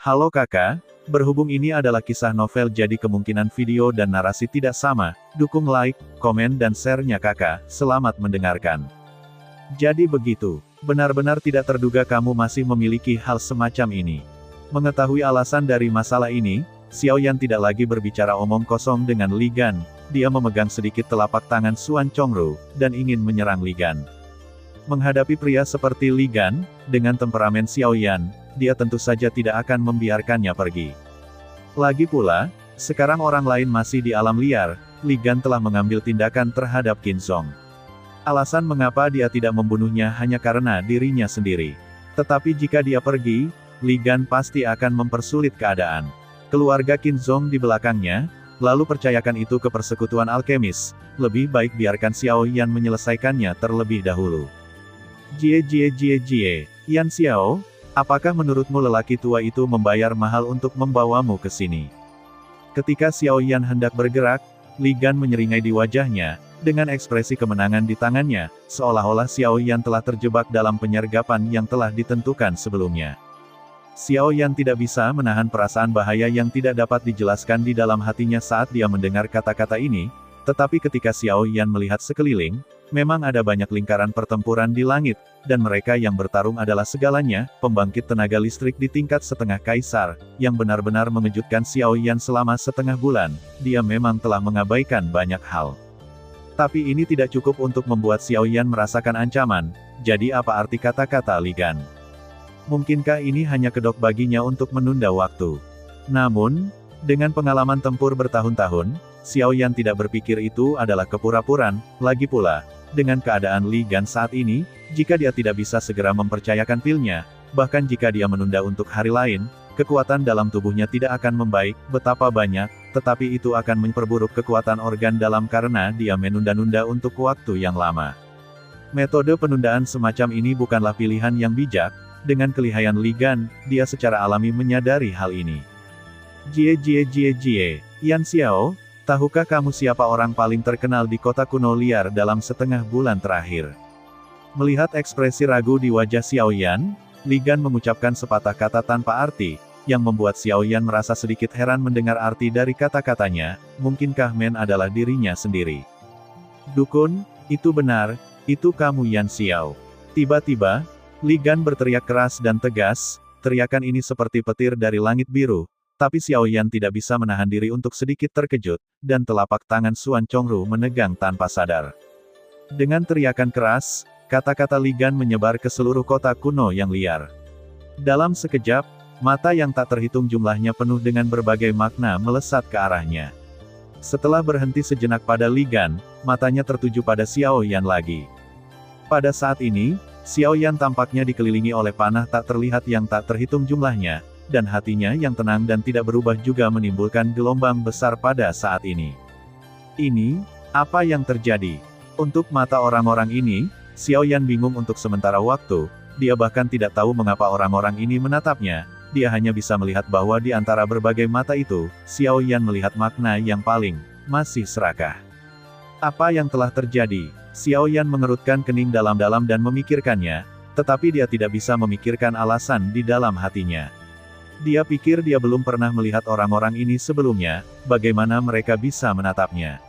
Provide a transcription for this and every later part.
Halo kakak, berhubung ini adalah kisah novel jadi kemungkinan video dan narasi tidak sama, dukung like, komen dan share-nya kakak, selamat mendengarkan. Jadi begitu, benar-benar tidak terduga kamu masih memiliki hal semacam ini. Mengetahui alasan dari masalah ini, Xiaoyan tidak lagi berbicara omong kosong dengan Li Gan, dia memegang sedikit telapak tangan Xuan Chongru, dan ingin menyerang Li Gan. Menghadapi pria seperti Li Gan, dengan temperamen Xiaoyan, dia tentu saja tidak akan membiarkannya pergi. Lagi pula, sekarang orang lain masih di alam liar, Li Gan telah mengambil tindakan terhadap Qin Zhong. Alasan mengapa dia tidak membunuhnya hanya karena dirinya sendiri. Tetapi jika dia pergi, Li Gan pasti akan mempersulit keadaan. Keluarga Qin Zhong di belakangnya, lalu percayakan itu ke persekutuan alkemis, lebih baik biarkan Xiaoyan menyelesaikannya terlebih dahulu. Jie, Yan Xiao, apakah menurutmu lelaki tua itu membayar mahal untuk membawamu ke sini? Ketika Xiaoyan hendak bergerak, Li Gan menyeringai di wajahnya, dengan ekspresi kemenangan di tangannya, seolah-olah Xiaoyan telah terjebak dalam penyergapan yang telah ditentukan sebelumnya. Xiaoyan tidak bisa menahan perasaan bahaya yang tidak dapat dijelaskan di dalam hatinya saat dia mendengar kata-kata ini, tetapi ketika Xiaoyan melihat sekeliling, memang ada banyak lingkaran pertempuran di langit, dan mereka yang bertarung adalah segalanya, pembangkit tenaga listrik di tingkat setengah kaisar, yang benar-benar mengejutkan Xiaoyan selama setengah bulan, dia memang telah mengabaikan banyak hal. Tapi ini tidak cukup untuk membuat Xiaoyan merasakan ancaman, jadi apa arti kata-kata Li Gan? Mungkinkah ini hanya kedok baginya untuk menunda waktu? Namun, dengan pengalaman tempur bertahun-tahun, Xiaoyan tidak berpikir itu adalah kepura-puraan, lagi pula, dengan keadaan Li Gan saat ini, jika dia tidak bisa segera mempercayakan pilnya, bahkan jika dia menunda untuk hari lain, kekuatan dalam tubuhnya tidak akan membaik, betapa banyak, tetapi itu akan memperburuk kekuatan organ dalam karena dia menunda-nunda untuk waktu yang lama. Metode penundaan semacam ini bukanlah pilihan yang bijak. Dengan kelihayan Li Gan, dia secara alami menyadari hal ini. Jie, Yan Xiao, tahukah kamu siapa orang paling terkenal di kota kuno liar dalam setengah bulan terakhir? Melihat ekspresi ragu di wajah Xiaoyan, Li Gan mengucapkan sepatah kata tanpa arti, yang membuat Xiaoyan merasa sedikit heran mendengar arti dari kata-katanya, mungkinkah Men adalah dirinya sendiri? Dukun, itu benar, itu kamu Yan Xiao. Tiba-tiba, Li Gan berteriak keras dan tegas, teriakan ini seperti petir dari langit biru, tapi Xiaoyan tidak bisa menahan diri untuk sedikit terkejut, dan telapak tangan Xuan Chongru menegang tanpa sadar. Dengan teriakan keras, kata-kata Li Gan menyebar ke seluruh kota kuno yang liar. Dalam sekejap, mata yang tak terhitung jumlahnya penuh dengan berbagai makna melesat ke arahnya. Setelah berhenti sejenak pada Li Gan, matanya tertuju pada Xiaoyan lagi. Pada saat ini, Xiaoyan tampaknya dikelilingi oleh panah tak terlihat yang tak terhitung jumlahnya, dan hatinya yang tenang dan tidak berubah juga menimbulkan gelombang besar pada saat ini. Ini, apa yang terjadi? Untuk mata orang-orang ini, Xiaoyan bingung untuk sementara waktu, dia bahkan tidak tahu mengapa orang-orang ini menatapnya, dia hanya bisa melihat bahwa di antara berbagai mata itu, Xiaoyan melihat makna yang paling, masih serakah. Apa yang telah terjadi? Xiaoyan mengerutkan kening dalam-dalam dan memikirkannya, tetapi dia tidak bisa memikirkan alasan di dalam hatinya. Dia pikir dia belum pernah melihat orang-orang ini sebelumnya, bagaimana mereka bisa menatapnya.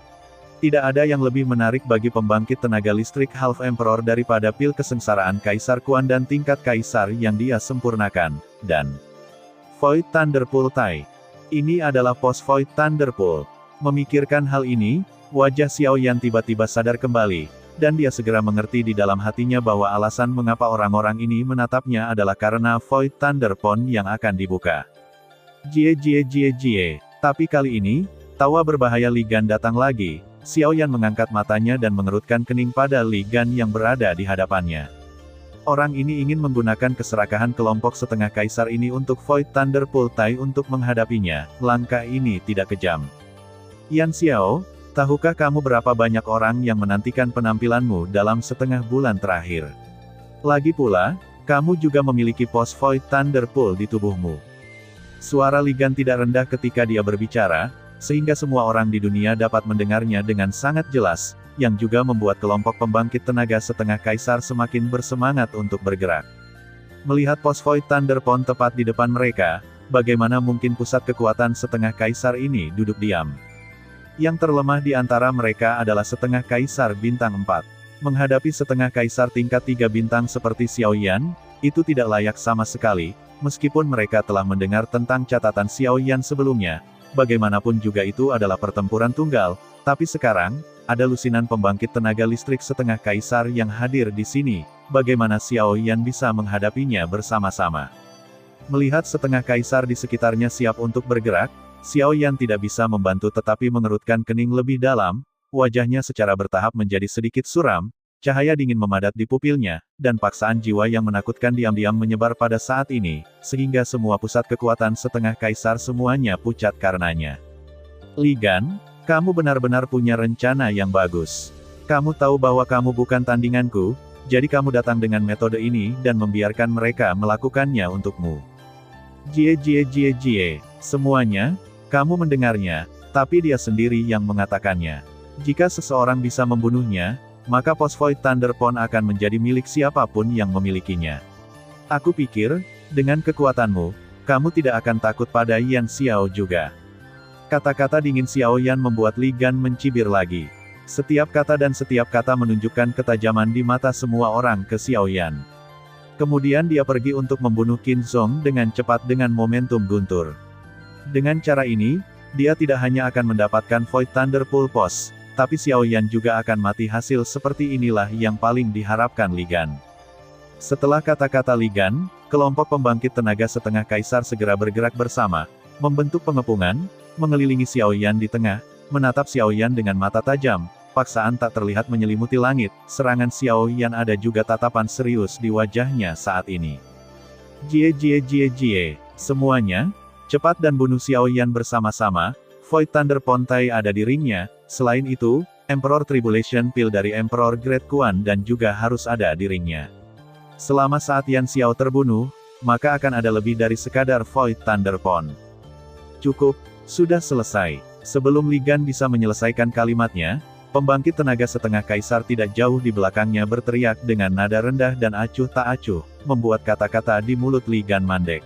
Tidak ada yang lebih menarik bagi pembangkit tenaga listrik Half Emperor daripada pil kesengsaraan Kaisar Kuan dan tingkat Kaisar yang dia sempurnakan, dan Void Thunderpool Tai. Ini adalah pos Void Thunderpool. Memikirkan hal ini, wajah Xiaoyan tiba-tiba sadar kembali, dan dia segera mengerti di dalam hatinya bahwa alasan mengapa orang-orang ini menatapnya adalah karena Void Thunder Pond yang akan dibuka. Jie. Tapi kali ini, tawa berbahaya Li Gan datang lagi. Xiaoyan mengangkat matanya dan mengerutkan kening pada Li Gan yang berada di hadapannya. Orang ini ingin menggunakan keserakahan kelompok setengah kaisar ini untuk Void Thunderpool Tai untuk menghadapinya. Langkah ini tidak kejam. Yan Xiao, tahukah kamu berapa banyak orang yang menantikan penampilanmu dalam setengah bulan terakhir? Lagi pula, kamu juga memiliki pos Void Thunderpool di tubuhmu. Suara Li Gan tidak rendah ketika dia berbicara, sehingga semua orang di dunia dapat mendengarnya dengan sangat jelas, yang juga membuat kelompok pembangkit tenaga setengah kaisar semakin bersemangat untuk bergerak. Melihat pos Void Thunder Pond tepat di depan mereka, bagaimana mungkin pusat kekuatan setengah kaisar ini duduk diam? Yang terlemah di antara mereka adalah setengah kaisar bintang 4. Menghadapi setengah kaisar tingkat 3 bintang seperti Xiao Yan, itu tidak layak sama sekali, meskipun mereka telah mendengar tentang catatan Xiao Yan sebelumnya. Bagaimanapun juga itu adalah pertempuran tunggal, tapi sekarang, ada lusinan pembangkit tenaga listrik setengah kaisar yang hadir di sini, bagaimana Xiao Yan bisa menghadapinya bersama-sama. Melihat setengah kaisar di sekitarnya siap untuk bergerak, Xiao Yan tidak bisa membantu tetapi mengerutkan kening lebih dalam, wajahnya secara bertahap menjadi sedikit suram, cahaya dingin memadat di pupilnya, dan paksaan jiwa yang menakutkan diam-diam menyebar pada saat ini, sehingga semua pusat kekuatan setengah kaisar semuanya pucat karenanya. Li Gan, kamu benar-benar punya rencana yang bagus. Kamu tahu bahwa kamu bukan tandinganku, jadi kamu datang dengan metode ini dan membiarkan mereka melakukannya untukmu. Jie, semuanya, kamu mendengarnya, tapi dia sendiri yang mengatakannya. Jika seseorang bisa membunuhnya, maka pos Void Thunderpon akan menjadi milik siapapun yang memilikinya. Aku pikir, dengan kekuatanmu, kamu tidak akan takut pada Yan Xiao juga. Kata-kata dingin Xiao Yan membuat Li Gan mencibir lagi. Setiap kata dan setiap kata menunjukkan ketajaman di mata semua orang ke Xiao Yan. Kemudian dia pergi untuk membunuh Qin Zhong dengan cepat dengan momentum guntur. Dengan cara ini, dia tidak hanya akan mendapatkan Void Thunder Pulse, tapi Xiao Yan juga akan mati. Hasil seperti inilah yang paling diharapkan Li Gan. Setelah kata-kata Li Gan, kelompok pembangkit tenaga setengah kaisar segera bergerak bersama, membentuk pengepungan, mengelilingi Xiao Yan di tengah, menatap Xiao Yan dengan mata tajam, paksaan tak terlihat menyelimuti langit, serangan Xiao Yan ada juga tatapan serius di wajahnya saat ini. Jie, semuanya, cepat dan bunuh Xiao Yan bersama-sama, Void Thunder Pontai ada di ringnya, selain itu, Emperor Tribulation Pill dari Emperor Great Kuan dan juga harus ada di ringnya. Selama saat Yan Xiao terbunuh, maka akan ada lebih dari sekadar Void Thunder Pon. Cukup, sudah selesai. Sebelum Li Gan bisa menyelesaikan kalimatnya, pembangkit tenaga setengah kaisar tidak jauh di belakangnya berteriak dengan nada rendah dan acuh tak acuh, membuat kata-kata di mulut Li Gan mandek.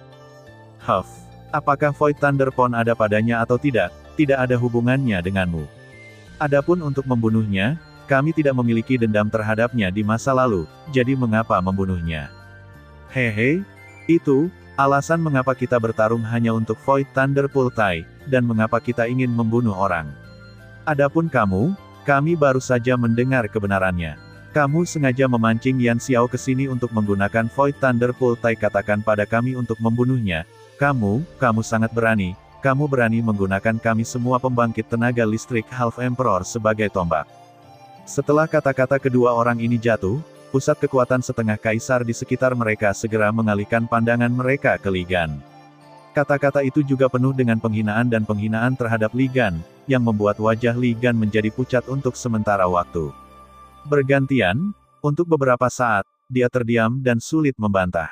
Huff. Apakah Void Thunder Pon ada padanya atau tidak ada hubungannya denganmu. Adapun untuk membunuhnya, kami tidak memiliki dendam terhadapnya di masa lalu, jadi mengapa membunuhnya? Hehe, itu, alasan mengapa kita bertarung hanya untuk Void Thunder Pultai, dan mengapa kita ingin membunuh orang. Adapun kamu, kami baru saja mendengar kebenarannya. Kamu sengaja memancing Yan Xiao ke sini untuk menggunakan Void Thunder Pultai, katakan pada kami untuk membunuhnya. Kamu sangat berani. Kamu berani menggunakan kami semua pembangkit tenaga listrik Half Emperor sebagai tombak. Setelah kata-kata kedua orang ini jatuh, pusat kekuatan setengah kaisar di sekitar mereka segera mengalihkan pandangan mereka ke Li Gan. Kata-kata itu juga penuh dengan penghinaan dan penghinaan terhadap Li Gan, yang membuat wajah Li Gan menjadi pucat untuk sementara waktu. Bergantian, untuk beberapa saat, dia terdiam dan sulit membantah.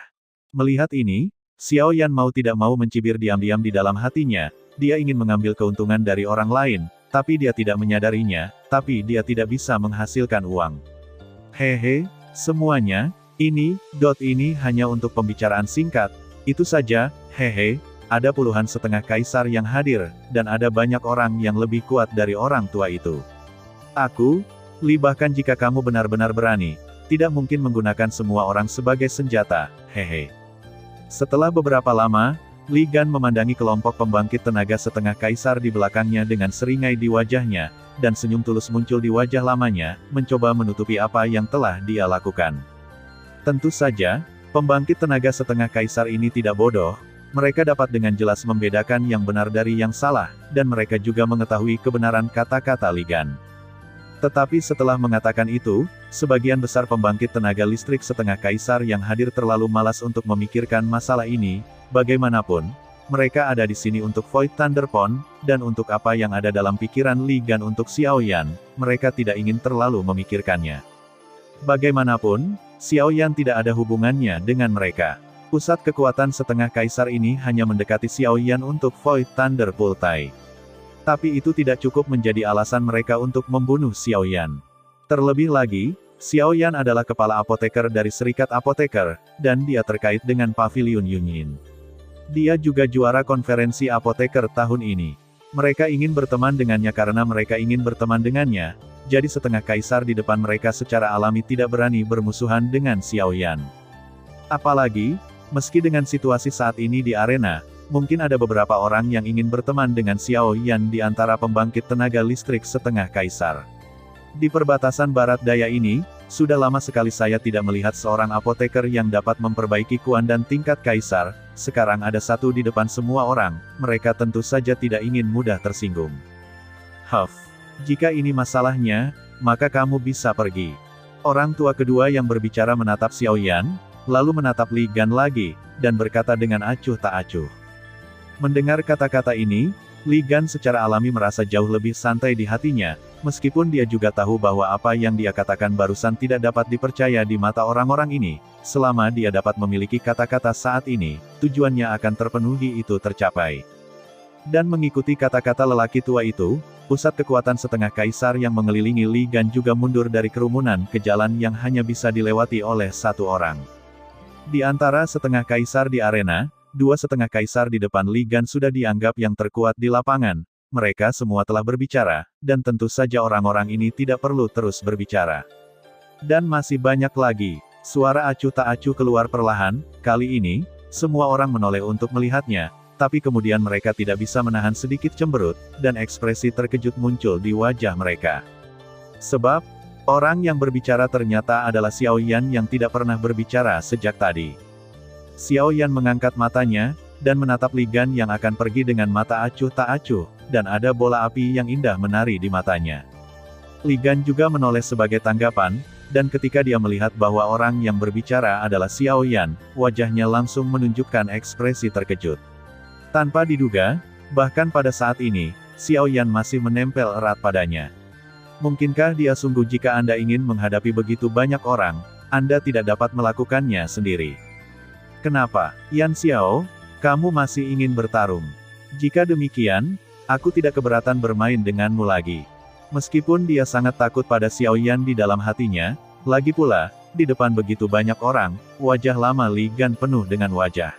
Melihat ini, Xiao Yan mau tidak mau mencibir diam-diam di dalam hatinya, dia ingin mengambil keuntungan dari orang lain, tapi dia tidak menyadarinya, tapi dia tidak bisa menghasilkan uang. Hehe, semuanya, ini hanya untuk pembicaraan singkat, itu saja, hehe, ada puluhan setengah kaisar yang hadir, dan ada banyak orang yang lebih kuat dari orang tua itu. Aku, Li, bahkan jika kamu benar-benar berani, tidak mungkin menggunakan semua orang sebagai senjata, hehe. Setelah beberapa lama, Li Gan memandangi kelompok pembangkit tenaga setengah kaisar di belakangnya dengan seringai di wajahnya, dan senyum tulus muncul di wajah lamanya, mencoba menutupi apa yang telah dia lakukan. Tentu saja, pembangkit tenaga setengah kaisar ini tidak bodoh, mereka dapat dengan jelas membedakan yang benar dari yang salah, dan mereka juga mengetahui kebenaran kata-kata Li Gan. Tetapi setelah mengatakan itu, sebagian besar pembangkit tenaga listrik setengah kaisar yang hadir terlalu malas untuk memikirkan masalah ini, bagaimanapun, mereka ada di sini untuk Void Thunder Pon, dan untuk apa yang ada dalam pikiran Li Gan untuk Xiao Yan, mereka tidak ingin terlalu memikirkannya. Bagaimanapun, Xiao Yan tidak ada hubungannya dengan mereka. Pusat kekuatan setengah kaisar ini hanya mendekati Xiao Yan untuk Void Thunder Pultai. Tapi itu tidak cukup menjadi alasan mereka untuk membunuh Xiao Yan. Terlebih lagi, Xiao Yan adalah kepala apoteker dari Serikat Apoteker, dan dia terkait dengan Pavilion Yunyin. Dia juga juara konferensi apoteker tahun ini. Mereka ingin berteman dengannya karena mereka ingin berteman dengannya, jadi setengah kaisar di depan mereka secara alami tidak berani bermusuhan dengan Xiao Yan. Apalagi, meski dengan situasi saat ini di arena, mungkin ada beberapa orang yang ingin berteman dengan Xiao Yan di antara pembangkit tenaga listrik setengah kaisar. Di perbatasan barat daya ini, sudah lama sekali saya tidak melihat seorang apoteker yang dapat memperbaiki kuan dan tingkat kaisar, sekarang ada satu di depan semua orang, mereka tentu saja tidak ingin mudah tersinggung. Huff. Jika ini masalahnya, maka kamu bisa pergi. Orang tua kedua yang berbicara menatap Xiao Yan, lalu menatap Li Gan lagi, dan berkata dengan acuh tak acuh. Mendengar kata-kata ini, Li Gan secara alami merasa jauh lebih santai di hatinya, meskipun dia juga tahu bahwa apa yang dia katakan barusan tidak dapat dipercaya di mata orang-orang ini, selama dia dapat memiliki kata-kata saat ini, tujuannya akan terpenuhi itu tercapai. Dan mengikuti kata-kata lelaki tua itu, pusat kekuatan setengah kaisar yang mengelilingi Li Gan juga mundur dari kerumunan ke jalan yang hanya bisa dilewati oleh satu orang. Di antara setengah kaisar di arena, dua setengah kaisar di depan Li Gan sudah dianggap yang terkuat di lapangan. Mereka semua telah berbicara, dan tentu saja orang-orang ini tidak perlu terus berbicara. Dan masih banyak lagi. Suara acuh tak acuh keluar perlahan, kali ini, semua orang menoleh untuk melihatnya, tapi kemudian mereka tidak bisa menahan sedikit cemberut, dan ekspresi terkejut muncul di wajah mereka. Sebab, orang yang berbicara ternyata adalah Xiao Yan yang tidak pernah berbicara sejak tadi. Xiao Yan mengangkat matanya, dan menatap Li Gan yang akan pergi dengan mata acuh tak acuh, dan ada bola api yang indah menari di matanya. Li Gan juga menoleh sebagai tanggapan, dan ketika dia melihat bahwa orang yang berbicara adalah Xiao Yan, wajahnya langsung menunjukkan ekspresi terkejut. Tanpa diduga, bahkan pada saat ini, Xiao Yan masih menempel erat padanya. Mungkinkah dia sungguh jika Anda ingin menghadapi begitu banyak orang, Anda tidak dapat melakukannya sendiri? Kenapa, Yan Xiao? Kamu masih ingin bertarung? Jika demikian, aku tidak keberatan bermain denganmu lagi. Meskipun dia sangat takut pada Xiao Yan di dalam hatinya, lagi pula, di depan begitu banyak orang, wajah lama Li Gan penuh dengan wajah.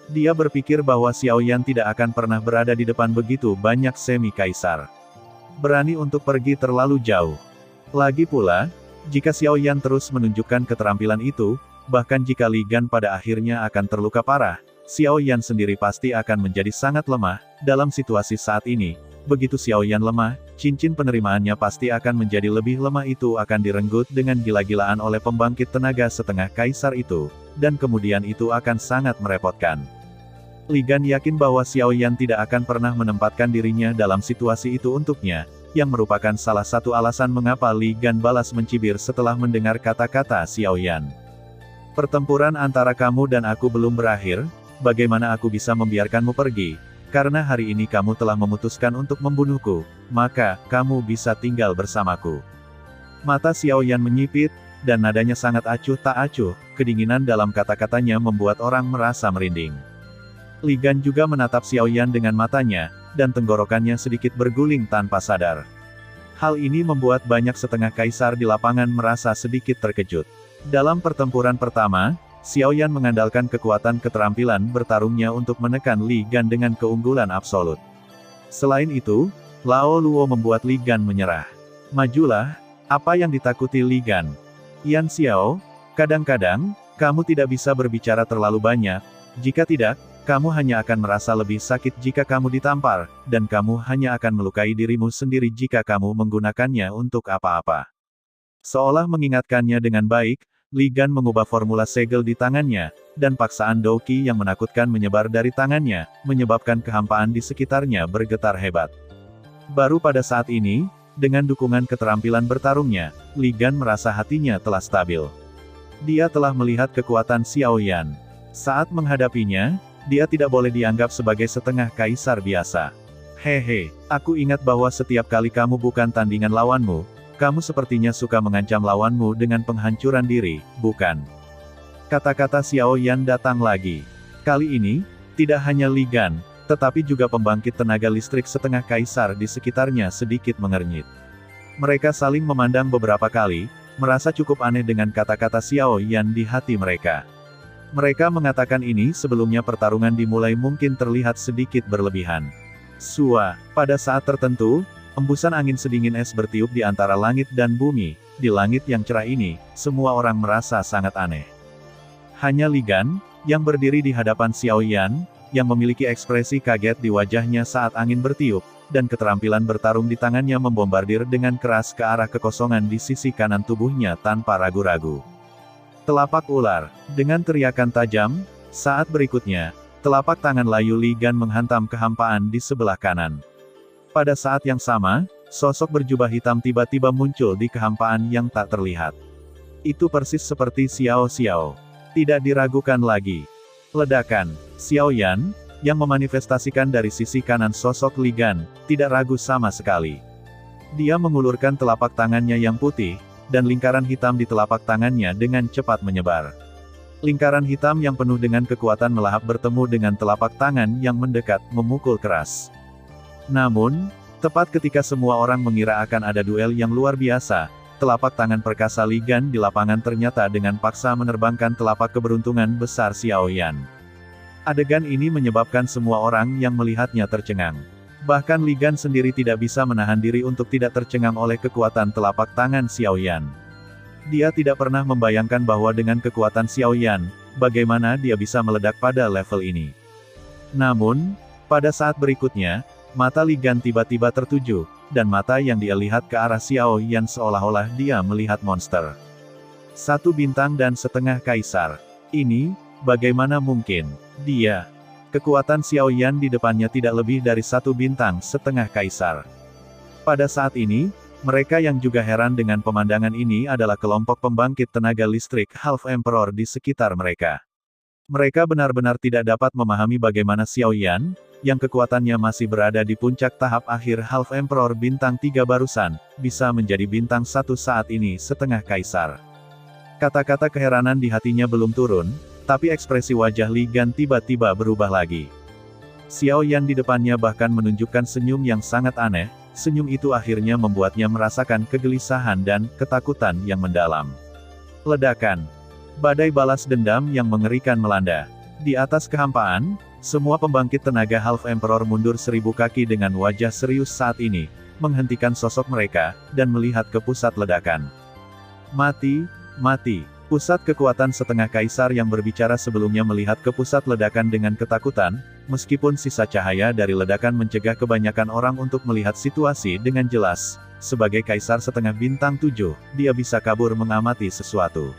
Dia berpikir bahwa Xiao Yan tidak akan pernah berada di depan begitu banyak semi-kaisar. Berani untuk pergi terlalu jauh. Lagi pula, jika Xiao Yan terus menunjukkan keterampilan itu, bahkan jika Li Gan pada akhirnya akan terluka parah, Xiao Yan sendiri pasti akan menjadi sangat lemah. Dalam situasi saat ini, begitu Xiao Yan lemah, cincin penerimaannya pasti akan menjadi lebih lemah. Itu akan direnggut dengan gila-gilaan oleh pembangkit tenaga setengah kaisar itu, dan kemudian itu akan sangat merepotkan. Li Gan yakin bahwa Xiao Yan tidak akan pernah menempatkan dirinya dalam situasi itu untuknya, yang merupakan salah satu alasan mengapa Li Gan balas mencibir setelah mendengar kata-kata Xiao Yan. Pertempuran antara kamu dan aku belum berakhir, bagaimana aku bisa membiarkanmu pergi? Karena hari ini kamu telah memutuskan untuk membunuhku, maka, kamu bisa tinggal bersamaku. Mata Xiao Yan menyipit, dan nadanya sangat acuh tak acuh, kedinginan dalam kata-katanya membuat orang merasa merinding. Li Gan juga menatap Xiao Yan dengan matanya, dan tenggorokannya sedikit berguling tanpa sadar. Hal ini membuat banyak setengah kaisar di lapangan merasa sedikit terkejut. Dalam pertempuran pertama, Xiao Yan mengandalkan kekuatan keterampilan bertarungnya untuk menekan Li Gan dengan keunggulan absolut. Selain itu, Lao Luo membuat Li Gan menyerah. Majulah, apa yang ditakuti Li Gan? Yan Xiao, kadang-kadang, kamu tidak bisa berbicara terlalu banyak, jika tidak, kamu hanya akan merasa lebih sakit jika kamu ditampar, dan kamu hanya akan melukai dirimu sendiri jika kamu menggunakannya untuk apa-apa. Seolah mengingatkannya dengan baik, Li Gan mengubah formula segel di tangannya, dan paksaan Douqi yang menakutkan menyebar dari tangannya, menyebabkan kehampaan di sekitarnya bergetar hebat. Baru pada saat ini, dengan dukungan keterampilan bertarungnya, Li Gan merasa hatinya telah stabil. Dia telah melihat kekuatan Xiao Yan. Saat menghadapinya, dia tidak boleh dianggap sebagai setengah kaisar biasa. Hehe, aku ingat bahwa setiap kali kamu bukan tandingan lawanmu, kamu sepertinya suka mengancam lawanmu dengan penghancuran diri, bukan? Kata-kata Xiao Yan datang lagi. Kali ini, tidak hanya Li Gan, tetapi juga pembangkit tenaga listrik setengah kaisar di sekitarnya sedikit mengernyit. Mereka saling memandang beberapa kali, merasa cukup aneh dengan kata-kata Xiao Yan di hati mereka. Mereka mengatakan ini sebelumnya pertarungan dimulai mungkin terlihat sedikit berlebihan. Pada saat tertentu, embusan angin sedingin es bertiup di antara langit dan bumi. Di langit yang cerah ini, semua orang merasa sangat aneh. Hanya Li Gan, yang berdiri di hadapan Xiao Yan, yang memiliki ekspresi kaget di wajahnya saat angin bertiup, dan keterampilan bertarung di tangannya membombardir dengan keras ke arah kekosongan di sisi kanan tubuhnya tanpa ragu-ragu. Telapak ular, dengan teriakan tajam, saat berikutnya, telapak tangan layu Li Gan menghantam kehampaan di sebelah kanan. Pada saat yang sama, sosok berjubah hitam tiba-tiba muncul di kehampaan yang tak terlihat. Itu persis seperti Xiao Xiao. Tidak diragukan lagi. Ledakan, Xiao Yan, yang memanifestasikan dari sisi kanan sosok Li Gan, tidak ragu sama sekali. Dia mengulurkan telapak tangannya yang putih, dan lingkaran hitam di telapak tangannya dengan cepat menyebar. Lingkaran hitam yang penuh dengan kekuatan melahap bertemu dengan telapak tangan yang mendekat, memukul keras. Namun, tepat ketika semua orang mengira akan ada duel yang luar biasa, telapak tangan perkasa Li Gan di lapangan ternyata dengan paksa menerbangkan telapak keberuntungan besar Xiao Yan. Adegan ini menyebabkan semua orang yang melihatnya tercengang. Bahkan Li Gan sendiri tidak bisa menahan diri untuk tidak tercengang oleh kekuatan telapak tangan Xiao Yan. Dia tidak pernah membayangkan bahwa dengan kekuatan Xiao Yan, bagaimana dia bisa meledak pada level ini. Namun, pada saat berikutnya, mata Li Gan tiba-tiba tertuju, dan mata yang dia lihat ke arah Xiao Yan seolah-olah dia melihat monster. 1,5 bintang kaisar. Ini, bagaimana mungkin? Dia. Kekuatan Xiao Yan di depannya tidak lebih dari 1,5 bintang kaisar. Pada saat ini, mereka yang juga heran dengan pemandangan ini adalah kelompok pembangkit tenaga listrik Half Emperor di sekitar mereka. Mereka benar-benar tidak dapat memahami bagaimana Xiao Yan, yang kekuatannya masih berada di puncak tahap akhir Half Emperor bintang 3 barusan, bisa menjadi bintang 1 saat ini setengah kaisar. Kata-kata keheranan di hatinya belum turun, tapi ekspresi wajah Li Gan tiba-tiba berubah lagi. Xiao Yan di depannya bahkan menunjukkan senyum yang sangat aneh, senyum itu akhirnya membuatnya merasakan kegelisahan dan ketakutan yang mendalam. Ledakan. Badai balas dendam yang mengerikan melanda. Di atas kehampaan, semua pembangkit tenaga Half Emperor mundur 1000 kaki dengan wajah serius saat ini, menghentikan sosok mereka, dan melihat ke pusat ledakan. Mati, mati. Pusat kekuatan setengah kaisar yang berbicara sebelumnya melihat ke pusat ledakan dengan ketakutan, meskipun sisa cahaya dari ledakan mencegah kebanyakan orang untuk melihat situasi dengan jelas. Sebagai kaisar setengah bintang 7, dia bisa kabur mengamati sesuatu.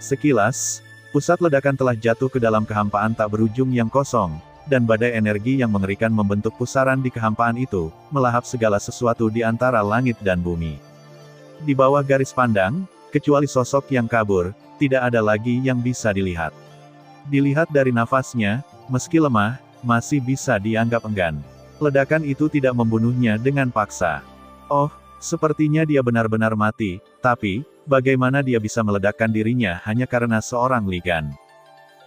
Sekilas, pusat ledakan telah jatuh ke dalam kehampaan tak berujung yang kosong, dan badai energi yang mengerikan membentuk pusaran di kehampaan itu, melahap segala sesuatu di antara langit dan bumi. Di bawah garis pandang, kecuali sosok yang kabur, tidak ada lagi yang bisa dilihat. Dilihat dari nafasnya, meski lemah, masih bisa dianggap enggan. Ledakan itu tidak membunuhnya dengan paksa. Oh, sepertinya dia benar-benar mati, tapi, bagaimana dia bisa meledakkan dirinya hanya karena seorang Li Gan?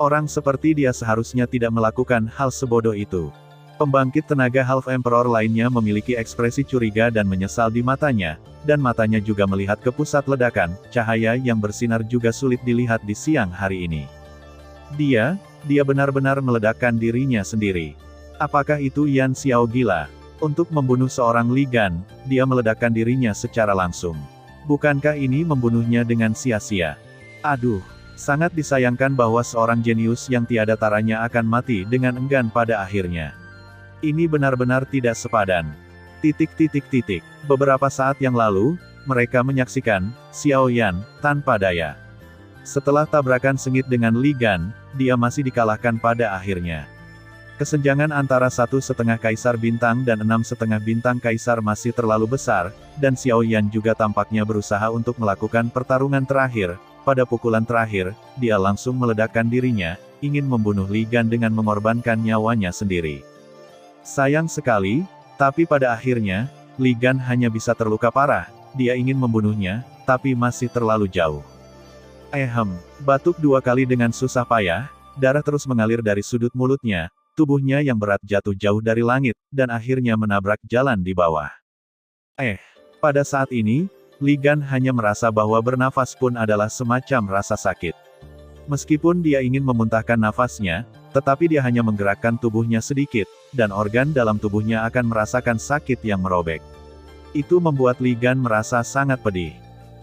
Orang seperti dia seharusnya tidak melakukan hal sebodoh itu. Pembangkit tenaga Half Emperor lainnya memiliki ekspresi curiga dan menyesal di matanya, dan matanya juga melihat ke pusat ledakan, cahaya yang bersinar juga sulit dilihat di siang hari ini. Dia benar-benar meledakkan dirinya sendiri. Apakah itu Yan Xiao gila? Untuk membunuh seorang Li Gan, dia meledakkan dirinya secara langsung. Bukankah ini membunuhnya dengan sia-sia? Aduh, sangat disayangkan bahwa seorang jenius yang tiada taranya akan mati dengan enggan pada akhirnya. Ini benar-benar tidak sepadan. Beberapa saat yang lalu, mereka menyaksikan Xiao Yan tanpa daya. Setelah tabrakan sengit dengan Li Gan, dia masih dikalahkan pada akhirnya. Kesenjangan antara 1,5 kaisar bintang dan 6,5 bintang kaisar masih terlalu besar, dan Xiao Yan juga tampaknya berusaha untuk melakukan pertarungan terakhir. Pada pukulan terakhir, dia langsung meledakkan dirinya, ingin membunuh Li Gan dengan mengorbankan nyawanya sendiri. Sayang sekali, tapi pada akhirnya, Li Gan hanya bisa terluka parah. Dia ingin membunuhnya, tapi masih terlalu jauh. Batuk 2 kali dengan susah payah, darah terus mengalir dari sudut mulutnya, tubuhnya yang berat jatuh jauh dari langit, dan akhirnya menabrak jalan di bawah. Pada saat ini, Li Gan hanya merasa bahwa bernafas pun adalah semacam rasa sakit. Meskipun dia ingin memuntahkan nafasnya, tetapi dia hanya menggerakkan tubuhnya sedikit, dan organ dalam tubuhnya akan merasakan sakit yang merobek. Itu membuat Li Gan merasa sangat pedih.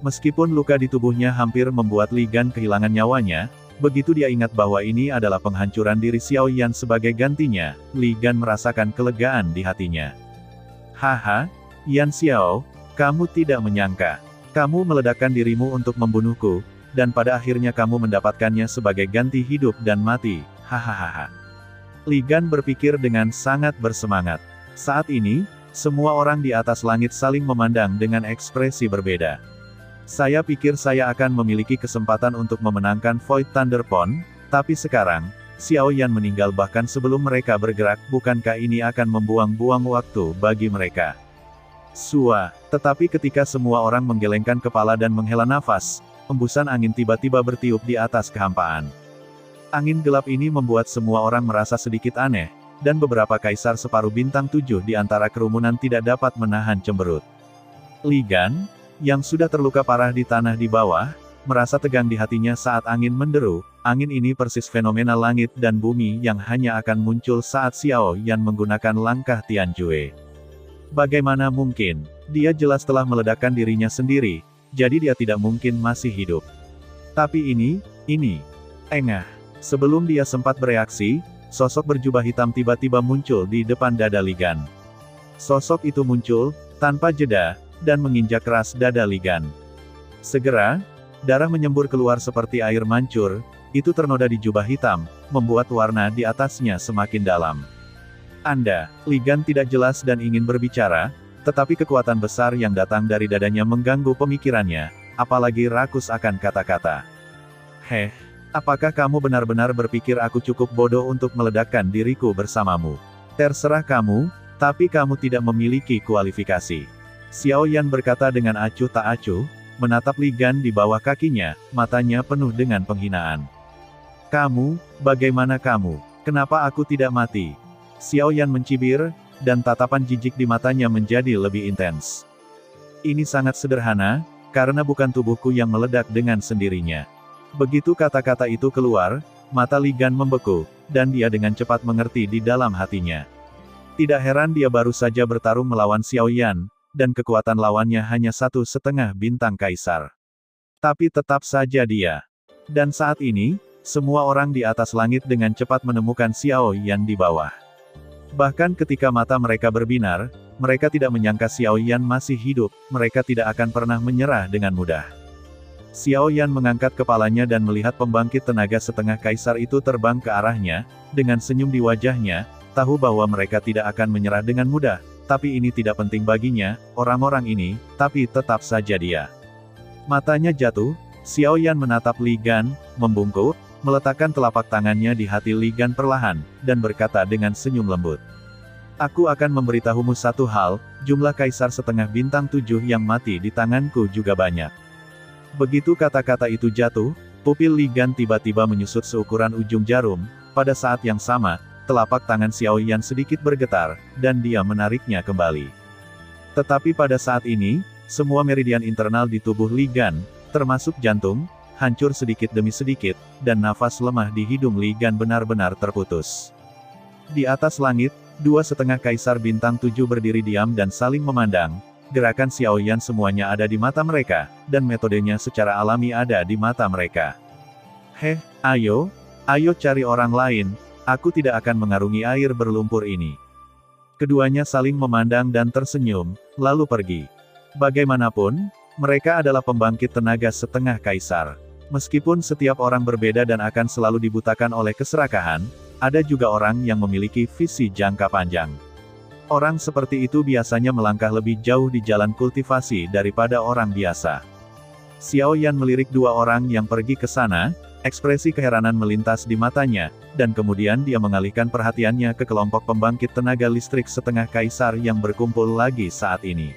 Meskipun luka di tubuhnya hampir membuat Li Gan kehilangan nyawanya, begitu dia ingat bahwa ini adalah penghancuran diri Xiao Yan sebagai gantinya, Li Gan merasakan kelegaan di hatinya. Haha, Yan Xiao, kamu tidak menyangka. Kamu meledakkan dirimu untuk membunuhku, dan pada akhirnya kamu mendapatkannya sebagai ganti hidup dan mati, hahaha. Li Gan berpikir dengan sangat bersemangat. Saat ini, semua orang di atas langit saling memandang dengan ekspresi berbeda. Saya pikir saya akan memiliki kesempatan untuk memenangkan Void Thunderpon, tapi sekarang, Xiao Yan meninggal bahkan sebelum mereka bergerak, bukankah ini akan membuang-buang waktu bagi mereka? Tetapi ketika semua orang menggelengkan kepala dan menghela nafas, embusan angin tiba-tiba bertiup di atas kehampaan. Angin gelap ini membuat semua orang merasa sedikit aneh, dan beberapa kaisar separuh bintang 7 di antara kerumunan tidak dapat menahan cemberut. Li Gan, yang sudah terluka parah di tanah di bawah, merasa tegang di hatinya saat angin menderu. Angin ini persis fenomena langit dan bumi yang hanya akan muncul saat Xiao Yan menggunakan langkah Tianjue. Bagaimana mungkin? Dia jelas telah meledakkan dirinya sendiri, jadi dia tidak mungkin masih hidup. Tapi ini, engah. Sebelum dia sempat bereaksi, sosok berjubah hitam tiba-tiba muncul di depan dada Li Gan. Sosok itu muncul, tanpa jeda, dan menginjak keras dada Li Gan. Segera, darah menyembur keluar seperti air mancur, itu ternoda di jubah hitam, membuat warna di atasnya semakin dalam. Li Gan tidak jelas dan ingin berbicara, tetapi kekuatan besar yang datang dari dadanya mengganggu pemikirannya, apalagi rakus akan kata-kata. Apakah kamu benar-benar berpikir aku cukup bodoh untuk meledakkan diriku bersamamu? Terserah kamu, tapi kamu tidak memiliki kualifikasi. Xiao Yan berkata dengan acuh tak acuh, menatap Li Gan di bawah kakinya, matanya penuh dengan penghinaan. Kamu, bagaimana kamu? Kenapa aku tidak mati? Xiao Yan mencibir, dan tatapan jijik di matanya menjadi lebih intens. Ini sangat sederhana, karena bukan tubuhku yang meledak dengan sendirinya. Begitu kata-kata itu keluar, mata Li Gan membeku, dan dia dengan cepat mengerti di dalam hatinya. Tidak heran dia baru saja bertarung melawan Xiao Yan, dan kekuatan lawannya hanya 1,5 bintang kaisar. Tapi tetap saja dia. Dan saat ini, semua orang di atas langit dengan cepat menemukan Xiao Yan di bawah. Bahkan ketika mata mereka berbinar, mereka tidak menyangka Xiao Yan masih hidup, mereka tidak akan pernah menyerah dengan mudah. Xiao Yan mengangkat kepalanya dan melihat pembangkit tenaga setengah kaisar itu terbang ke arahnya, dengan senyum di wajahnya, tahu bahwa mereka tidak akan menyerah dengan mudah. Tapi ini tidak penting baginya, orang-orang ini, tapi tetap saja dia. Matanya jatuh, Xiao Yan menatap Li Gan, membungkuk, meletakkan telapak tangannya di hati Li Gan perlahan, dan berkata dengan senyum lembut. Aku akan memberitahumu satu hal, jumlah kaisar setengah bintang 7 yang mati di tanganku juga banyak. Begitu kata-kata itu jatuh, pupil Li Gan tiba-tiba menyusut seukuran ujung jarum, pada saat yang sama, telapak tangan Xiao Yan sedikit bergetar, dan dia menariknya kembali. Tetapi pada saat ini, semua meridian internal di tubuh Li Gan, termasuk jantung, hancur sedikit demi sedikit, dan nafas lemah di hidung Li Gan benar-benar terputus. Di atas langit, 2,5 kaisar bintang 7 berdiri diam dan saling memandang, gerakan Xiao Yan semuanya ada di mata mereka, dan metodenya secara alami ada di mata mereka. Ayo cari orang lain. Aku tidak akan mengarungi air berlumpur ini. Keduanya saling memandang dan tersenyum, lalu pergi. Bagaimanapun, mereka adalah pembangkit tenaga setengah kaisar. Meskipun setiap orang berbeda dan akan selalu dibutakan oleh keserakahan, ada juga orang yang memiliki visi jangka panjang. Orang seperti itu biasanya melangkah lebih jauh di jalan kultivasi daripada orang biasa. Xiao Yan melirik dua orang yang pergi ke sana, ekspresi keheranan melintas di matanya, dan kemudian dia mengalihkan perhatiannya ke kelompok pembangkit tenaga listrik setengah kaisar yang berkumpul lagi saat ini.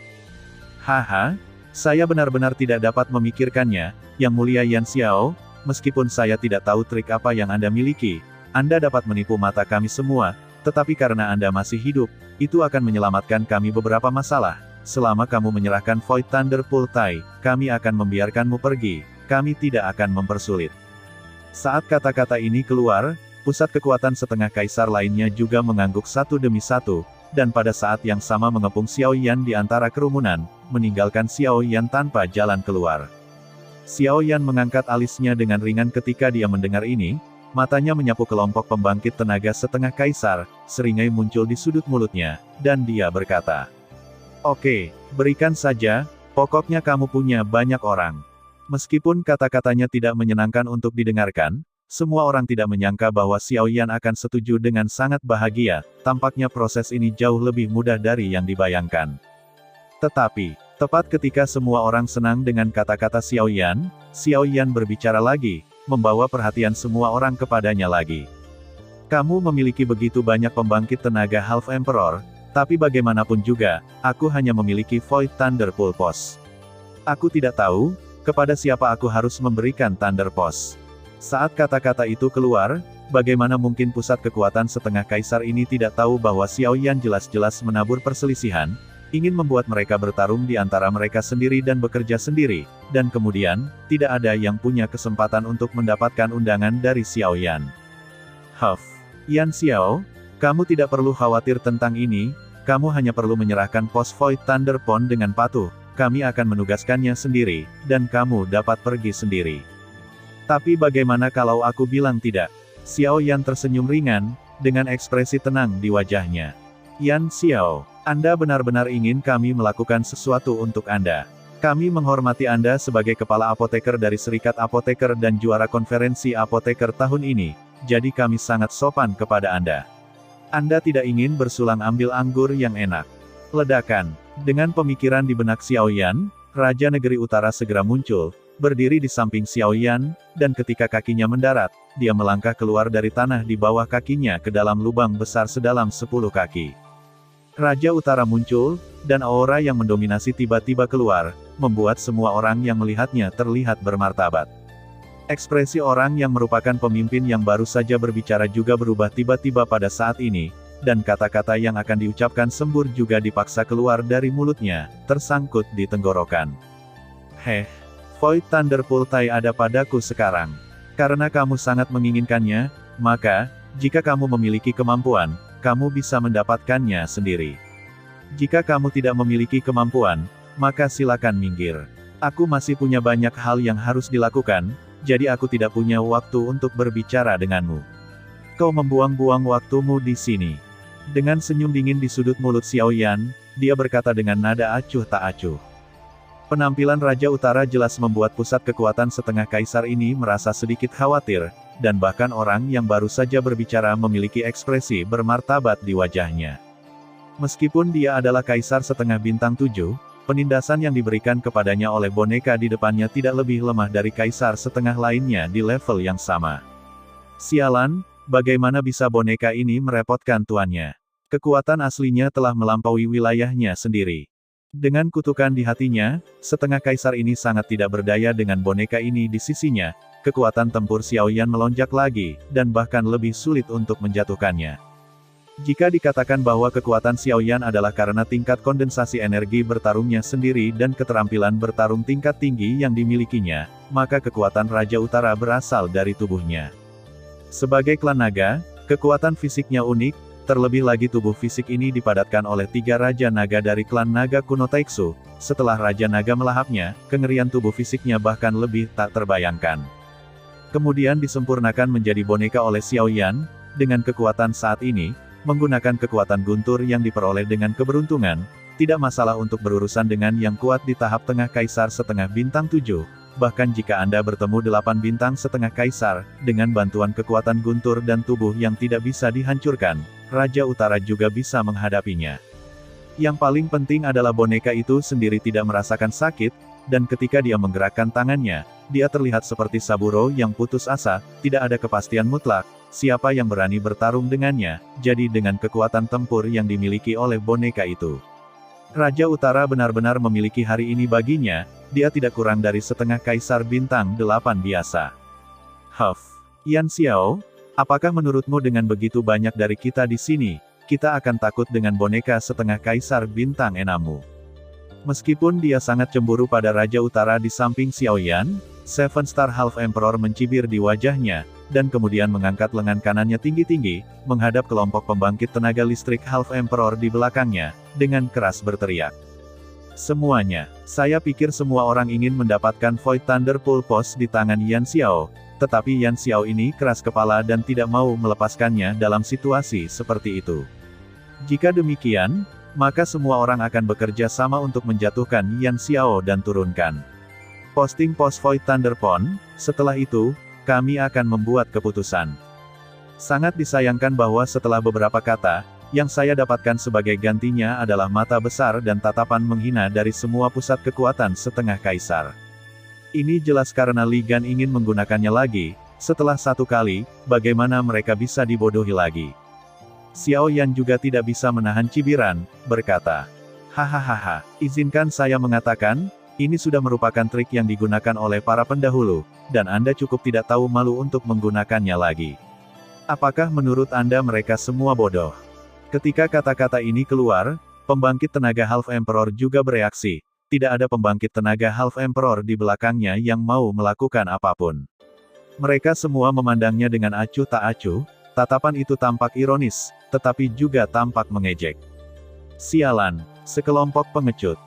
Saya benar-benar tidak dapat memikirkannya, Yang Mulia Yan Xiao, meskipun saya tidak tahu trik apa yang Anda miliki, Anda dapat menipu mata kami semua, tetapi karena Anda masih hidup, itu akan menyelamatkan kami beberapa masalah. Selama kamu menyerahkan Void Thunder Pultai, kami akan membiarkanmu pergi, kami tidak akan mempersulit. Saat kata-kata ini keluar, pusat kekuatan setengah kaisar lainnya juga mengangguk satu demi satu, dan pada saat yang sama mengepung Xiao Yan di antara kerumunan, meninggalkan Xiao Yan tanpa jalan keluar. Xiao Yan mengangkat alisnya dengan ringan ketika dia mendengar ini, matanya menyapu kelompok pembangkit tenaga setengah kaisar, seringai muncul di sudut mulutnya, dan dia berkata, "Oke, berikan saja, pokoknya kamu punya banyak orang." Meskipun kata-katanya tidak menyenangkan untuk didengarkan, semua orang tidak menyangka bahwa Xiao Yan akan setuju dengan sangat bahagia, tampaknya proses ini jauh lebih mudah dari yang dibayangkan. Tetapi, tepat ketika semua orang senang dengan kata-kata Xiao Yan berbicara lagi, membawa perhatian semua orang kepadanya lagi. "Kamu memiliki begitu banyak pembangkit tenaga Half Emperor, tapi bagaimanapun juga, aku hanya memiliki Void Thunder Pulse. Aku tidak tahu, kepada siapa aku harus memberikan Thunder Pulse." Saat kata-kata itu keluar, bagaimana mungkin pusat kekuatan setengah kaisar ini tidak tahu bahwa Xiao Yan jelas-jelas menabur perselisihan, ingin membuat mereka bertarung di antara mereka sendiri dan bekerja sendiri, dan kemudian, tidak ada yang punya kesempatan untuk mendapatkan undangan dari Xiao Yan. Yan Xiao, kamu tidak perlu khawatir tentang ini, kamu hanya perlu menyerahkan pos Void Thunder Pond dengan patuh. Kami akan menugaskannya sendiri, dan kamu dapat pergi sendiri. Tapi bagaimana kalau aku bilang tidak? Xiao Yan tersenyum ringan, dengan ekspresi tenang di wajahnya. "Yan Xiao, Anda benar-benar ingin kami melakukan sesuatu untuk Anda. Kami menghormati Anda sebagai kepala apoteker dari Serikat Apoteker dan juara konferensi apoteker tahun ini, jadi kami sangat sopan kepada Anda. Anda tidak ingin bersulang ambil anggur yang enak." Ledakan. Dengan pemikiran di benak Xiao Yan, Raja Negeri Utara segera muncul, berdiri di samping Xiao Yan, dan ketika kakinya mendarat, dia melangkah keluar dari tanah di bawah kakinya ke dalam lubang besar sedalam 10 kaki. Raja Utara muncul, dan aura yang mendominasi tiba-tiba keluar, membuat semua orang yang melihatnya terlihat bermartabat. Ekspresi orang yang merupakan pemimpin yang baru saja berbicara juga berubah tiba-tiba pada saat ini, dan kata-kata yang akan diucapkan sembur juga dipaksa keluar dari mulutnya, tersangkut di tenggorokan. Void Thunder Pulse ada padaku sekarang. Karena kamu sangat menginginkannya, maka, jika kamu memiliki kemampuan, kamu bisa mendapatkannya sendiri. Jika kamu tidak memiliki kemampuan, maka silakan minggir. Aku masih punya banyak hal yang harus dilakukan, jadi aku tidak punya waktu untuk berbicara denganmu. Kau membuang-buang waktumu di sini. Dengan senyum dingin di sudut mulut Xiao Yan, dia berkata dengan nada acuh tak acuh. Penampilan Raja Utara jelas membuat pusat kekuatan setengah kaisar ini merasa sedikit khawatir, dan bahkan orang yang baru saja berbicara memiliki ekspresi bermartabat di wajahnya. Meskipun dia adalah kaisar setengah bintang 7, penindasan yang diberikan kepadanya oleh boneka di depannya tidak lebih lemah dari kaisar setengah lainnya di level yang sama. Sialan, bagaimana bisa boneka ini merepotkan tuannya? Kekuatan aslinya telah melampaui wilayahnya sendiri. Dengan kutukan di hatinya, setengah kaisar ini sangat tidak berdaya dengan boneka ini di sisinya. Kekuatan tempur Xiao Yan melonjak lagi, dan bahkan lebih sulit untuk menjatuhkannya. Jika dikatakan bahwa kekuatan Xiao Yan adalah karena tingkat kondensasi energi bertarungnya sendiri dan keterampilan bertarung tingkat tinggi yang dimilikinya, maka kekuatan Raja Utara berasal dari tubuhnya. Sebagai klan naga, kekuatan fisiknya unik, terlebih lagi tubuh fisik ini dipadatkan oleh 3 Raja Naga dari klan naga kuno Taixu. Setelah Raja Naga melahapnya, kengerian tubuh fisiknya bahkan lebih tak terbayangkan. Kemudian disempurnakan menjadi boneka oleh Xiao Yan, dengan kekuatan saat ini, menggunakan kekuatan guntur yang diperoleh dengan keberuntungan, tidak masalah untuk berurusan dengan yang kuat di tahap tengah kaisar setengah bintang 7. Bahkan jika Anda bertemu 8 bintang setengah kaisar, dengan bantuan kekuatan guntur dan tubuh yang tidak bisa dihancurkan, Raja Utara juga bisa menghadapinya. Yang paling penting adalah boneka itu sendiri tidak merasakan sakit, dan ketika dia menggerakkan tangannya, dia terlihat seperti Saburo yang putus asa, tidak ada kepastian mutlak, siapa yang berani bertarung dengannya, jadi dengan kekuatan tempur yang dimiliki oleh boneka itu. Raja Utara benar-benar memiliki hari ini baginya, dia tidak kurang dari setengah kaisar bintang 8 biasa. Yan Xiao, apakah menurutmu dengan begitu banyak dari kita di sini, kita akan takut dengan boneka setengah kaisar bintang 6-mu? Meskipun dia sangat cemburu pada Raja Utara di samping Xiao Yan, Seven Star Half Emperor mencibir di wajahnya, dan kemudian mengangkat lengan kanannya tinggi-tinggi, menghadap kelompok pembangkit tenaga listrik Half Emperor di belakangnya, dengan keras berteriak. Semuanya, saya pikir semua orang ingin mendapatkan Void Thunder Pulse di tangan Yan Xiao, tetapi Yan Xiao ini keras kepala dan tidak mau melepaskannya dalam situasi seperti itu. Jika demikian, maka semua orang akan bekerja sama untuk menjatuhkan Yan Xiao dan turunkan posting pos Void Thunder Pond. Setelah itu, kami akan membuat keputusan. Sangat disayangkan bahwa setelah beberapa kata, yang saya dapatkan sebagai gantinya adalah mata besar dan tatapan menghina dari semua pusat kekuatan setengah kaisar. Ini jelas karena Li Gan ingin menggunakannya lagi, setelah satu kali, bagaimana mereka bisa dibodohi lagi. Xiao Yan juga tidak bisa menahan cibiran, berkata, "Hahaha, izinkan saya mengatakan, ini sudah merupakan trik yang digunakan oleh para pendahulu, dan Anda cukup tidak tahu malu untuk menggunakannya lagi. Apakah menurut Anda mereka semua bodoh?" Ketika kata-kata ini keluar, pembangkit tenaga Half Emperor juga bereaksi. Tidak ada pembangkit tenaga Half Emperor di belakangnya yang mau melakukan apapun. Mereka semua memandangnya dengan acuh tak acuh, tatapan itu tampak ironis, tetapi juga tampak mengejek. "Sialan, sekelompok pengecut.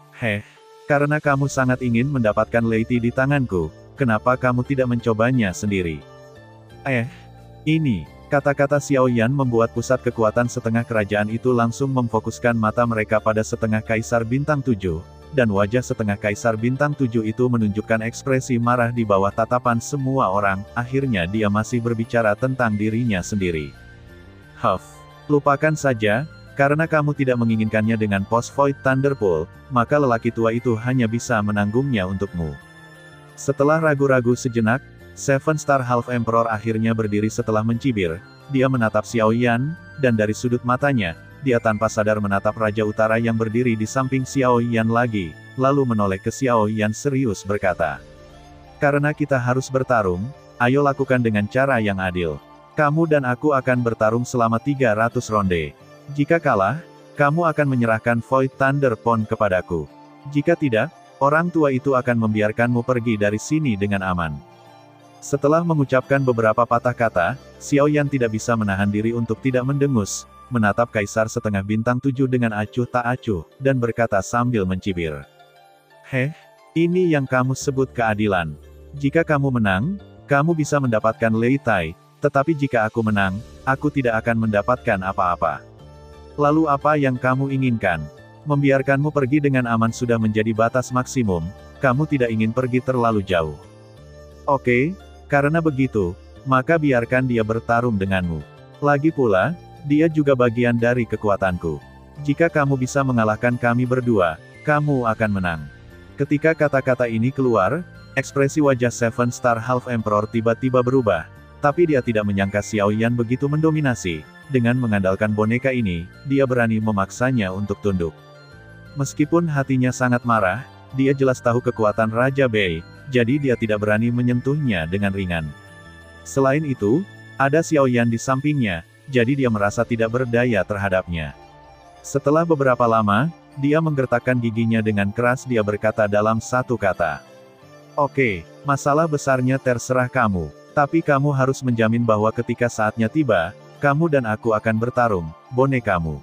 Karena kamu sangat ingin mendapatkan Lei Ti di tanganku, kenapa kamu tidak mencobanya sendiri?" Ini, kata-kata Xiao Yan membuat pusat kekuatan setengah kerajaan itu langsung memfokuskan mata mereka pada setengah kaisar bintang 7, dan wajah setengah kaisar bintang 7 itu menunjukkan ekspresi marah di bawah tatapan semua orang. Akhirnya dia masih berbicara tentang dirinya sendiri. Lupakan saja. Karena kamu tidak menginginkannya dengan pos Void Thunder Pulse, maka lelaki tua itu hanya bisa menanggungnya untukmu. Setelah ragu-ragu sejenak, Seven Star Half Emperor akhirnya berdiri setelah mencibir. Dia menatap Xiao Yan, dan dari sudut matanya, dia tanpa sadar menatap Raja Utara yang berdiri di samping Xiao Yan lagi, lalu menoleh ke Xiao Yan serius berkata, "Karena kita harus bertarung, ayo lakukan dengan cara yang adil. Kamu dan aku akan bertarung selama 300 ronde. Jika kalah, kamu akan menyerahkan Void Thunder Pond kepadaku. Jika tidak, orang tua itu akan membiarkanmu pergi dari sini dengan aman." Setelah mengucapkan beberapa patah kata, Xiao Yan tidak bisa menahan diri untuk tidak mendengus, menatap Kaisar setengah bintang 7 dengan acuh tak acuh, dan berkata sambil mencibir. Ini yang kamu sebut keadilan. Jika kamu menang, kamu bisa mendapatkan Lei Tai, tetapi jika aku menang, aku tidak akan mendapatkan apa-apa. Lalu apa yang kamu inginkan? Membiarkanmu pergi dengan aman sudah menjadi batas maksimum, kamu tidak ingin pergi terlalu jauh. Oke, karena begitu, maka biarkan dia bertarung denganmu. Lagi pula, dia juga bagian dari kekuatanku. Jika kamu bisa mengalahkan kami berdua, kamu akan menang. Ketika kata-kata ini keluar, ekspresi wajah Seven Star Half Emperor tiba-tiba berubah, tapi dia tidak menyangka Xiao Yan begitu mendominasi. Dengan mengandalkan boneka ini, dia berani memaksanya untuk tunduk. Meskipun hatinya sangat marah, dia jelas tahu kekuatan Raja Bei, jadi dia tidak berani menyentuhnya dengan ringan. Selain itu, ada Xiao Yan di sampingnya, jadi dia merasa tidak berdaya terhadapnya. Setelah beberapa lama, dia menggertakkan giginya dengan keras. Dia berkata dalam satu kata, "Oke, masalah besarnya terserah kamu, tapi kamu harus menjamin bahwa ketika saatnya tiba, kamu dan aku akan bertarung, bonekamu.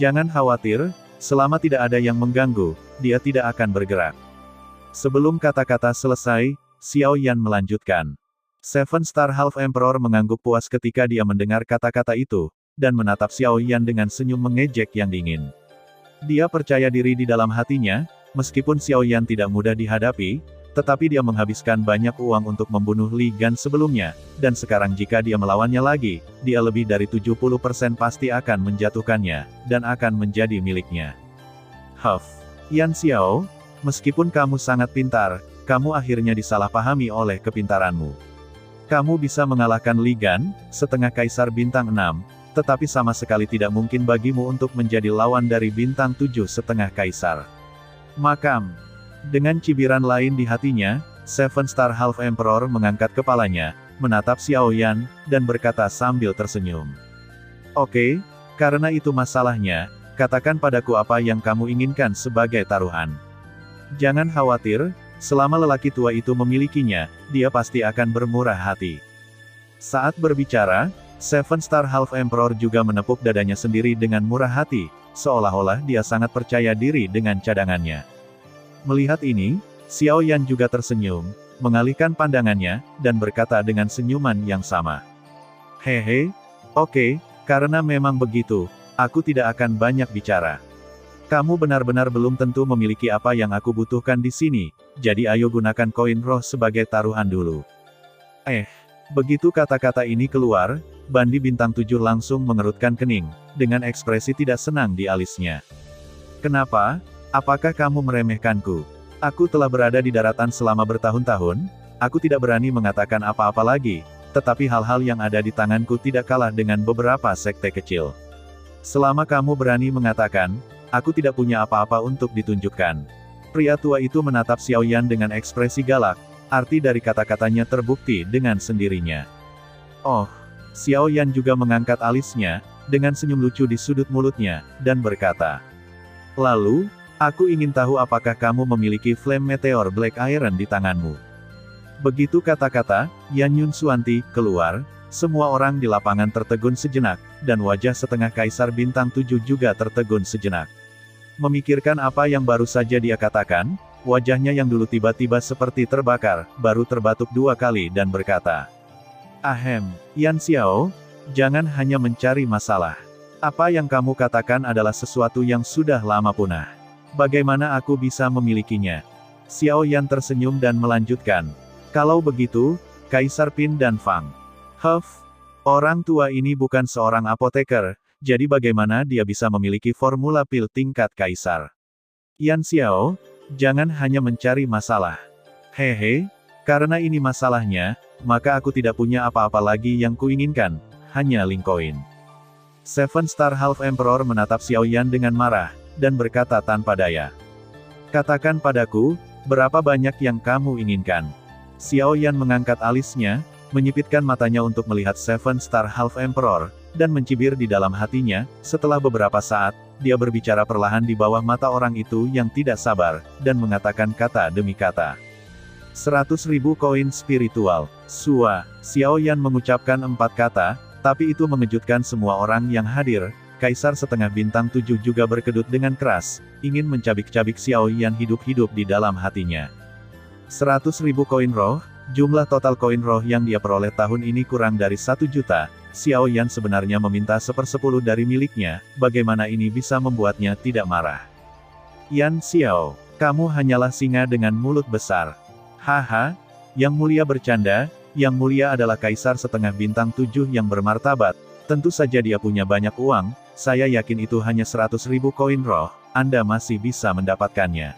Jangan khawatir, selama tidak ada yang mengganggu, dia tidak akan bergerak." Sebelum kata-kata selesai, Xiao Yan melanjutkan. Seven Star Half Emperor mengangguk puas ketika dia mendengar kata-kata itu, dan menatap Xiao Yan dengan senyum mengejek yang dingin. Dia percaya diri di dalam hatinya, meskipun Xiao Yan tidak mudah dihadapi, tetapi dia menghabiskan banyak uang untuk membunuh Li Gan sebelumnya, dan sekarang jika dia melawannya lagi, dia lebih dari 70% pasti akan menjatuhkannya, dan akan menjadi miliknya. Yan Xiao, meskipun kamu sangat pintar, kamu akhirnya disalahpahami oleh kepintaranmu. Kamu bisa mengalahkan Li Gan, setengah kaisar bintang 6, tetapi sama sekali tidak mungkin bagimu untuk menjadi lawan dari bintang 7 setengah kaisar. Makam. Dengan cibiran lain di hatinya, Seven Star Half Emperor mengangkat kepalanya, menatap Xiao Yan, dan berkata sambil tersenyum. "Oke, karena itu masalahnya, katakan padaku apa yang kamu inginkan sebagai taruhan." "Jangan khawatir, Selama lelaki tua itu memilikinya, dia pasti akan bermurah hati. Saat berbicara, Seven Star Half Emperor juga menepuk dadanya sendiri dengan murah hati, seolah-olah dia sangat percaya diri dengan cadangannya. Melihat ini, Xiao Yan juga tersenyum, mengalihkan pandangannya, dan berkata dengan senyuman yang sama. Hehe, oke, karena memang begitu, aku tidak akan banyak bicara. Kamu benar-benar belum tentu memiliki apa yang aku butuhkan di sini, jadi ayo gunakan koin roh sebagai taruhan dulu. Begitu kata-kata ini keluar, Bandi Bintang 7 langsung mengerutkan kening, dengan ekspresi tidak senang di alisnya. Kenapa? Apakah kamu meremehkanku? Aku telah berada di daratan selama bertahun-tahun, aku tidak berani mengatakan apa-apa lagi, tetapi hal-hal yang ada di tanganku tidak kalah dengan beberapa sekte kecil. Selama kamu berani mengatakan, aku tidak punya apa-apa untuk ditunjukkan. Pria tua itu menatap Xiao Yan dengan ekspresi galak, arti dari kata-katanya terbukti dengan sendirinya. Oh, Xiao Yan juga mengangkat alisnya, dengan senyum lucu di sudut mulutnya, dan berkata, lalu, aku ingin tahu apakah kamu memiliki Flame Meteor Black Iron di tanganmu. Begitu kata-kata, Yan Yun Xuanti keluar, semua orang di lapangan tertegun sejenak, dan wajah setengah Kaisar Bintang 7 juga tertegun sejenak. Memikirkan apa yang baru saja dia katakan, wajahnya yang dulu tiba-tiba seperti terbakar, baru terbatuk 2 kali dan berkata, Ahem, Yan Xiao, jangan hanya mencari masalah. Apa yang kamu katakan adalah sesuatu yang sudah lama punah. Bagaimana aku bisa memilikinya? Xiao Yan tersenyum dan melanjutkan, kalau begitu, Kaisar Pin dan Fang. Orang tua ini bukan seorang apoteker, jadi bagaimana dia bisa memiliki formula pil tingkat Kaisar? Yan Xiao, jangan hanya mencari masalah. Hehe, karena ini masalahnya, maka aku tidak punya apa-apa lagi yang kuinginkan, hanya Ling Koin. Seven Star Half Emperor menatap Xiao Yan dengan marah, dan berkata tanpa daya. Katakan padaku, berapa banyak yang kamu inginkan? Xiao Yan mengangkat alisnya, menyipitkan matanya untuk melihat Seven Star Half Emperor, dan mencibir di dalam hatinya. Setelah beberapa saat, dia berbicara perlahan di bawah mata orang itu yang tidak sabar, dan mengatakan kata demi kata. 100.000 koin spiritual. Xiao Yan mengucapkan 4 kata, tapi itu mengejutkan semua orang yang hadir. Kaisar setengah bintang 7 juga berkedut dengan keras, ingin mencabik-cabik Xiao Yan hidup-hidup di dalam hatinya. 100.000 koin roh, jumlah total koin roh yang dia peroleh tahun ini kurang dari 1 juta, Xiao Yan sebenarnya meminta 1/10 dari miliknya, bagaimana ini bisa membuatnya tidak marah. Yan Xiao, kamu hanyalah singa dengan mulut besar. Haha, Yang Mulia bercanda, Yang Mulia adalah Kaisar setengah bintang 7 yang bermartabat, tentu saja dia punya banyak uang, saya yakin itu hanya 100.000 koin roh, Anda masih bisa mendapatkannya.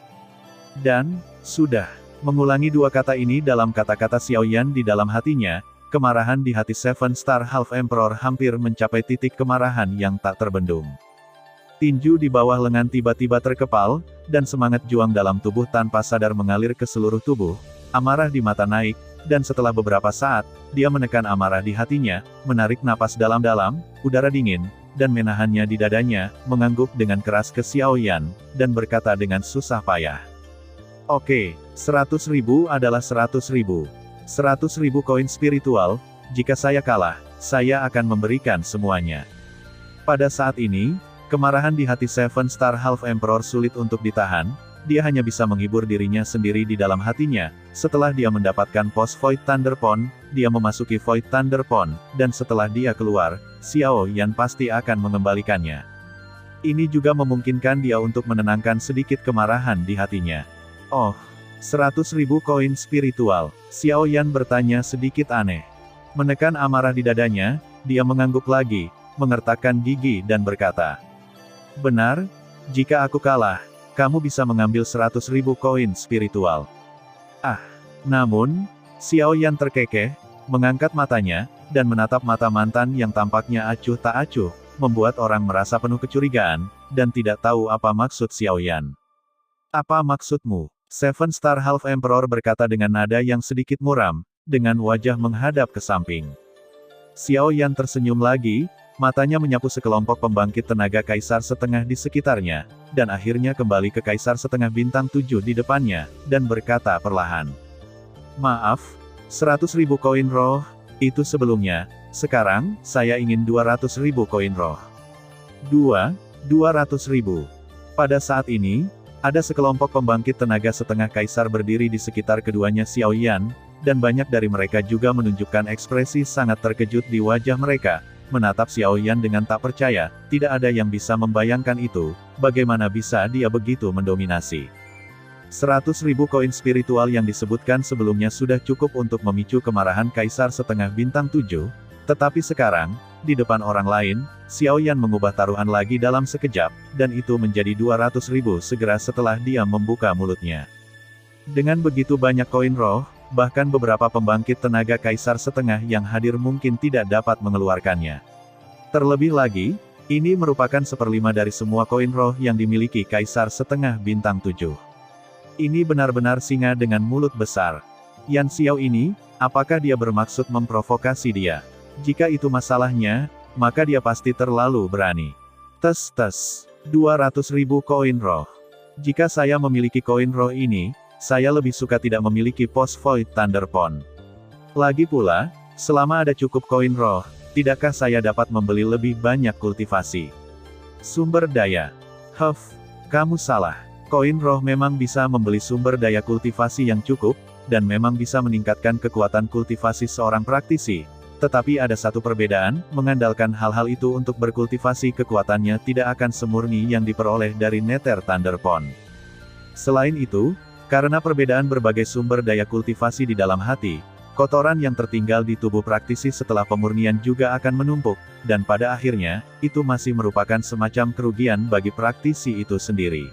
Dan, sudah. Mengulangi 2 kata ini dalam kata-kata Xiao Yan di dalam hatinya, kemarahan di hati Seven Star Half Emperor hampir mencapai titik kemarahan yang tak terbendung. Tinju di bawah lengan tiba-tiba terkepal, dan semangat juang dalam tubuh tanpa sadar mengalir ke seluruh tubuh, amarah di mata naik, dan setelah beberapa saat, dia menekan amarah di hatinya, menarik napas dalam-dalam, udara dingin, dan menahannya di dadanya, mengangguk dengan keras ke Xiao Yan, dan berkata dengan susah payah. Oke, 100.000 adalah 100.000. 100.000 koin spiritual, jika saya kalah, saya akan memberikan semuanya. Pada saat ini, kemarahan di hati Seven Star Half Emperor sulit untuk ditahan, dia hanya bisa menghibur dirinya sendiri di dalam hatinya. Setelah dia mendapatkan pos Void Thunder Pond, dia memasuki Void Thunder Pond, dan setelah dia keluar, Xiao Yan pasti akan mengembalikannya. Ini juga memungkinkan dia untuk menenangkan sedikit kemarahan di hatinya. Oh, 100.000 koin spiritual, Xiao Yan bertanya sedikit aneh. Menekan amarah di dadanya, dia mengangguk lagi, mengertakkan gigi dan berkata, benar, jika aku kalah, kamu bisa mengambil 100.000 koin spiritual. Namun, Xiao Yan terkekeh, mengangkat matanya, dan menatap mata mantan yang tampaknya acuh tak acuh, membuat orang merasa penuh kecurigaan, dan tidak tahu apa maksud Xiao Yan. Apa maksudmu? Seven Star Half Emperor berkata dengan nada yang sedikit muram, dengan wajah menghadap ke samping. Xiao Yan tersenyum lagi, Matanya menyapu sekelompok pembangkit tenaga kaisar setengah di sekitarnya, dan akhirnya kembali ke kaisar setengah bintang 7 di depannya, dan berkata perlahan. Maaf, 100.000 koin roh, itu sebelumnya, sekarang, saya ingin 200.000 koin roh. 200.000. Pada saat ini, ada sekelompok pembangkit tenaga setengah kaisar berdiri di sekitar keduanya Xiao Yan, dan banyak dari mereka juga menunjukkan ekspresi sangat terkejut di wajah mereka, menatap Xiao Yan dengan tak percaya, tidak ada yang bisa membayangkan itu, bagaimana bisa dia begitu mendominasi. 100.000 koin spiritual yang disebutkan sebelumnya sudah cukup untuk memicu kemarahan kaisar setengah bintang 7, tetapi sekarang, di depan orang lain, Xiao Yan mengubah taruhan lagi dalam sekejap, dan itu menjadi 200.000 segera setelah dia membuka mulutnya. Dengan begitu banyak koin roh, bahkan beberapa pembangkit tenaga kaisar setengah yang hadir mungkin tidak dapat mengeluarkannya. Terlebih lagi, ini merupakan 1/5 dari semua koin roh yang dimiliki kaisar setengah bintang 7. Ini benar-benar singa dengan mulut besar. Yan Xiao ini, apakah dia bermaksud memprovokasi dia? Jika itu masalahnya, maka dia pasti terlalu berani. 200.000 koin roh. Jika saya memiliki koin roh ini, saya lebih suka tidak memiliki pos Void Thunder Pond. Lagi pula, selama ada cukup koin roh, tidakkah saya dapat membeli lebih banyak kultivasi? Sumber daya. Kamu salah. Koin roh memang bisa membeli sumber daya kultivasi yang cukup, dan memang bisa meningkatkan kekuatan kultivasi seorang praktisi. Tetapi ada satu perbedaan, mengandalkan hal-hal itu untuk berkultivasi kekuatannya tidak akan semurni yang diperoleh dari Nether Thunder Pond. Selain itu, karena perbedaan berbagai sumber daya kultivasi di dalam hati, kotoran yang tertinggal di tubuh praktisi setelah pemurnian juga akan menumpuk, dan pada akhirnya, itu masih merupakan semacam kerugian bagi praktisi itu sendiri.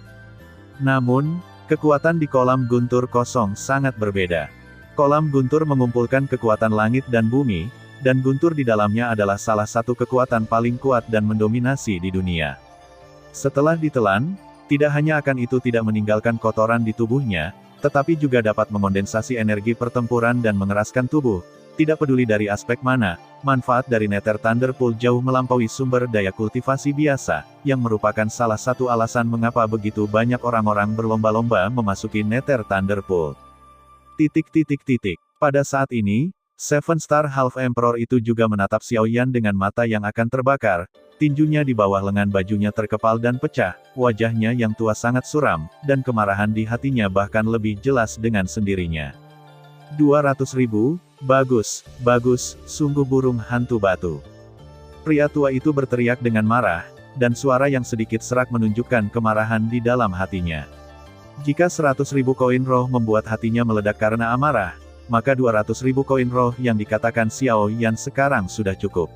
Namun, kekuatan di kolam guntur kosong sangat berbeda. Kolam guntur mengumpulkan kekuatan langit dan bumi, dan guntur di dalamnya adalah salah satu kekuatan paling kuat dan mendominasi di dunia. Setelah ditelan, tidak hanya akan itu tidak meninggalkan kotoran di tubuhnya, tetapi juga dapat mengondensasi energi pertempuran dan mengeraskan tubuh. Tidak peduli dari aspek mana, manfaat dari Nether Thunder Pool jauh melampaui sumber daya kultivasi biasa, yang merupakan salah satu alasan mengapa begitu banyak orang-orang berlomba-lomba memasuki Nether Thunder Pool. Pada saat ini, Seven Star Half Emperor itu juga menatap Xiao Yan dengan mata yang akan terbakar. Tinjunya di bawah lengan bajunya terkepal dan pecah, wajahnya yang tua sangat suram, dan kemarahan di hatinya bahkan lebih jelas dengan sendirinya. 200.000, bagus, sungguh burung hantu batu. Pria tua itu berteriak dengan marah, dan suara yang sedikit serak menunjukkan kemarahan di dalam hatinya. Jika 100.000 koin roh membuat hatinya meledak karena amarah, maka 200.000 koin roh yang dikatakan Xiao Yan sekarang sudah cukup.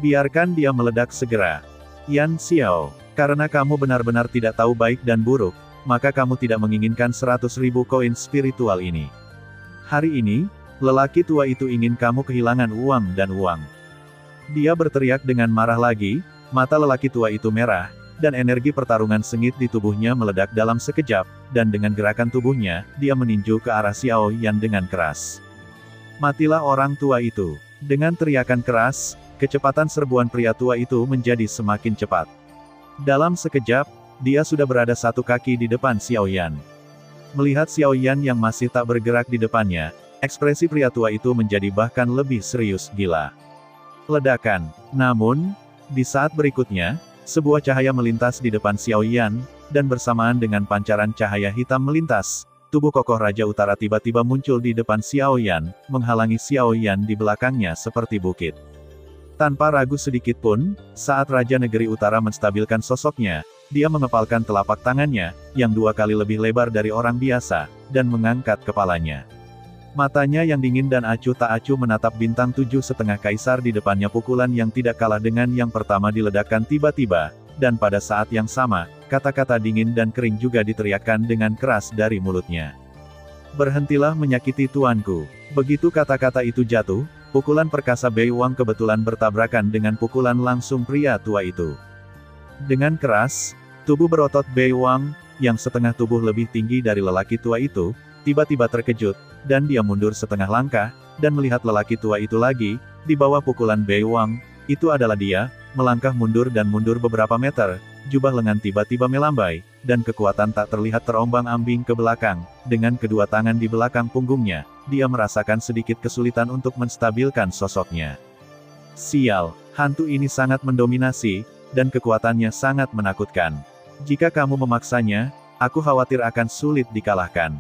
Biarkan dia meledak segera. Yan Xiao, karena kamu benar-benar tidak tahu baik dan buruk, maka kamu tidak menginginkan 100.000 koin spiritual ini. Hari ini, lelaki tua itu ingin kamu kehilangan uang dan uang. Dia berteriak dengan marah lagi, mata lelaki tua itu merah, dan energi pertarungan sengit di tubuhnya meledak dalam sekejap, dan dengan gerakan tubuhnya, dia meninju ke arah Xiao Yan dengan keras. Matilah orang tua itu. Dengan teriakan keras, kecepatan serbuan pria tua itu menjadi semakin cepat. Dalam sekejap, dia sudah berada satu kaki di depan Xiao Yan. Melihat Xiao Yan yang masih tak bergerak di depannya, ekspresi pria tua itu menjadi bahkan lebih serius gila. Ledakan. Namun, di saat berikutnya, sebuah cahaya melintas di depan Xiao Yan, dan bersamaan dengan pancaran cahaya hitam melintas, tubuh kokoh Raja Utara tiba-tiba muncul di depan Xiao Yan, menghalangi Xiao Yan di belakangnya seperti bukit. Tanpa ragu sedikit pun, saat Raja Negeri Utara menstabilkan sosoknya, dia mengepalkan telapak tangannya, yang 2 kali lebih lebar dari orang biasa, dan mengangkat kepalanya. Matanya yang dingin dan acuh tak acuh menatap bintang 7,5 kaisar di depannya. Pukulan yang tidak kalah dengan yang pertama diledakkan tiba-tiba, dan pada saat yang sama, kata-kata dingin dan kering juga diteriakkan dengan keras dari mulutnya. Berhentilah menyakiti tuanku. Begitu kata-kata itu jatuh, pukulan perkasa Bei Wang kebetulan bertabrakan dengan pukulan langsung pria tua itu. Dengan keras, tubuh berotot Bei Wang, yang setengah tubuh lebih tinggi dari lelaki tua itu, tiba-tiba terkejut, dan dia mundur setengah langkah, dan melihat lelaki tua itu lagi. Di bawah pukulan Bei Wang, Itu adalah dia, melangkah mundur dan mundur beberapa meter, jubah lengan tiba-tiba melambai, dan kekuatan tak terlihat terombang-ambing ke belakang, dengan kedua tangan di belakang punggungnya, dia merasakan sedikit kesulitan untuk menstabilkan sosoknya. Sial, hantu ini sangat mendominasi, dan kekuatannya sangat menakutkan. Jika kamu memaksanya, aku khawatir akan sulit dikalahkan.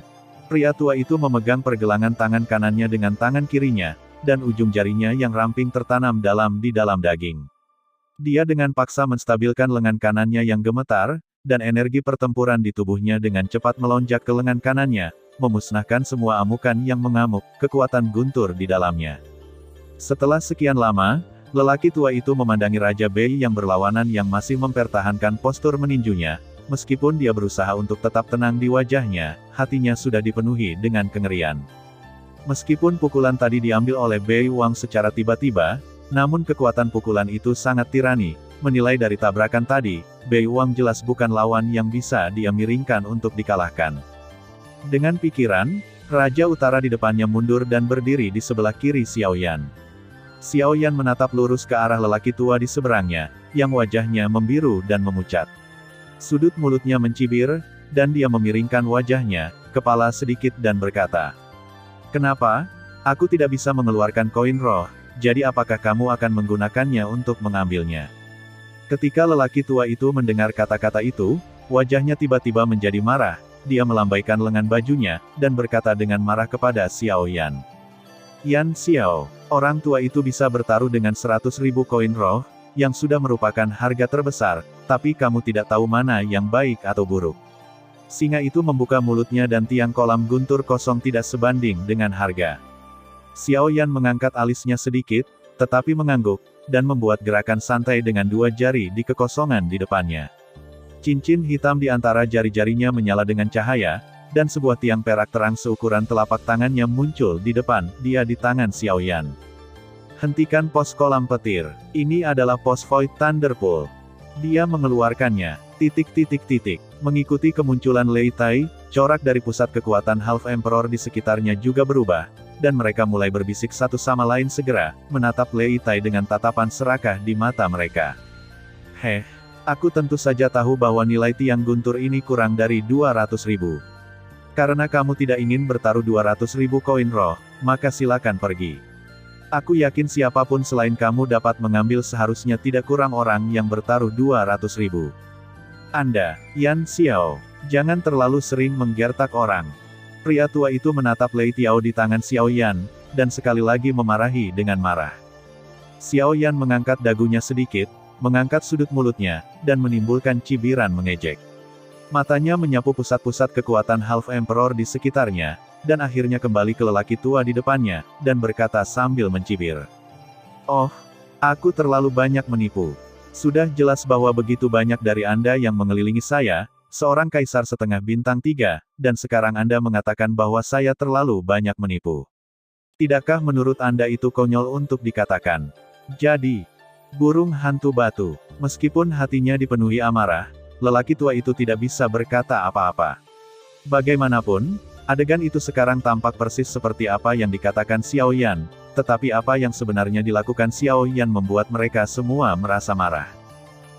Pria tua itu memegang pergelangan tangan kanannya dengan tangan kirinya, dan ujung jarinya yang ramping tertanam di dalam daging. Dia dengan paksa menstabilkan lengan kanannya yang gemetar, dan energi pertempuran di tubuhnya dengan cepat melonjak ke lengan kanannya, memusnahkan semua amukan yang mengamuk, kekuatan guntur di dalamnya. Setelah sekian lama, lelaki tua itu memandangi Raja Bei yang berlawanan yang masih mempertahankan postur meninjunya. Meskipun dia berusaha untuk tetap tenang di wajahnya, hatinya sudah dipenuhi dengan kengerian. Meskipun pukulan tadi diambil oleh Bei Wang secara tiba-tiba, namun kekuatan pukulan itu sangat tirani. Menilai dari tabrakan tadi, Bei Wang jelas bukan lawan yang bisa dia miringkan untuk dikalahkan. Dengan pikiran, Raja Utara di depannya mundur dan berdiri di sebelah kiri Xiaoyan. Xiaoyan menatap lurus ke arah lelaki tua di seberangnya, yang wajahnya membiru dan memucat. Sudut mulutnya mencibir, dan dia memiringkan wajahnya, kepala sedikit dan berkata, "Kenapa? Aku tidak bisa mengeluarkan koin roh, jadi apakah kamu akan menggunakannya untuk mengambilnya?" Ketika lelaki tua itu mendengar kata-kata itu, wajahnya tiba-tiba menjadi marah, dia melambaikan lengan bajunya, dan berkata dengan marah kepada Xiaoyan. "Yan Xiao, orang tua itu bisa bertaruh dengan 100.000 koin roh, yang sudah merupakan harga terbesar, tapi kamu tidak tahu mana yang baik atau buruk." Singa itu membuka mulutnya dan tiang kolam guntur kosong tidak sebanding dengan harga. Xiaoyan mengangkat alisnya sedikit, tetapi mengangguk, dan membuat gerakan santai dengan dua jari di kekosongan di depannya. Cincin hitam di antara jari-jarinya menyala dengan cahaya, dan sebuah tiang perak terang seukuran telapak tangannya muncul di depan, dia di tangan Xiaoyan. "Hentikan pos kolam petir. Ini adalah pos Void Thunderpool." Dia mengeluarkannya. Mengikuti kemunculan Lei Tai, corak dari pusat kekuatan Half Emperor di sekitarnya juga berubah, dan mereka mulai berbisik satu sama lain segera, menatap Lei Tai dengan tatapan serakah di mata mereka. Aku tentu saja tahu bahwa nilai tiang guntur ini kurang dari 200.000. Karena kamu tidak ingin bertaruh 200.000 koin roh, maka silakan pergi. Aku yakin siapapun selain kamu dapat mengambil seharusnya tidak kurang orang yang bertaruh 200.000. Anda, Yan Xiao, jangan terlalu sering menggertak orang. Pria tua itu menatap Lei Tiao di tangan Xiaoyan, dan sekali lagi memarahi dengan marah. Xiaoyan mengangkat dagunya sedikit, mengangkat sudut mulutnya, dan menimbulkan cibiran mengejek. Matanya menyapu pusat-pusat kekuatan Half Emperor di sekitarnya, dan akhirnya kembali ke lelaki tua di depannya, dan berkata sambil mencibir. "Oh, aku terlalu banyak menipu. Sudah jelas bahwa begitu banyak dari Anda yang mengelilingi saya, seorang kaisar setengah bintang 3, dan sekarang Anda mengatakan bahwa saya terlalu banyak menipu. Tidakkah menurut Anda itu konyol untuk dikatakan?" Jadi, burung hantu batu, meskipun hatinya dipenuhi amarah, lelaki tua itu tidak bisa berkata apa-apa. Bagaimanapun, adegan itu sekarang tampak persis seperti apa yang dikatakan Xiaoyan, tetapi apa yang sebenarnya dilakukan Xiaoyan membuat mereka semua merasa marah.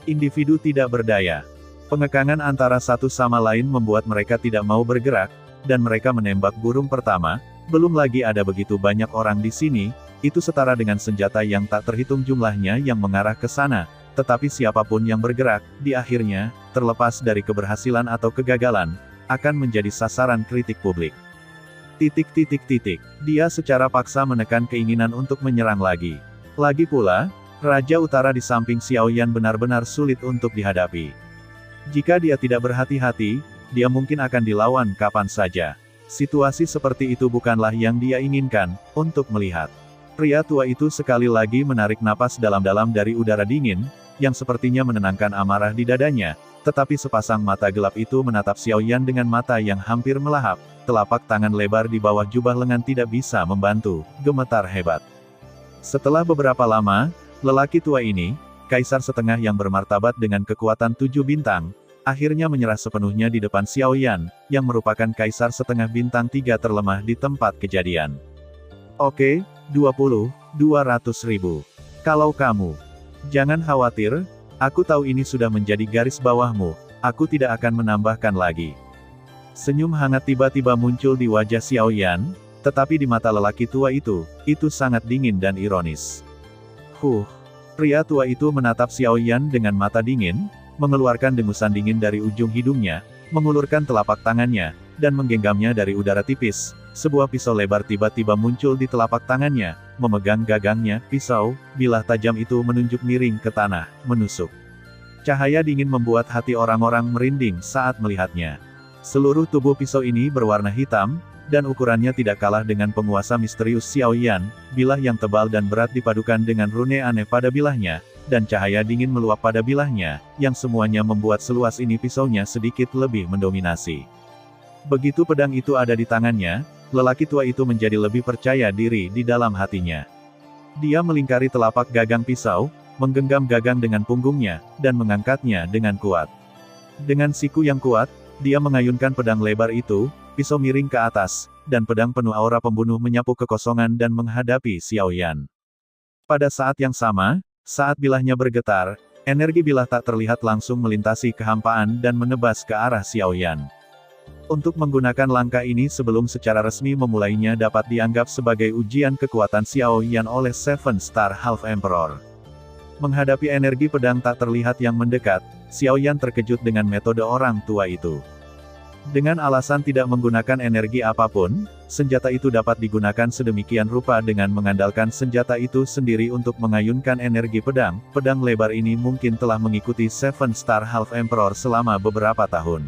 Individu tidak berdaya. Pengekangan antara satu sama lain membuat mereka tidak mau bergerak, dan mereka menembak burung pertama. Belum lagi ada begitu banyak orang di sini, itu setara dengan senjata yang tak terhitung jumlahnya yang mengarah ke sana, tetapi siapapun yang bergerak, di akhirnya, terlepas dari keberhasilan atau kegagalan, akan menjadi sasaran kritik publik. Dia secara paksa menekan keinginan untuk menyerang lagi. Lagi pula, Raja Utara di samping Xiaoyan benar-benar sulit untuk dihadapi. Jika dia tidak berhati-hati, dia mungkin akan dilawan kapan saja. Situasi seperti itu bukanlah yang dia inginkan, untuk melihat. Pria tua itu sekali lagi menarik napas dalam-dalam dari udara dingin, yang sepertinya menenangkan amarah di dadanya, tetapi sepasang mata gelap itu menatap Xiaoyan dengan mata yang hampir melahap, telapak tangan lebar di bawah jubah lengan tidak bisa membantu, gemetar hebat. Setelah beberapa lama, lelaki tua ini, kaisar setengah yang bermartabat dengan kekuatan 7 bintang, akhirnya menyerah sepenuhnya di depan Xiaoyan, yang merupakan kaisar setengah bintang 3 terlemah di tempat kejadian. Oke, 200.000. Kalau kamu Jangan khawatir, aku tahu ini sudah menjadi garis bawahmu, aku tidak akan menambahkan lagi. Senyum hangat tiba-tiba muncul di wajah Xiao Yan, tetapi di mata lelaki tua itu sangat dingin dan ironis. Pria tua itu menatap Xiao Yan dengan mata dingin, mengeluarkan dengusan dingin dari ujung hidungnya, mengulurkan telapak tangannya, dan menggenggamnya dari udara tipis. Sebuah pisau lebar tiba-tiba muncul di telapak tangannya, memegang gagangnya, pisau, bilah tajam itu menunjuk miring ke tanah, menusuk. Cahaya dingin membuat hati orang-orang merinding saat melihatnya. Seluruh tubuh pisau ini berwarna hitam, dan ukurannya tidak kalah dengan penguasa misterius Xiao Yan, bilah yang tebal dan berat dipadukan dengan rune aneh pada bilahnya, dan cahaya dingin meluap pada bilahnya, yang semuanya membuat seluas ini pisaunya sedikit lebih mendominasi. Begitu pedang itu ada di tangannya, lelaki tua itu menjadi lebih percaya diri di dalam hatinya. Dia melingkari telapak gagang pisau, menggenggam gagang dengan punggungnya, dan mengangkatnya dengan kuat. Dengan siku yang kuat, dia mengayunkan pedang lebar itu, pisau miring ke atas, dan pedang penuh aura pembunuh menyapu kekosongan dan menghadapi Xiao Yan. Pada saat yang sama, saat bilahnya bergetar, energi bilah tak terlihat langsung melintasi kehampaan dan menebas ke arah Xiao Yan. Untuk menggunakan langkah ini sebelum secara resmi memulainya dapat dianggap sebagai ujian kekuatan Xiao Yan oleh Seven Star Half Emperor. Menghadapi energi pedang tak terlihat yang mendekat, Xiao Yan terkejut dengan metode orang tua itu. Dengan alasan tidak menggunakan energi apapun, senjata itu dapat digunakan sedemikian rupa dengan mengandalkan senjata itu sendiri untuk mengayunkan energi pedang. Pedang lebar ini mungkin telah mengikuti Seven Star Half Emperor selama beberapa tahun.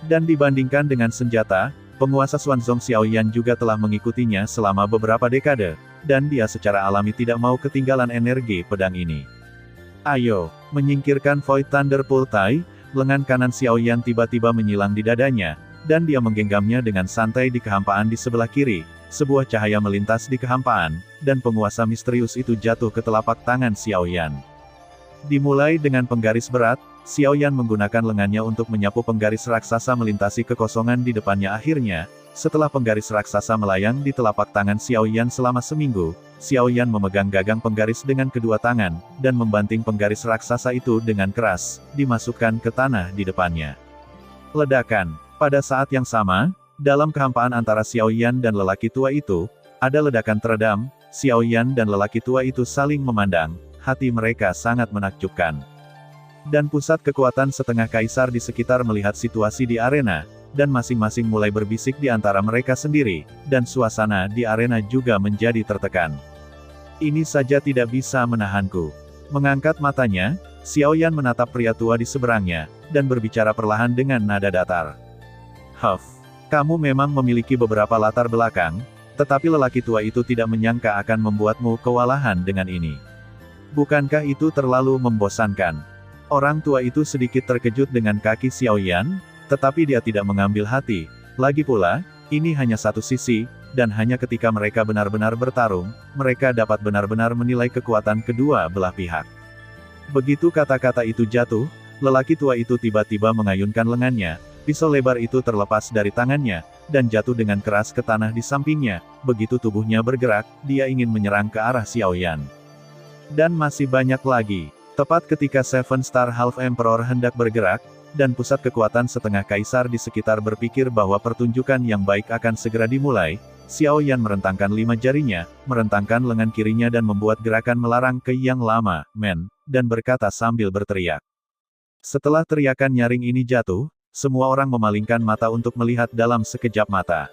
Dan dibandingkan dengan senjata, penguasa Xuanzong Xiao Yan juga telah mengikutinya selama beberapa dekade, dan dia secara alami tidak mau ketinggalan energi pedang ini. Ayo, menyingkirkan Void Thunder Pultai. Lengan kanan Xiao Yan tiba-tiba menyilang di dadanya, dan dia menggenggamnya dengan santai di kehampaan di sebelah kiri. Sebuah cahaya melintas di kehampaan, dan penguasa misterius itu jatuh ke telapak tangan Xiao Yan. Dimulai dengan penggaris berat, Xiao Yan menggunakan lengannya untuk menyapu penggaris raksasa melintasi kekosongan di depannya. Akhirnya, setelah penggaris raksasa melayang di telapak tangan Xiao Yan selama seminggu, Xiao Yan memegang gagang penggaris dengan kedua tangan, dan membanting penggaris raksasa itu dengan keras, dimasukkan ke tanah di depannya. Ledakan. Pada saat yang sama, dalam kehampaan antara Xiao Yan dan lelaki tua itu, ada ledakan teredam. Xiao Yan dan lelaki tua itu saling memandang, hati mereka sangat menakjubkan. Dan pusat kekuatan setengah kaisar di sekitar melihat situasi di arena, dan masing-masing mulai berbisik di antara mereka sendiri, dan suasana di arena juga menjadi tertekan. Ini saja tidak bisa menahanku. Mengangkat matanya, Xiao Yan menatap pria tua di seberangnya, dan berbicara perlahan dengan nada datar. Kamu memang memiliki beberapa latar belakang, tetapi lelaki tua itu tidak menyangka akan membuatmu kewalahan dengan ini. Bukankah itu terlalu membosankan? Orang tua itu sedikit terkejut dengan kaki Xiao Yan, tetapi dia tidak mengambil hati. Lagi pula, ini hanya satu sisi, dan hanya ketika mereka benar-benar bertarung, mereka dapat benar-benar menilai kekuatan kedua belah pihak. Begitu kata-kata itu jatuh, lelaki tua itu tiba-tiba mengayunkan lengannya, pisau lebar itu terlepas dari tangannya, dan jatuh dengan keras ke tanah di sampingnya. Begitu tubuhnya bergerak, dia ingin menyerang ke arah Xiao Yan. Dan masih banyak lagi. Tepat ketika Seven Star Half Emperor hendak bergerak, dan pusat kekuatan setengah kaisar di sekitar berpikir bahwa pertunjukan yang baik akan segera dimulai, Xiao Yan merentangkan 5 jarinya, merentangkan lengan kirinya dan membuat gerakan melarang ke yang lama, dan berkata sambil berteriak. Setelah teriakan nyaring ini jatuh, semua orang memalingkan mata untuk melihat dalam sekejap mata.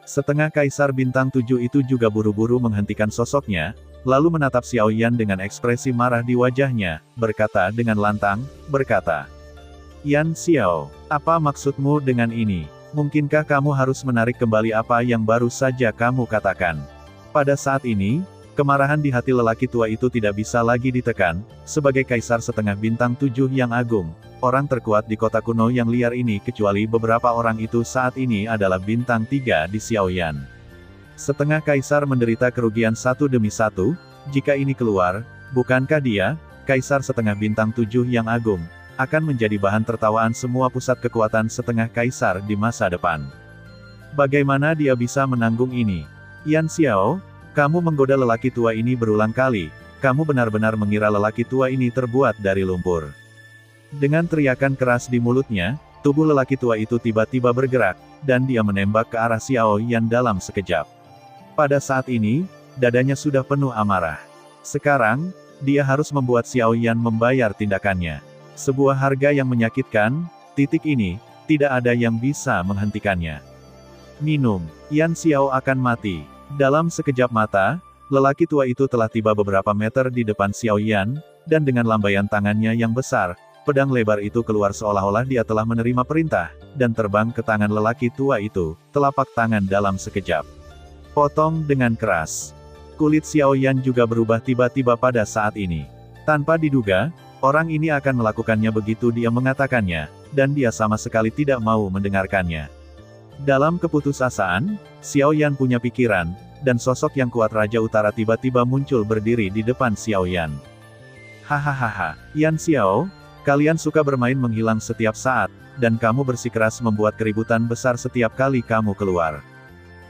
Setengah kaisar bintang 7 itu juga buru-buru menghentikan sosoknya, lalu menatap Xiao Yan dengan ekspresi marah di wajahnya, berkata dengan lantang, Yan Xiao, apa maksudmu dengan ini? Mungkinkah kamu harus menarik kembali apa yang baru saja kamu katakan? Pada saat ini, kemarahan di hati lelaki tua itu tidak bisa lagi ditekan. Sebagai kaisar setengah bintang 7 yang agung, orang terkuat di kota kuno yang liar ini kecuali beberapa orang itu saat ini adalah bintang 3 di Xiao Yan. Setengah kaisar menderita kerugian satu demi satu. Jika ini keluar, bukankah dia, kaisar setengah bintang 7 yang agung, akan menjadi bahan tertawaan semua pusat kekuatan setengah kaisar di masa depan? Bagaimana dia bisa menanggung ini? Yan Xiao, kamu menggoda lelaki tua ini berulang kali, kamu benar-benar mengira lelaki tua ini terbuat dari lumpur. Dengan teriakan keras di mulutnya, tubuh lelaki tua itu tiba-tiba bergerak, dan dia menembak ke arah Xiao Yan dalam sekejap. Pada saat ini, dadanya sudah penuh amarah. Sekarang, dia harus membuat Xiao Yan membayar tindakannya. Sebuah harga yang menyakitkan, titik ini, tidak ada yang bisa menghentikannya. Minum, Yan Xiao akan mati. Dalam sekejap mata, lelaki tua itu telah tiba beberapa meter di depan Xiao Yan, dan dengan lambaian tangannya yang besar, pedang lebar itu keluar seolah-olah dia telah menerima perintah, dan terbang ke tangan lelaki tua itu, telapak tangan dalam sekejap. Potong dengan keras. Kulit Xiao Yan juga berubah tiba-tiba pada saat ini. Tanpa diduga, orang ini akan melakukannya begitu dia mengatakannya, dan dia sama sekali tidak mau mendengarkannya. Dalam keputusasaan, Xiao Yan punya pikiran, dan sosok yang kuat Raja Utara tiba-tiba muncul berdiri di depan Xiao Yan. Hahaha, Yan Xiao, kalian suka bermain menghilang setiap saat, dan kamu bersikeras membuat keributan besar setiap kali kamu keluar.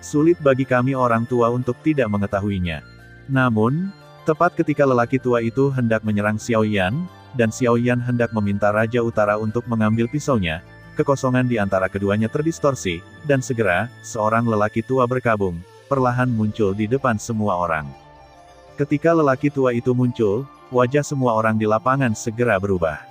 Sulit bagi kami orang tua untuk tidak mengetahuinya. Namun, tepat ketika lelaki tua itu hendak menyerang Xiao Yan, dan Xiao Yan hendak meminta Raja Utara untuk mengambil pisaunya, kekosongan di antara keduanya terdistorsi, dan segera, seorang lelaki tua berkabung, perlahan muncul di depan semua orang. Ketika lelaki tua itu muncul, wajah semua orang di lapangan segera berubah.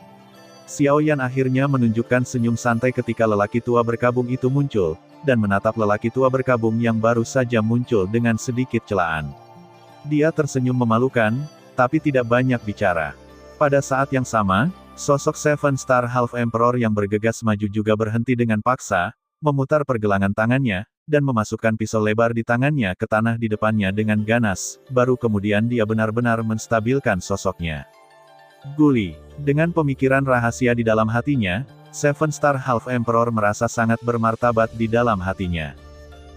Xiao Yan akhirnya menunjukkan senyum santai ketika lelaki tua berkabung itu muncul, dan menatap lelaki tua berkabung yang baru saja muncul dengan sedikit celaan. Dia tersenyum memalukan, tapi tidak banyak bicara. Pada saat yang sama, sosok Seven Star Half Emperor yang bergegas maju juga berhenti dengan paksa, memutar pergelangan tangannya, dan memasukkan pisau lebar di tangannya ke tanah di depannya dengan ganas, baru kemudian dia benar-benar menstabilkan sosoknya. Guli. Dengan pemikiran rahasia di dalam hatinya, Seven Star Half Emperor merasa sangat bermartabat di dalam hatinya.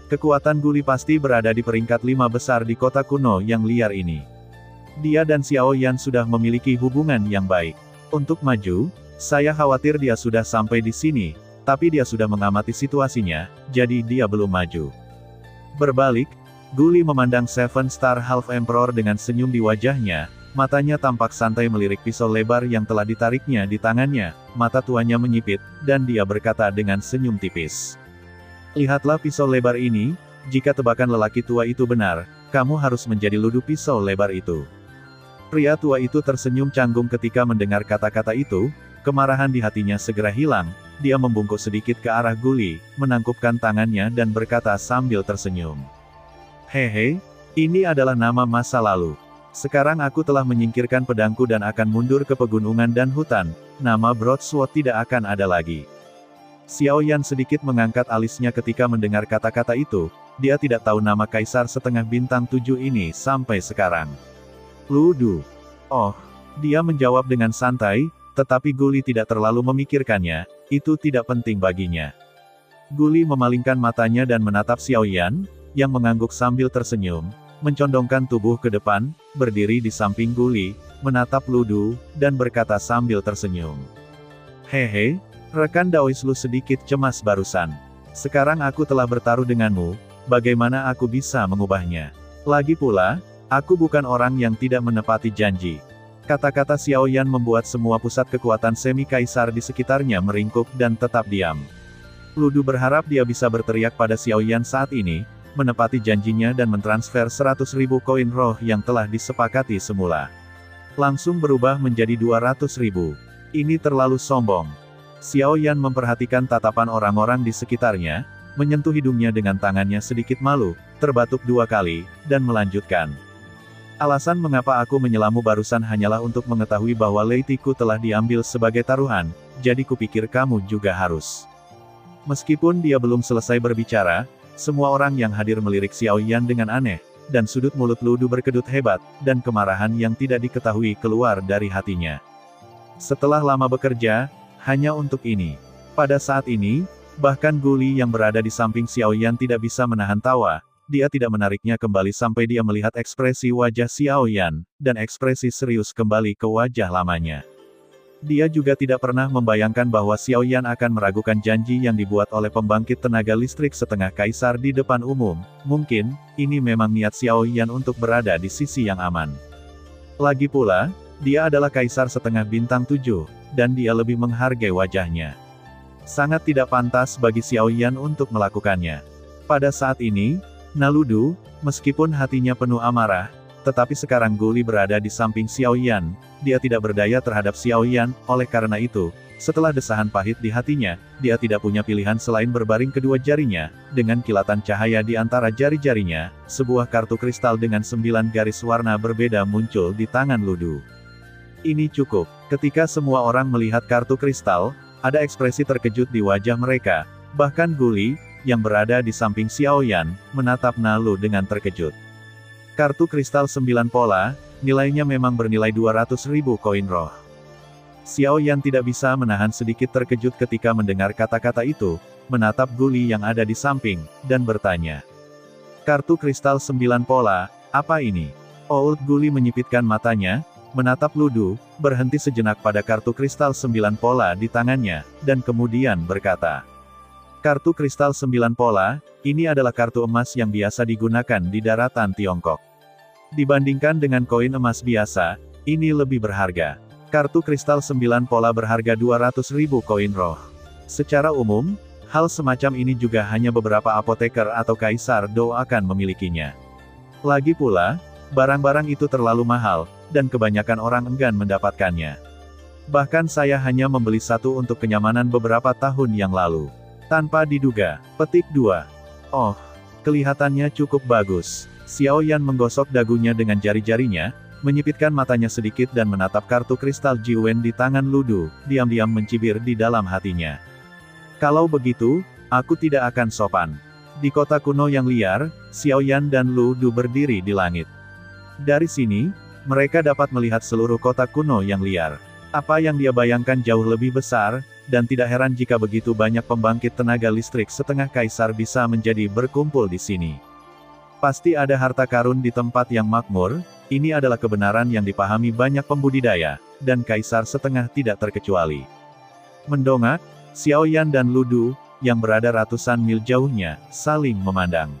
Kekuatan Guli pasti berada di peringkat 5 besar di kota kuno yang liar ini. Dia dan Xiao Yan sudah memiliki hubungan yang baik. Untuk maju, saya khawatir dia sudah sampai di sini, tapi dia sudah mengamati situasinya, jadi dia belum maju. Berbalik, Guli memandang Seven Star Half Emperor dengan senyum di wajahnya, matanya tampak santai melirik pisau lebar yang telah ditariknya di tangannya, mata tuanya menyipit, dan dia berkata dengan senyum tipis. Lihatlah pisau lebar ini, jika tebakan lelaki tua itu benar, kamu harus menjadi ludu pisau lebar itu. Pria tua itu tersenyum canggung ketika mendengar kata-kata itu, kemarahan di hatinya segera hilang, dia membungkuk sedikit ke arah Guli, menangkupkan tangannya dan berkata sambil tersenyum. Hehe, ini adalah nama masa lalu. Sekarang aku telah menyingkirkan pedangku dan akan mundur ke pegunungan dan hutan, nama Broadsword tidak akan ada lagi. Xiao Yan sedikit mengangkat alisnya ketika mendengar kata-kata itu, dia tidak tahu nama Kaisar setengah bintang 7 ini sampai sekarang. Ludu. Oh, dia menjawab dengan santai, tetapi Guli tidak terlalu memikirkannya, itu tidak penting baginya. Guli memalingkan matanya dan menatap Xiao Yan, yang mengangguk sambil tersenyum, mencondongkan tubuh ke depan, berdiri di samping Guli, menatap Ludu, dan berkata sambil tersenyum. Hehe, rekan Daois Lu sedikit cemas barusan. Sekarang aku telah bertaruh denganmu, bagaimana aku bisa mengubahnya? Lagi pula, aku bukan orang yang tidak menepati janji. Kata-kata Xiao Yan membuat semua pusat kekuatan semi-kaisar di sekitarnya meringkuk dan tetap diam. Ludu berharap dia bisa berteriak pada Xiao Yan saat ini, menepati janjinya dan mentransfer 100.000 koin roh yang telah disepakati semula. Langsung berubah menjadi 200.000. Ini terlalu sombong. Xiao Yan memperhatikan tatapan orang-orang di sekitarnya, menyentuh hidungnya dengan tangannya sedikit malu, terbatuk 2 kali, dan melanjutkan. Alasan mengapa aku menyelamu barusan hanyalah untuk mengetahui bahwa Leitiku telah diambil sebagai taruhan, jadi kupikir kamu juga harus. Meskipun dia belum selesai berbicara, semua orang yang hadir melirik Xiao Yan dengan aneh, dan sudut mulut Ludu berkedut hebat, dan kemarahan yang tidak diketahui keluar dari hatinya. Setelah lama bekerja, hanya untuk ini. Pada saat ini, bahkan Guli yang berada di samping Xiao Yan tidak bisa menahan tawa, dia tidak menariknya kembali sampai dia melihat ekspresi wajah Xiao Yan, dan ekspresi serius kembali ke wajah lamanya. Dia juga tidak pernah membayangkan bahwa Xiao Yan akan meragukan janji yang dibuat oleh pembangkit tenaga listrik setengah kaisar di depan umum. Mungkin, ini memang niat Xiao Yan untuk berada di sisi yang aman. Lagi pula, dia adalah kaisar setengah bintang 7, dan dia lebih menghargai wajahnya. Sangat tidak pantas bagi Xiao Yan untuk melakukannya. Pada saat ini, Naludu, meskipun hatinya penuh amarah, tetapi sekarang Guli berada di samping Xiao Yan, dia tidak berdaya terhadap Xiao Yan, oleh karena itu, setelah desahan pahit di hatinya, dia tidak punya pilihan selain berbaring kedua jarinya, dengan kilatan cahaya di antara jari-jarinya, sebuah kartu kristal dengan 9 garis warna berbeda muncul di tangan Ludu. Ini cukup. Ketika semua orang melihat kartu kristal, ada ekspresi terkejut di wajah mereka, bahkan Guli, yang berada di samping Xiao Yan, menatap Nalu dengan terkejut. Kartu kristal 9 pola, nilainya memang bernilai 200.000 koin roh. Xiao Yan tidak bisa menahan sedikit terkejut ketika mendengar kata-kata itu, menatap Guli yang ada di samping, dan bertanya. Kartu kristal 9 pola, apa ini? Old Guli menyipitkan matanya, menatap Ludu, berhenti sejenak pada kartu kristal 9 pola di tangannya, dan kemudian berkata. Kartu kristal 9 pola, ini adalah kartu emas yang biasa digunakan di daratan Tiongkok. Dibandingkan dengan koin emas biasa, ini lebih berharga. Kartu kristal 9 pola berharga 200.000 koin roh. Secara umum, hal semacam ini juga hanya beberapa apoteker atau kaisar Do akan memilikinya. Lagi pula, barang-barang itu terlalu mahal, dan kebanyakan orang enggan mendapatkannya. Bahkan saya hanya membeli satu untuk kenyamanan beberapa tahun yang lalu. Tanpa diduga. Petik 2. Oh, kelihatannya cukup bagus. Xiao Yan menggosok dagunya dengan jari-jarinya, menyipitkan matanya sedikit dan menatap kartu kristal Jiwen di tangan Ludu, diam-diam mencibir di dalam hatinya. Kalau begitu, aku tidak akan sopan. Di kota kuno yang liar, Xiao Yan dan Ludu berdiri di langit. Dari sini, mereka dapat melihat seluruh kota kuno yang liar. Apa yang dia bayangkan jauh lebih besar, dan tidak heran jika begitu banyak pembangkit tenaga listrik setengah kaisar bisa menjadi berkumpul di sini. Pasti ada harta karun di tempat yang makmur. Ini adalah kebenaran yang dipahami banyak pembudidaya, dan kaisar setengah tidak terkecuali. Mendongak, Xiao Yan dan Ludu, yang berada ratusan mil jauhnya, saling memandang.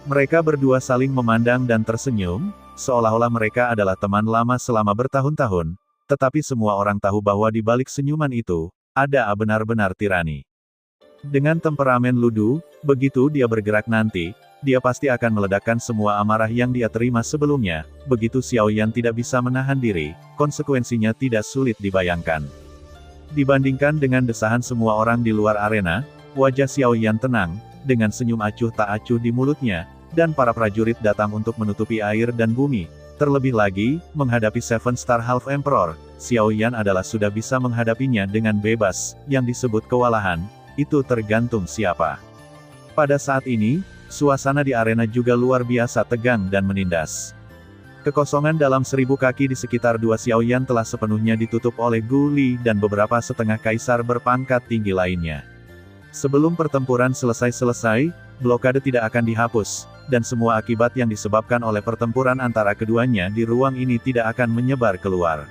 Mereka berdua saling memandang dan tersenyum, seolah-olah mereka adalah teman lama selama bertahun-tahun, tetapi semua orang tahu bahwa di balik senyuman itu, ada benar-benar tirani. Dengan temperamen Ludu, begitu dia bergerak nanti, dia pasti akan meledakkan semua amarah yang dia terima sebelumnya. Begitu Xiao Yan tidak bisa menahan diri, konsekuensinya tidak sulit dibayangkan. Dibandingkan dengan desahan semua orang di luar arena, wajah Xiao Yan tenang, dengan senyum acuh tak acuh di mulutnya, dan para prajurit datang untuk menutupi air dan bumi. Terlebih lagi, menghadapi Seven Star Half Emperor, Xiao Yan adalah sudah bisa menghadapinya dengan bebas, yang disebut kewalahan, itu tergantung siapa. Pada saat ini, suasana di arena juga luar biasa tegang dan menindas. Kekosongan dalam 1000 kaki di sekitar dua Xiao Yan telah sepenuhnya ditutup oleh Guli dan beberapa setengah kaisar berpangkat tinggi lainnya. Sebelum pertempuran selesai, blokade tidak akan dihapus, dan semua akibat yang disebabkan oleh pertempuran antara keduanya di ruang ini tidak akan menyebar keluar.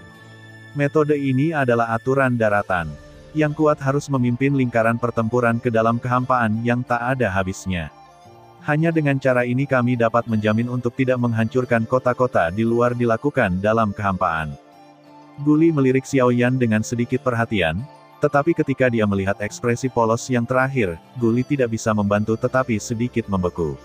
Metode ini adalah aturan daratan. Yang kuat harus memimpin lingkaran pertempuran ke dalam kehampaan yang tak ada habisnya. Hanya dengan cara ini kami dapat menjamin untuk tidak menghancurkan kota-kota di luar dilakukan dalam kehampaan. Guli melirik Xiao Yan dengan sedikit perhatian, tetapi ketika dia melihat ekspresi polos yang terakhir, Guli tidak bisa membantu tetapi sedikit membeku.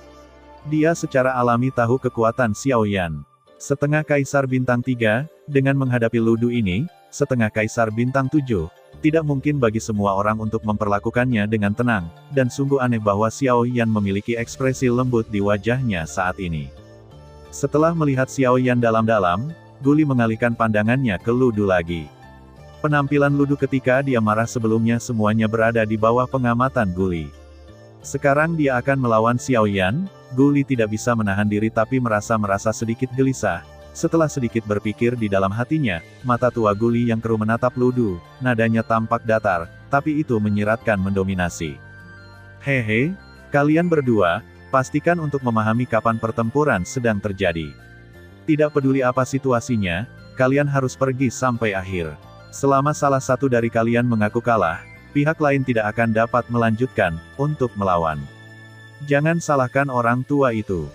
Dia secara alami tahu kekuatan Xiao Yan. Setengah kaisar bintang 3, dengan menghadapi Ludu ini, setengah kaisar bintang 7, tidak mungkin bagi semua orang untuk memperlakukannya dengan tenang, dan sungguh aneh bahwa Xiao Yan memiliki ekspresi lembut di wajahnya saat ini. Setelah melihat Xiao Yan dalam-dalam, Guli mengalihkan pandangannya ke Ludu lagi. Penampilan Ludu ketika dia marah sebelumnya semuanya berada di bawah pengamatan Guli. Sekarang dia akan melawan Xiao Yan, Guli tidak bisa menahan diri tapi merasa sedikit gelisah. Setelah sedikit berpikir di dalam hatinya, mata tua Guli yang keruh menatap Ludu, nadanya tampak datar, tapi itu menyiratkan mendominasi. Hehe, kalian berdua, pastikan untuk memahami kapan pertempuran sedang terjadi. Tidak peduli apa situasinya, kalian harus pergi sampai akhir. Selama salah satu dari kalian mengaku kalah, pihak lain tidak akan dapat melanjutkan untuk melawan. Jangan salahkan orang tua itu.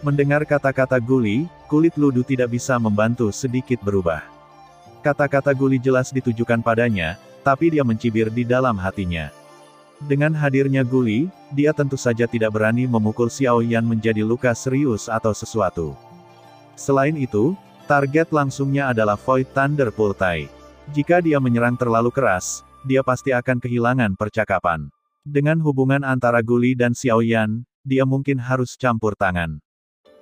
Mendengar kata-kata Guli, kulit Ludu tidak bisa membantu sedikit berubah. Kata-kata Guli jelas ditujukan padanya, tapi dia mencibir di dalam hatinya. Dengan hadirnya Guli, dia tentu saja tidak berani memukul Xiao Yan menjadi luka serius atau sesuatu. Selain itu, target langsungnya adalah Void Thunder Pultai. Jika dia menyerang terlalu keras, dia pasti akan kehilangan percakapan. Dengan hubungan antara Guli dan Xiao Yan, dia mungkin harus campur tangan.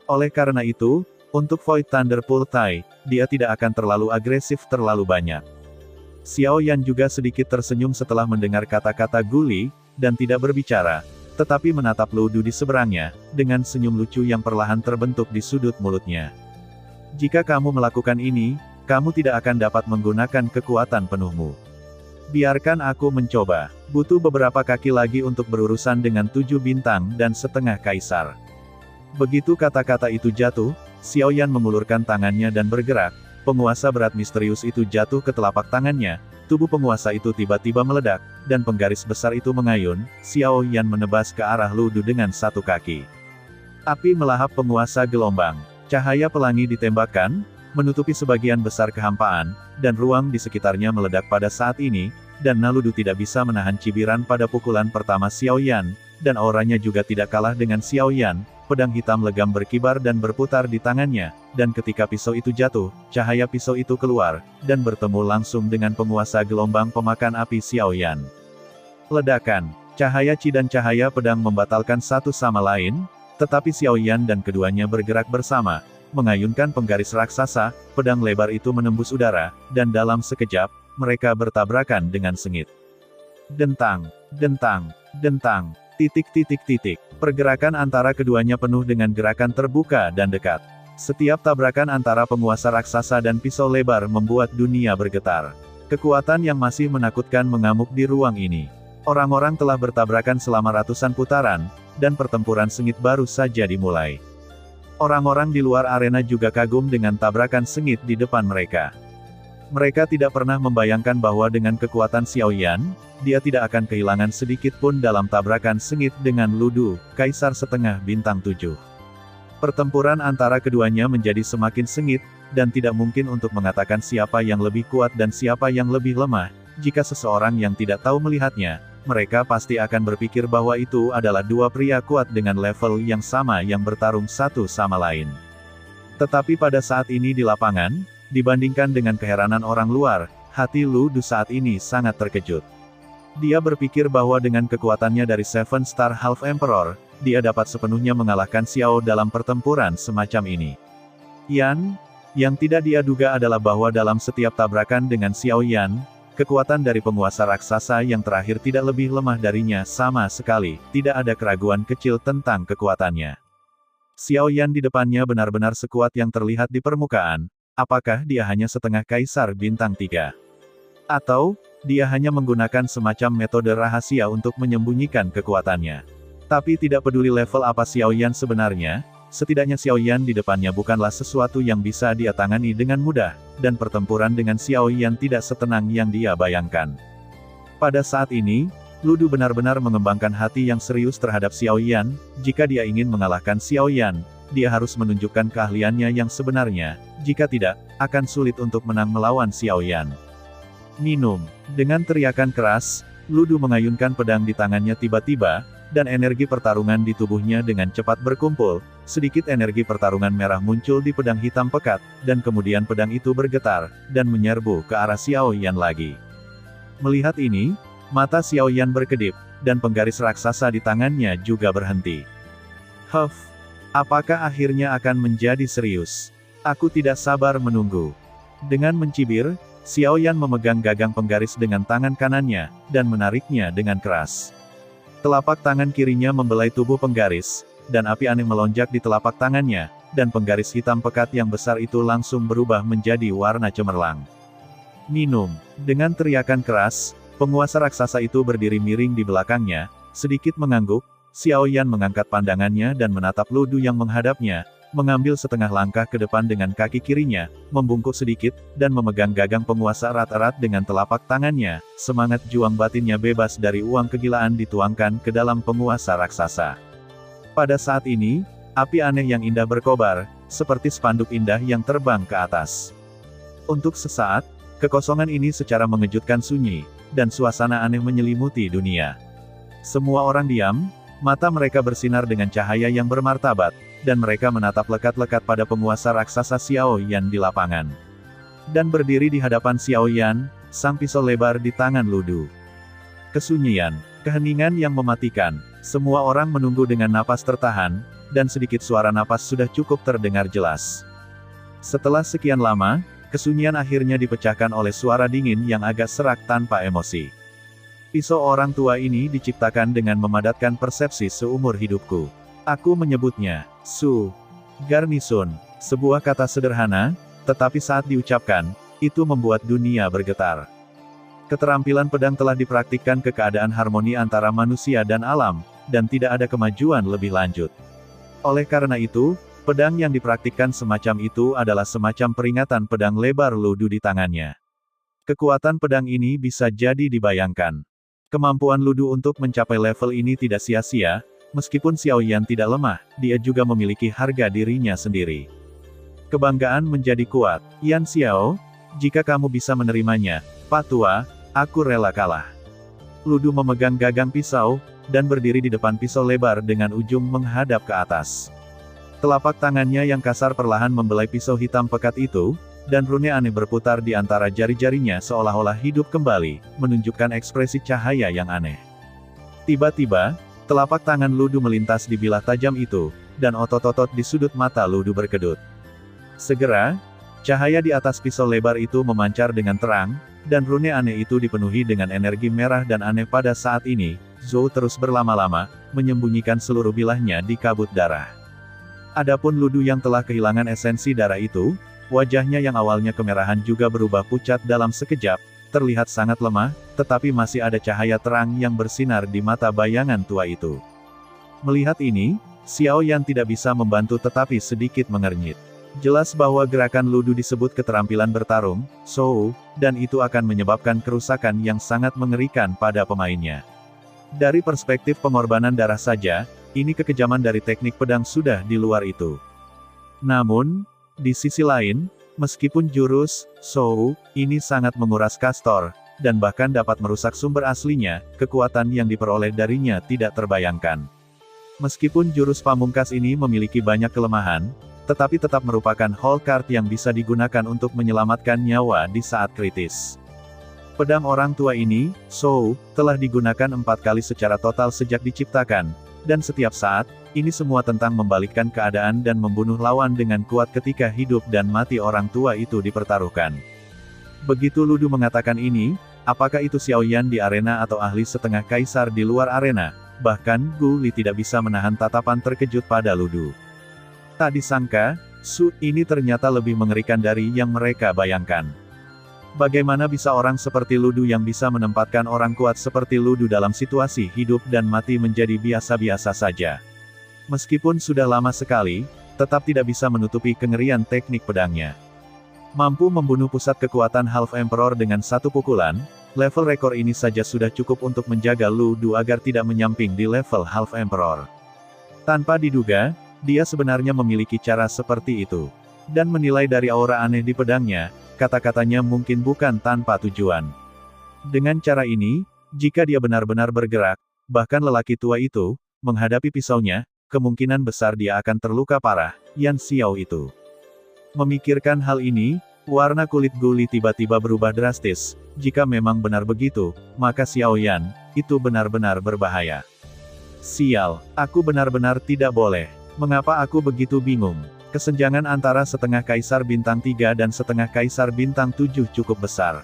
Oleh karena itu, untuk Void Thunder Pultai, dia tidak akan terlalu agresif terlalu banyak. Xiao Yan juga sedikit tersenyum setelah mendengar kata-kata Guli, dan tidak berbicara, tetapi menatap Ludu di seberangnya, dengan senyum lucu yang perlahan terbentuk di sudut mulutnya. Jika kamu melakukan ini, kamu tidak akan dapat menggunakan kekuatan penuhmu. Biarkan aku mencoba. Butuh beberapa kaki lagi untuk berurusan dengan 7 bintang dan setengah kaisar. Begitu kata-kata itu jatuh, Xiao Yan mengulurkan tangannya dan bergerak, penguasa berat misterius itu jatuh ke telapak tangannya, tubuh penguasa itu tiba-tiba meledak, dan penggaris besar itu mengayun, Xiao Yan menebas ke arah Ludu dengan satu kaki. Api melahap penguasa gelombang, cahaya pelangi ditembakkan, menutupi sebagian besar kehampaan, dan ruang di sekitarnya meledak pada saat ini, dan Ludu tidak bisa menahan cibiran pada pukulan pertama Xiao Yan, dan auranya juga tidak kalah dengan Xiao Yan. Pedang hitam legam berkibar dan berputar di tangannya, dan ketika pisau itu jatuh, cahaya pisau itu keluar, dan bertemu langsung dengan penguasa gelombang pemakan api Xiao Yan. Ledakan, cahaya Qi dan cahaya pedang membatalkan satu sama lain, tetapi Xiao Yan dan keduanya bergerak bersama, mengayunkan penggaris raksasa, pedang lebar itu menembus udara, dan dalam sekejap, mereka bertabrakan dengan sengit. Dentang, dentang, dentang. Titik. Pergerakan antara keduanya penuh dengan gerakan terbuka dan dekat. Setiap tabrakan antara penguasa raksasa dan pisau lebar membuat dunia bergetar. Kekuatan yang masih menakutkan mengamuk di ruang ini. Orang-orang telah bertabrakan selama ratusan putaran, dan pertempuran sengit baru saja dimulai. Orang-orang di luar arena juga kagum dengan tabrakan sengit di depan mereka. Mereka tidak pernah membayangkan bahwa dengan kekuatan Xiao Yan, dia tidak akan kehilangan sedikit pun dalam tabrakan sengit dengan Ludu, Kaisar setengah bintang 7. Pertempuran antara keduanya menjadi semakin sengit, dan tidak mungkin untuk mengatakan siapa yang lebih kuat dan siapa yang lebih lemah. Jika seseorang yang tidak tahu melihatnya, mereka pasti akan berpikir bahwa itu adalah dua pria kuat dengan level yang sama yang bertarung satu sama lain. Tetapi pada saat ini di lapangan, dibandingkan dengan keheranan orang luar, hati Ludu saat ini sangat terkejut. Dia berpikir bahwa dengan kekuatannya dari Seven Star Half Emperor, dia dapat sepenuhnya mengalahkan Xiao dalam pertempuran semacam ini. Yang tidak dia duga adalah bahwa dalam setiap tabrakan dengan Xiao Yan, kekuatan dari penguasa raksasa yang terakhir tidak lebih lemah darinya sama sekali, tidak ada keraguan kecil tentang kekuatannya. Xiao Yan di depannya benar-benar sekuat yang terlihat di permukaan. Apakah dia hanya setengah kaisar bintang 3? Atau, dia hanya menggunakan semacam metode rahasia untuk menyembunyikan kekuatannya? Tapi tidak peduli level apa Xiao Yan sebenarnya, setidaknya Xiao Yan di depannya bukanlah sesuatu yang bisa dia tangani dengan mudah, dan pertempuran dengan Xiao Yan tidak setenang yang dia bayangkan. Pada saat ini, Ludu benar-benar mengembangkan hati yang serius terhadap Xiao Yan. Jika dia ingin mengalahkan Xiao Yan, dia harus menunjukkan keahliannya yang sebenarnya, jika tidak, akan sulit untuk menang melawan Xiao Yan. Minum. Dengan teriakan keras, Ludu mengayunkan pedang di tangannya tiba-tiba, dan energi pertarungan di tubuhnya dengan cepat berkumpul, sedikit energi pertarungan merah muncul di pedang hitam pekat, dan kemudian pedang itu bergetar, dan menyerbu ke arah Xiao Yan lagi. Melihat ini, mata Xiao Yan berkedip, dan penggaris raksasa di tangannya juga berhenti. Apakah akhirnya akan menjadi serius? Aku tidak sabar menunggu. Dengan mencibir, Xiao Yan memegang gagang penggaris dengan tangan kanannya, dan menariknya dengan keras. Telapak tangan kirinya membelai tubuh penggaris, dan api aneh melonjak di telapak tangannya, dan penggaris hitam pekat yang besar itu langsung berubah menjadi warna cemerlang. Minum. Dengan teriakan keras, penguasa raksasa itu berdiri miring di belakangnya, sedikit mengangguk. Xiao Yan mengangkat pandangannya dan menatap Ludu yang menghadapnya, mengambil setengah langkah ke depan dengan kaki kirinya, membungkuk sedikit, dan memegang gagang penguasa erat-erat dengan telapak tangannya. Semangat juang batinnya bebas dari uang kegilaan dituangkan ke dalam penguasa raksasa. Pada saat ini, Api aneh yang indah berkobar, seperti spanduk indah yang terbang ke atas. Untuk sesaat, kekosongan ini secara mengejutkan sunyi, dan suasana aneh menyelimuti dunia. Semua orang diam, mata mereka bersinar dengan cahaya yang bermartabat, dan mereka menatap lekat-lekat pada penguasa raksasa Xiao Yan di lapangan. Dan berdiri di hadapan Xiao Yan, sang pisau lebar di tangan Ludu. Kesunyian, keheningan yang mematikan, semua orang menunggu dengan napas tertahan, dan sedikit suara napas sudah cukup terdengar jelas. Setelah sekian lama, kesunyian akhirnya dipecahkan oleh suara dingin yang agak serak tanpa emosi. Pisau orang tua ini diciptakan dengan memadatkan persepsi seumur hidupku. Aku menyebutnya, Su Garnisun, sebuah kata sederhana, tetapi saat diucapkan, itu membuat dunia bergetar. Keterampilan pedang telah dipraktikkan ke keadaan harmoni antara manusia dan alam, dan tidak ada kemajuan lebih lanjut. Oleh karena itu, pedang yang dipraktikkan semacam itu adalah semacam peringatan pedang lebar Ludu di tangannya. Kekuatan pedang ini bisa jadi dibayangkan. Kemampuan Ludu untuk mencapai level ini tidak sia-sia, meskipun Xiao Yan tidak lemah, dia juga memiliki harga dirinya sendiri. Kebanggaan menjadi kuat. Yan Xiao, jika kamu bisa menerimanya, Pak Tua, aku rela kalah. Ludu memegang gagang pisau, dan berdiri di depan pisau lebar dengan ujung menghadap ke atas. Telapak tangannya yang kasar perlahan membelai pisau hitam pekat itu, dan rune aneh berputar di antara jari-jarinya seolah-olah hidup kembali, menunjukkan ekspresi cahaya yang aneh. Tiba-tiba, telapak tangan Ludu melintas di bilah tajam itu, dan otot-otot di sudut mata Ludu berkedut. Segera, cahaya di atas pisau lebar itu memancar dengan terang, dan rune aneh itu dipenuhi dengan energi merah dan aneh pada saat ini. Zhou terus berlama-lama, menyembunyikan seluruh bilahnya di kabut darah. Adapun Ludu yang telah kehilangan esensi darah itu, wajahnya yang awalnya kemerahan juga berubah pucat dalam sekejap, terlihat sangat lemah, tetapi masih ada cahaya terang yang bersinar di mata bayangan tua itu. Melihat ini, Xiao Yan tidak bisa membantu tetapi sedikit mengernyit. Jelas bahwa gerakan Ludu disebut keterampilan bertarung, Shou, dan itu akan menyebabkan kerusakan yang sangat mengerikan pada pemainnya. Dari perspektif pengorbanan darah saja, ini kekejaman dari teknik pedang sudah di luar itu. Namun, di sisi lain, meskipun jurus Shou ini sangat menguras kastor, dan bahkan dapat merusak sumber aslinya, kekuatan yang diperoleh darinya tidak terbayangkan. Meskipun jurus pamungkas ini memiliki banyak kelemahan, tetapi tetap merupakan whole card yang bisa digunakan untuk menyelamatkan nyawa di saat kritis. Pedang orang tua ini, Shou, telah digunakan 4 kali secara total sejak diciptakan, dan setiap saat, ini semua tentang membalikkan keadaan dan membunuh lawan dengan kuat ketika hidup dan mati orang tua itu dipertaruhkan. Begitu Ludu mengatakan ini, apakah itu Xiao Yan di arena atau ahli setengah kaisar di luar arena, bahkan Gu Li tidak bisa menahan tatapan terkejut pada Ludu. Tak disangka, Su ini ternyata lebih mengerikan dari yang mereka bayangkan. Bagaimana bisa orang seperti Ludu yang bisa menempatkan orang kuat seperti Ludu dalam situasi hidup dan mati menjadi biasa-biasa saja? Meskipun sudah lama sekali, tetap tidak bisa menutupi kengerian teknik pedangnya. Mampu membunuh pusat kekuatan Half Emperor dengan satu pukulan, level rekor ini saja sudah cukup untuk menjaga Ludu agar tidak menyamping di level Half Emperor. Tanpa diduga, dia sebenarnya memiliki cara seperti itu. Dan menilai dari aura aneh di pedangnya, kata-katanya mungkin bukan tanpa tujuan. Dengan cara ini, jika dia benar-benar bergerak, bahkan lelaki tua itu, menghadapi pisaunya, kemungkinan besar dia akan terluka parah, Yan Xiao itu. Memikirkan hal ini, warna kulit Gu Li tiba-tiba berubah drastis. Jika memang benar begitu, maka Xiao Yan, itu benar-benar berbahaya. Sial, aku benar-benar tidak boleh. Mengapa aku begitu bingung? Kesenjangan antara setengah kaisar bintang 3 dan setengah kaisar bintang 7 cukup besar.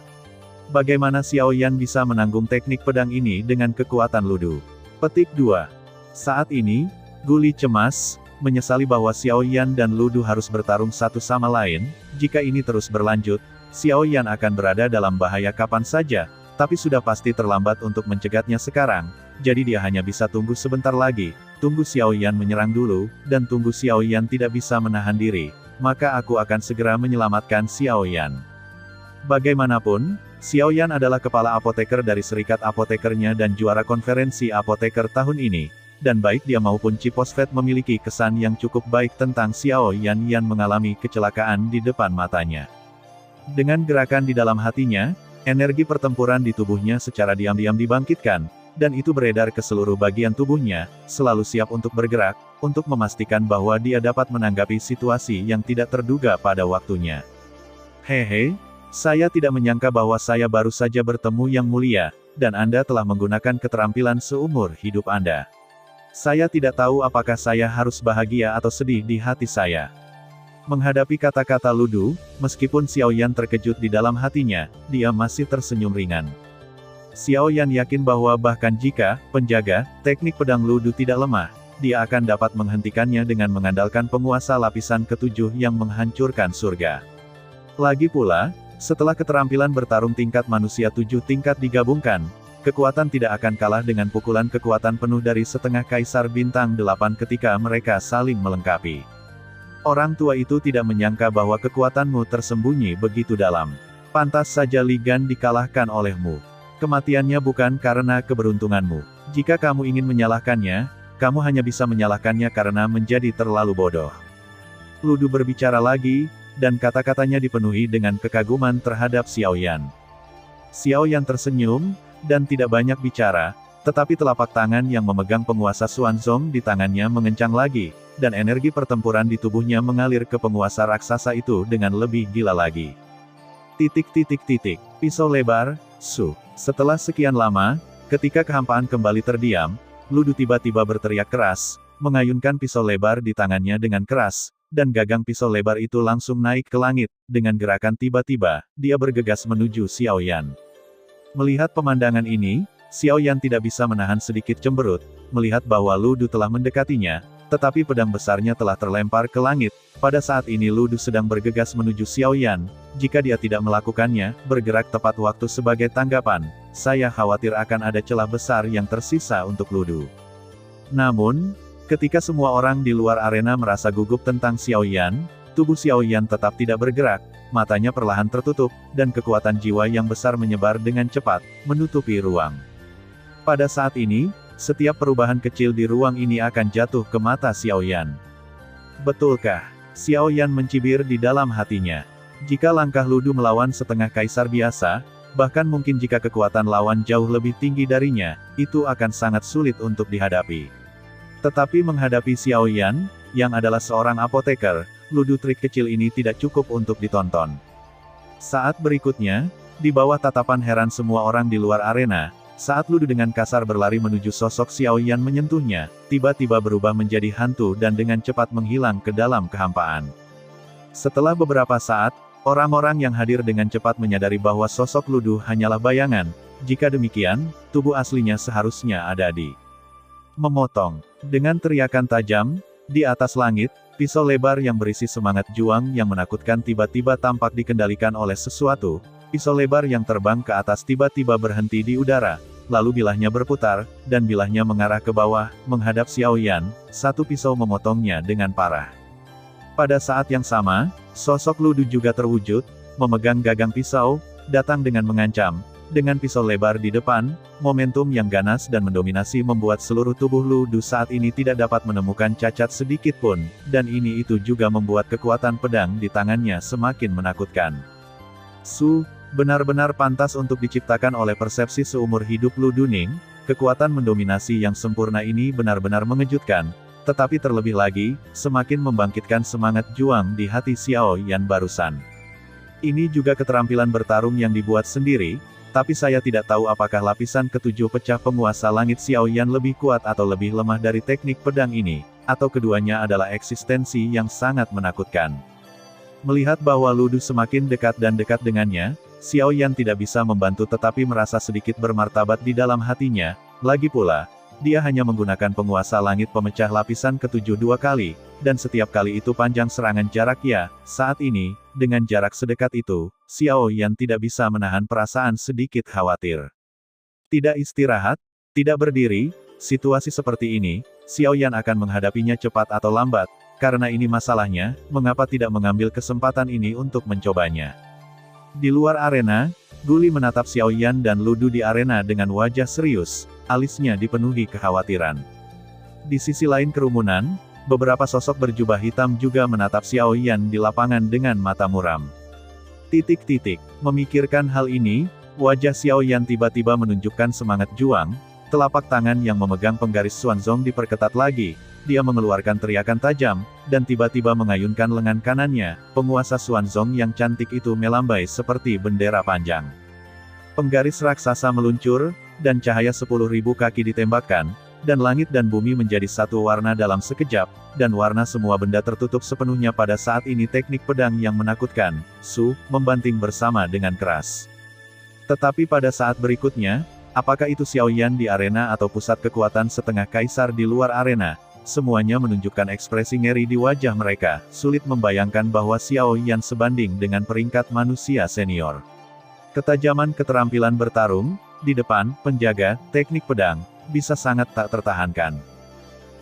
Bagaimana Xiao Yan bisa menanggung teknik pedang ini dengan kekuatan Ludu? Petik 2. Saat ini, Gu Li cemas, menyesali bahwa Xiao Yan dan Ludu harus bertarung satu sama lain. Jika ini terus berlanjut, Xiao Yan akan berada dalam bahaya kapan saja, tapi sudah pasti terlambat untuk mencegatnya sekarang, jadi dia hanya bisa tunggu sebentar lagi. Tunggu Xiao Yan menyerang dulu, dan tunggu Xiao Yan tidak bisa menahan diri, maka aku akan segera menyelamatkan Xiao Yan. Bagaimanapun, Xiao Yan adalah kepala apoteker dari serikat apotekernya dan juara konferensi apoteker tahun ini, dan baik dia maupun Chi Posfet memiliki kesan yang cukup baik tentang Xiao Yan yang mengalami kecelakaan di depan matanya. Dengan gerakan di dalam hatinya, energi pertempuran di tubuhnya secara diam-diam dibangkitkan, dan itu beredar ke seluruh bagian tubuhnya, selalu siap untuk bergerak, untuk memastikan bahwa dia dapat menanggapi situasi yang tidak terduga pada waktunya. Hehe, saya tidak menyangka bahwa saya baru saja bertemu Yang Mulia, dan Anda telah menggunakan keterampilan seumur hidup Anda. Saya tidak tahu apakah saya harus bahagia atau sedih di hati saya. Menghadapi kata-kata Ludu, meskipun Xiao Yan terkejut di dalam hatinya, dia masih tersenyum ringan. Xiao Yan yakin bahwa bahkan jika penjaga teknik pedang Ludu tidak lemah, dia akan dapat menghentikannya dengan mengandalkan penguasa lapisan ketujuh yang menghancurkan surga. Lagi pula, setelah keterampilan bertarung tingkat manusia 7 tingkat digabungkan, kekuatan tidak akan kalah dengan pukulan kekuatan penuh dari setengah Kaisar Bintang 8 ketika mereka saling melengkapi. Orang tua itu tidak menyangka bahwa kekuatanmu tersembunyi begitu dalam. Pantas saja Li Gan dikalahkan olehmu. Kematiannya bukan karena keberuntunganmu. Jika kamu ingin menyalahkannya, kamu hanya bisa menyalahkannya karena menjadi terlalu bodoh. Ludu berbicara lagi, dan kata-katanya dipenuhi dengan kekaguman terhadap Xiao Yan. Xiao Yan tersenyum, dan tidak banyak bicara, tetapi telapak tangan yang memegang penguasa Xuanzong di tangannya mengencang lagi, dan energi pertempuran di tubuhnya mengalir ke penguasa raksasa itu dengan lebih gila lagi. Pisau lebar, Su. Setelah sekian lama, ketika kehampaan kembali terdiam, Ludu tiba-tiba berteriak keras, mengayunkan pisau lebar di tangannya dengan keras, dan gagang pisau lebar itu langsung naik ke langit, dengan gerakan tiba-tiba, dia bergegas menuju Xiao Yan. Melihat pemandangan ini, Xiao Yan tidak bisa menahan sedikit cemberut, melihat bahwa Ludu telah mendekatinya, tetapi pedang besarnya telah terlempar ke langit. Pada saat ini Ludu sedang bergegas menuju Xiao Yan, jika dia tidak melakukannya, bergerak tepat waktu sebagai tanggapan, saya khawatir akan ada celah besar yang tersisa untuk Ludu. Namun, ketika semua orang di luar arena merasa gugup tentang Xiao Yan, tubuh Xiao Yan tetap tidak bergerak, matanya perlahan tertutup, dan kekuatan jiwa yang besar menyebar dengan cepat, menutupi ruang. Pada saat ini, setiap perubahan kecil di ruang ini akan jatuh ke mata Xiao Yan. Betulkah? Xiao Yan mencibir di dalam hatinya. Jika langkah Ludu melawan setengah kaisar biasa, bahkan mungkin jika kekuatan lawan jauh lebih tinggi darinya, itu akan sangat sulit untuk dihadapi. Tetapi menghadapi Xiao Yan, yang adalah seorang apoteker, Ludu trik kecil ini tidak cukup untuk ditonton. Saat berikutnya, di bawah tatapan heran semua orang di luar arena, saat Ludu dengan kasar berlari menuju sosok Xiao Yan menyentuhnya, tiba-tiba berubah menjadi hantu dan dengan cepat menghilang ke dalam kehampaan. Setelah beberapa saat, orang-orang yang hadir dengan cepat menyadari bahwa sosok Ludu hanyalah bayangan. Jika demikian, tubuh aslinya seharusnya ada di memotong. Dengan teriakan tajam, di atas langit, pisau lebar yang berisi semangat juang yang menakutkan tiba-tiba tampak dikendalikan oleh sesuatu. Pisau lebar yang terbang ke atas tiba-tiba berhenti di udara, lalu bilahnya berputar, dan bilahnya mengarah ke bawah, menghadap Xiao Yan. Satu pisau memotongnya dengan parah. Pada saat yang sama, sosok Ludu juga terwujud, memegang gagang pisau, datang dengan mengancam. Dengan pisau lebar di depan, momentum yang ganas dan mendominasi membuat seluruh tubuh Ludu saat ini tidak dapat menemukan cacat sedikit pun, dan ini itu juga membuat kekuatan pedang di tangannya semakin menakutkan. Su, benar-benar pantas untuk diciptakan oleh persepsi seumur hidup Ludu Ning, kekuatan mendominasi yang sempurna ini benar-benar mengejutkan, tetapi terlebih lagi, semakin membangkitkan semangat juang di hati Xiao Yan barusan. Ini juga keterampilan bertarung yang dibuat sendiri, tapi saya tidak tahu apakah lapisan ketujuh pecah penguasa langit Xiao Yan lebih kuat atau lebih lemah dari teknik pedang ini, atau keduanya adalah eksistensi yang sangat menakutkan. Melihat bahwa Ludu semakin dekat dan dekat dengannya, Xiao Yan tidak bisa membantu tetapi merasa sedikit bermartabat di dalam hatinya. Lagi pula, dia hanya menggunakan penguasa langit pemecah lapisan ketujuh 2 kali, dan setiap kali itu panjang serangan jarak ya. Saat ini, dengan jarak sedekat itu, Xiao Yan tidak bisa menahan perasaan sedikit khawatir. Tidak istirahat, tidak berdiri, situasi seperti ini, Xiao Yan akan menghadapinya cepat atau lambat. Karena ini masalahnya, mengapa tidak mengambil kesempatan ini untuk mencobanya? Di luar arena, Guli menatap Xiao Yan dan Ludu di arena dengan wajah serius, alisnya dipenuhi kekhawatiran. Di sisi lain kerumunan, beberapa sosok berjubah hitam juga menatap Xiao Yan di lapangan dengan mata muram. Memikirkan hal ini, wajah Xiao Yan tiba-tiba menunjukkan semangat juang, telapak tangan yang memegang penggaris Xuanzong diperketat lagi, dia mengeluarkan teriakan tajam, dan tiba-tiba mengayunkan lengan kanannya, penguasa Xuanzong yang cantik itu melambai seperti bendera panjang. Penggaris raksasa meluncur, dan cahaya 10.000 kaki ditembakkan, dan langit dan bumi menjadi satu warna dalam sekejap, dan warna semua benda tertutup sepenuhnya pada saat ini teknik pedang yang menakutkan, Su, membanting bersama dengan keras. Tetapi pada saat berikutnya, apakah itu Xiao Yan di arena atau pusat kekuatan setengah kaisar di luar arena, semuanya menunjukkan ekspresi ngeri di wajah mereka, sulit membayangkan bahwa Xiao Yan sebanding dengan peringkat manusia senior. Ketajaman keterampilan bertarung, di depan, penjaga, teknik pedang, bisa sangat tak tertahankan.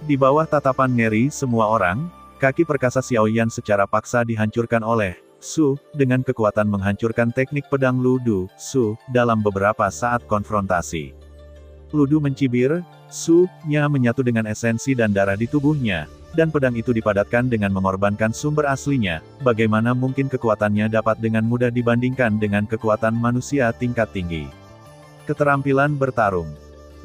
Di bawah tatapan ngeri semua orang, kaki perkasa Xiao Yan secara paksa dihancurkan oleh Su, dengan kekuatan menghancurkan teknik pedang Ludu, Su, dalam beberapa saat konfrontasi. Ludu mencibir, Su-nya menyatu dengan esensi dan darah di tubuhnya, dan pedang itu dipadatkan dengan mengorbankan sumber aslinya, bagaimana mungkin kekuatannya dapat dengan mudah dibandingkan dengan kekuatan manusia tingkat tinggi. Keterampilan bertarung.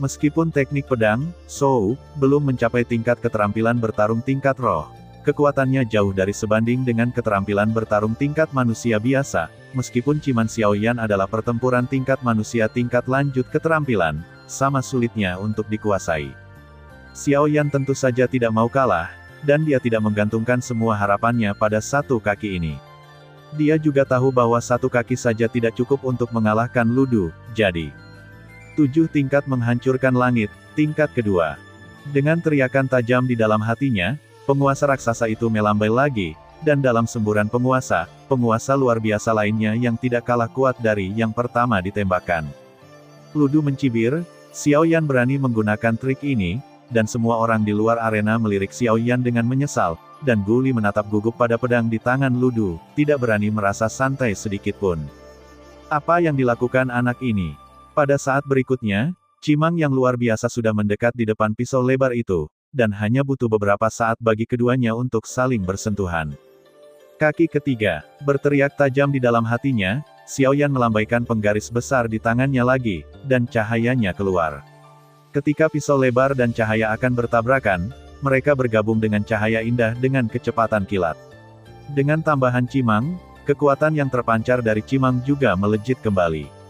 Meskipun teknik pedang, Shou, belum mencapai tingkat keterampilan bertarung tingkat roh, kekuatannya jauh dari sebanding dengan keterampilan bertarung tingkat manusia biasa, meskipun Ciman Xiao Yan adalah pertempuran tingkat manusia tingkat lanjut keterampilan, sama sulitnya untuk dikuasai. Xiao Yan tentu saja tidak mau kalah, dan dia tidak menggantungkan semua harapannya pada satu kaki ini. Dia juga tahu bahwa satu kaki saja tidak cukup untuk mengalahkan Ludu, jadi 7 tingkat menghancurkan langit, tingkat kedua. Dengan teriakan tajam di dalam hatinya, penguasa raksasa itu melambai lagi, dan dalam semburan penguasa luar biasa lainnya yang tidak kalah kuat dari yang pertama ditembakkan. Ludu mencibir, Xiao Yan berani menggunakan trik ini, dan semua orang di luar arena melirik Xiao Yan dengan menyesal, dan Guli menatap gugup pada pedang di tangan Ludu, tidak berani merasa santai sedikit pun. Apa yang dilakukan anak ini? Pada saat berikutnya, Cimang yang luar biasa sudah mendekat di depan pisau lebar itu, dan hanya butuh beberapa saat bagi keduanya untuk saling bersentuhan. Kaki ketiga, berteriak tajam di dalam hatinya, Xiao Yan melambaikan penggaris besar di tangannya lagi, dan cahayanya keluar. Ketika pisau lebar dan cahaya akan bertabrakan, mereka bergabung dengan cahaya indah dengan kecepatan kilat. Dengan tambahan Cimang, kekuatan yang terpancar dari Cimang juga melejit kembali.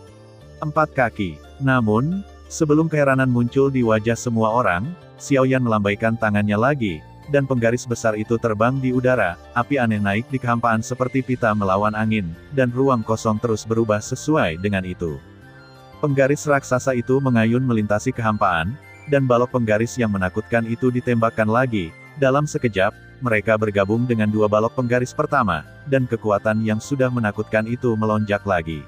4 kaki. Namun, sebelum keheranan muncul di wajah semua orang, Xiao Yan melambaikan tangannya lagi, dan penggaris besar itu terbang di udara, api aneh naik di kehampaan seperti pita melawan angin, dan ruang kosong terus berubah sesuai dengan itu. Penggaris raksasa itu mengayun melintasi kehampaan, dan balok penggaris yang menakutkan itu ditembakkan lagi. Dalam sekejap, mereka bergabung dengan 2 balok penggaris pertama, dan kekuatan yang sudah menakutkan itu melonjak lagi.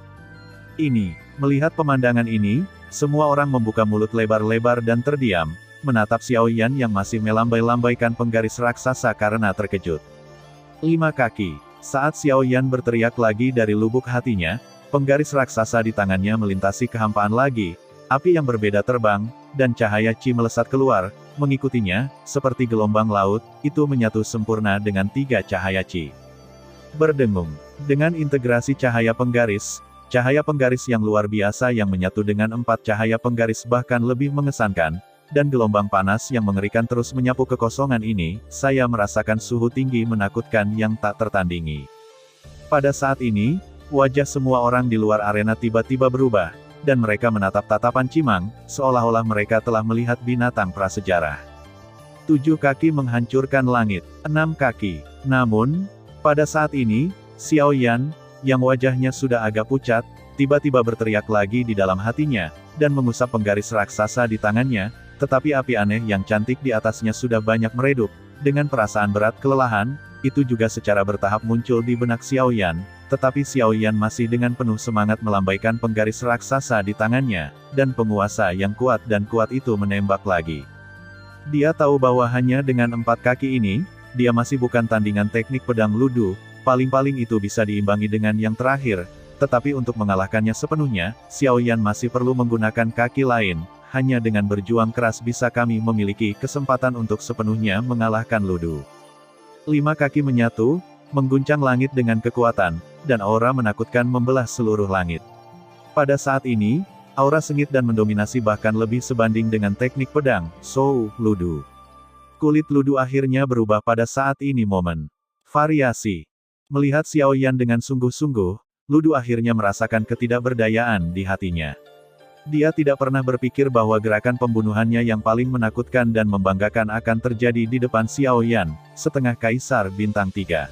Melihat pemandangan ini, semua orang membuka mulut lebar-lebar dan terdiam, menatap Xiao Yan yang masih melambai-lambaikan penggaris raksasa karena terkejut. 5 kaki. Saat Xiao Yan berteriak lagi dari lubuk hatinya, penggaris raksasa di tangannya melintasi kehampaan lagi, api yang berbeda terbang, dan cahaya Qi melesat keluar, mengikutinya, seperti gelombang laut, itu menyatu sempurna dengan 3 cahaya Qi. Berdengung. Dengan integrasi cahaya penggaris yang luar biasa yang menyatu dengan 4 cahaya penggaris bahkan lebih mengesankan, dan gelombang panas yang mengerikan terus menyapu kekosongan ini, saya merasakan suhu tinggi menakutkan yang tak tertandingi. Pada saat ini, wajah semua orang di luar arena tiba-tiba berubah, dan mereka menatap tatapan Cimang, seolah-olah mereka telah melihat binatang prasejarah. 7 kaki menghancurkan langit, 6 kaki. Namun, pada saat ini, Xiao Yan, yang wajahnya sudah agak pucat, tiba-tiba berteriak lagi di dalam hatinya, dan mengusap penggaris raksasa di tangannya, tetapi api aneh yang cantik di atasnya sudah banyak meredup. Dengan perasaan berat kelelahan, itu juga secara bertahap muncul di benak Xiao Yan, tetapi Xiao Yan masih dengan penuh semangat melambaikan penggaris raksasa di tangannya, dan penguasa yang kuat itu menembak lagi. Dia tahu bahwa hanya dengan 4 kaki ini, dia masih bukan tandingan teknik pedang Ludu, paling-paling itu bisa diimbangi dengan yang terakhir, tetapi untuk mengalahkannya sepenuhnya, Xiao Yan masih perlu menggunakan kaki lain, hanya dengan berjuang keras bisa kami memiliki kesempatan untuk sepenuhnya mengalahkan Ludu. 5 kaki menyatu, mengguncang langit dengan kekuatan, dan aura menakutkan membelah seluruh langit. Pada saat ini, aura sengit dan mendominasi bahkan lebih sebanding dengan teknik pedang, Ludu. Kulit Ludu akhirnya berubah pada saat ini momen. Variasi. Melihat Xiao Yan dengan sungguh-sungguh, Ludu akhirnya merasakan ketidakberdayaan di hatinya. Dia tidak pernah berpikir bahwa gerakan pembunuhannya yang paling menakutkan dan membanggakan akan terjadi di depan Xiao Yan, setengah kaisar bintang 3.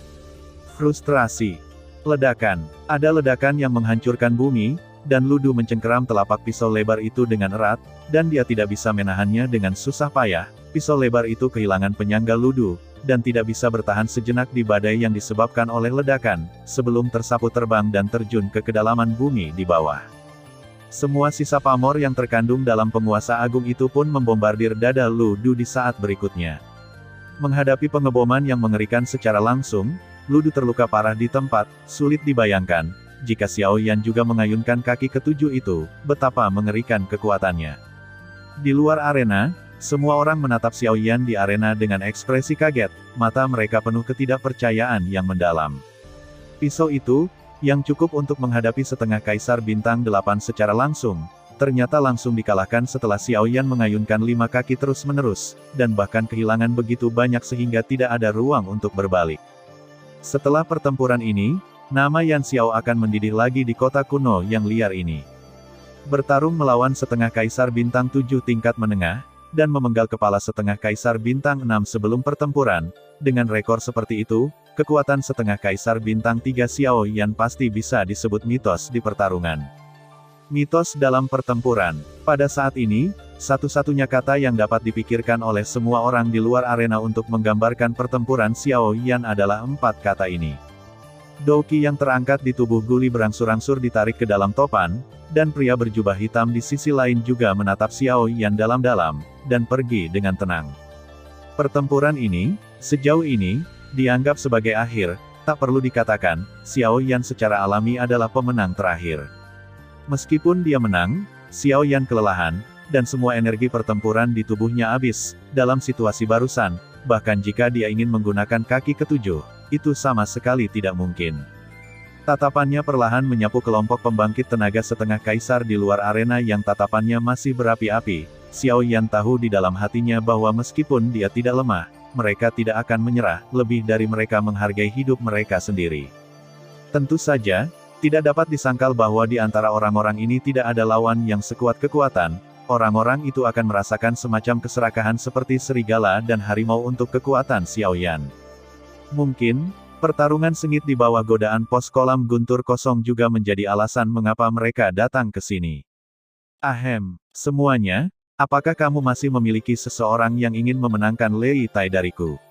Frustrasi. Ledakan. Ada ledakan yang menghancurkan bumi, dan Ludu mencengkeram telapak pisau lebar itu dengan erat, dan dia tidak bisa menahannya dengan susah payah. Pisau lebar itu kehilangan penyangga Ludu, dan tidak bisa bertahan sejenak di badai yang disebabkan oleh ledakan, sebelum tersapu terbang dan terjun ke kedalaman bumi di bawah. Semua sisa pamor yang terkandung dalam penguasa agung itu pun membombardir dada Ludu di saat berikutnya. Menghadapi pengeboman yang mengerikan secara langsung, Ludu terluka parah di tempat, sulit dibayangkan, jika Xiao Yan juga mengayunkan kaki ketujuh itu, betapa mengerikan kekuatannya. Di luar arena, semua orang menatap Xiao Yan di arena dengan ekspresi kaget, mata mereka penuh ketidakpercayaan yang mendalam. Pisau itu, yang cukup untuk menghadapi setengah kaisar bintang 8 secara langsung, ternyata langsung dikalahkan setelah Xiao Yan mengayunkan 5 kaki terus-menerus, dan bahkan kehilangan begitu banyak sehingga tidak ada ruang untuk berbalik. Setelah pertempuran ini, nama Yan Xiao akan mendidih lagi di kota kuno yang liar ini. Bertarung melawan setengah kaisar bintang 7 tingkat menengah, dan memenggal kepala setengah kaisar bintang 6 sebelum pertempuran, dengan rekor seperti itu, kekuatan setengah kaisar bintang 3 Xiao Yan pasti bisa disebut mitos di pertarungan. Mitos dalam pertempuran. Pada saat ini, satu-satunya kata yang dapat dipikirkan oleh semua orang di luar arena untuk menggambarkan pertempuran Xiao Yan adalah 4 kata ini. Douki yang terangkat di tubuh Guli berangsur-angsur ditarik ke dalam topan, dan pria berjubah hitam di sisi lain juga menatap Xiao Yan dalam-dalam, dan pergi dengan tenang. Pertempuran ini, sejauh ini, dianggap sebagai akhir, tak perlu dikatakan, Xiao Yan secara alami adalah pemenang terakhir. Meskipun dia menang, Xiao Yan kelelahan, dan semua energi pertempuran di tubuhnya habis, dalam situasi barusan, bahkan jika dia ingin menggunakan kaki ketujuh, itu sama sekali tidak mungkin. Tatapannya perlahan menyapu kelompok pembangkit tenaga setengah kaisar di luar arena yang tatapannya masih berapi-api. Xiao Yan tahu di dalam hatinya bahwa meskipun dia tidak lemah, mereka tidak akan menyerah, lebih dari mereka menghargai hidup mereka sendiri. Tentu saja, tidak dapat disangkal bahwa di antara orang-orang ini tidak ada lawan yang sekuat kekuatan. Orang-orang itu akan merasakan semacam keserakahan seperti serigala dan harimau untuk kekuatan Xiao Yan. Mungkin, pertarungan sengit di bawah godaan pos kolam guntur kosong juga menjadi alasan mengapa mereka datang ke sini. Ahem, semuanya, apakah kamu masih memiliki seseorang yang ingin memenangkan Lei Tai dariku?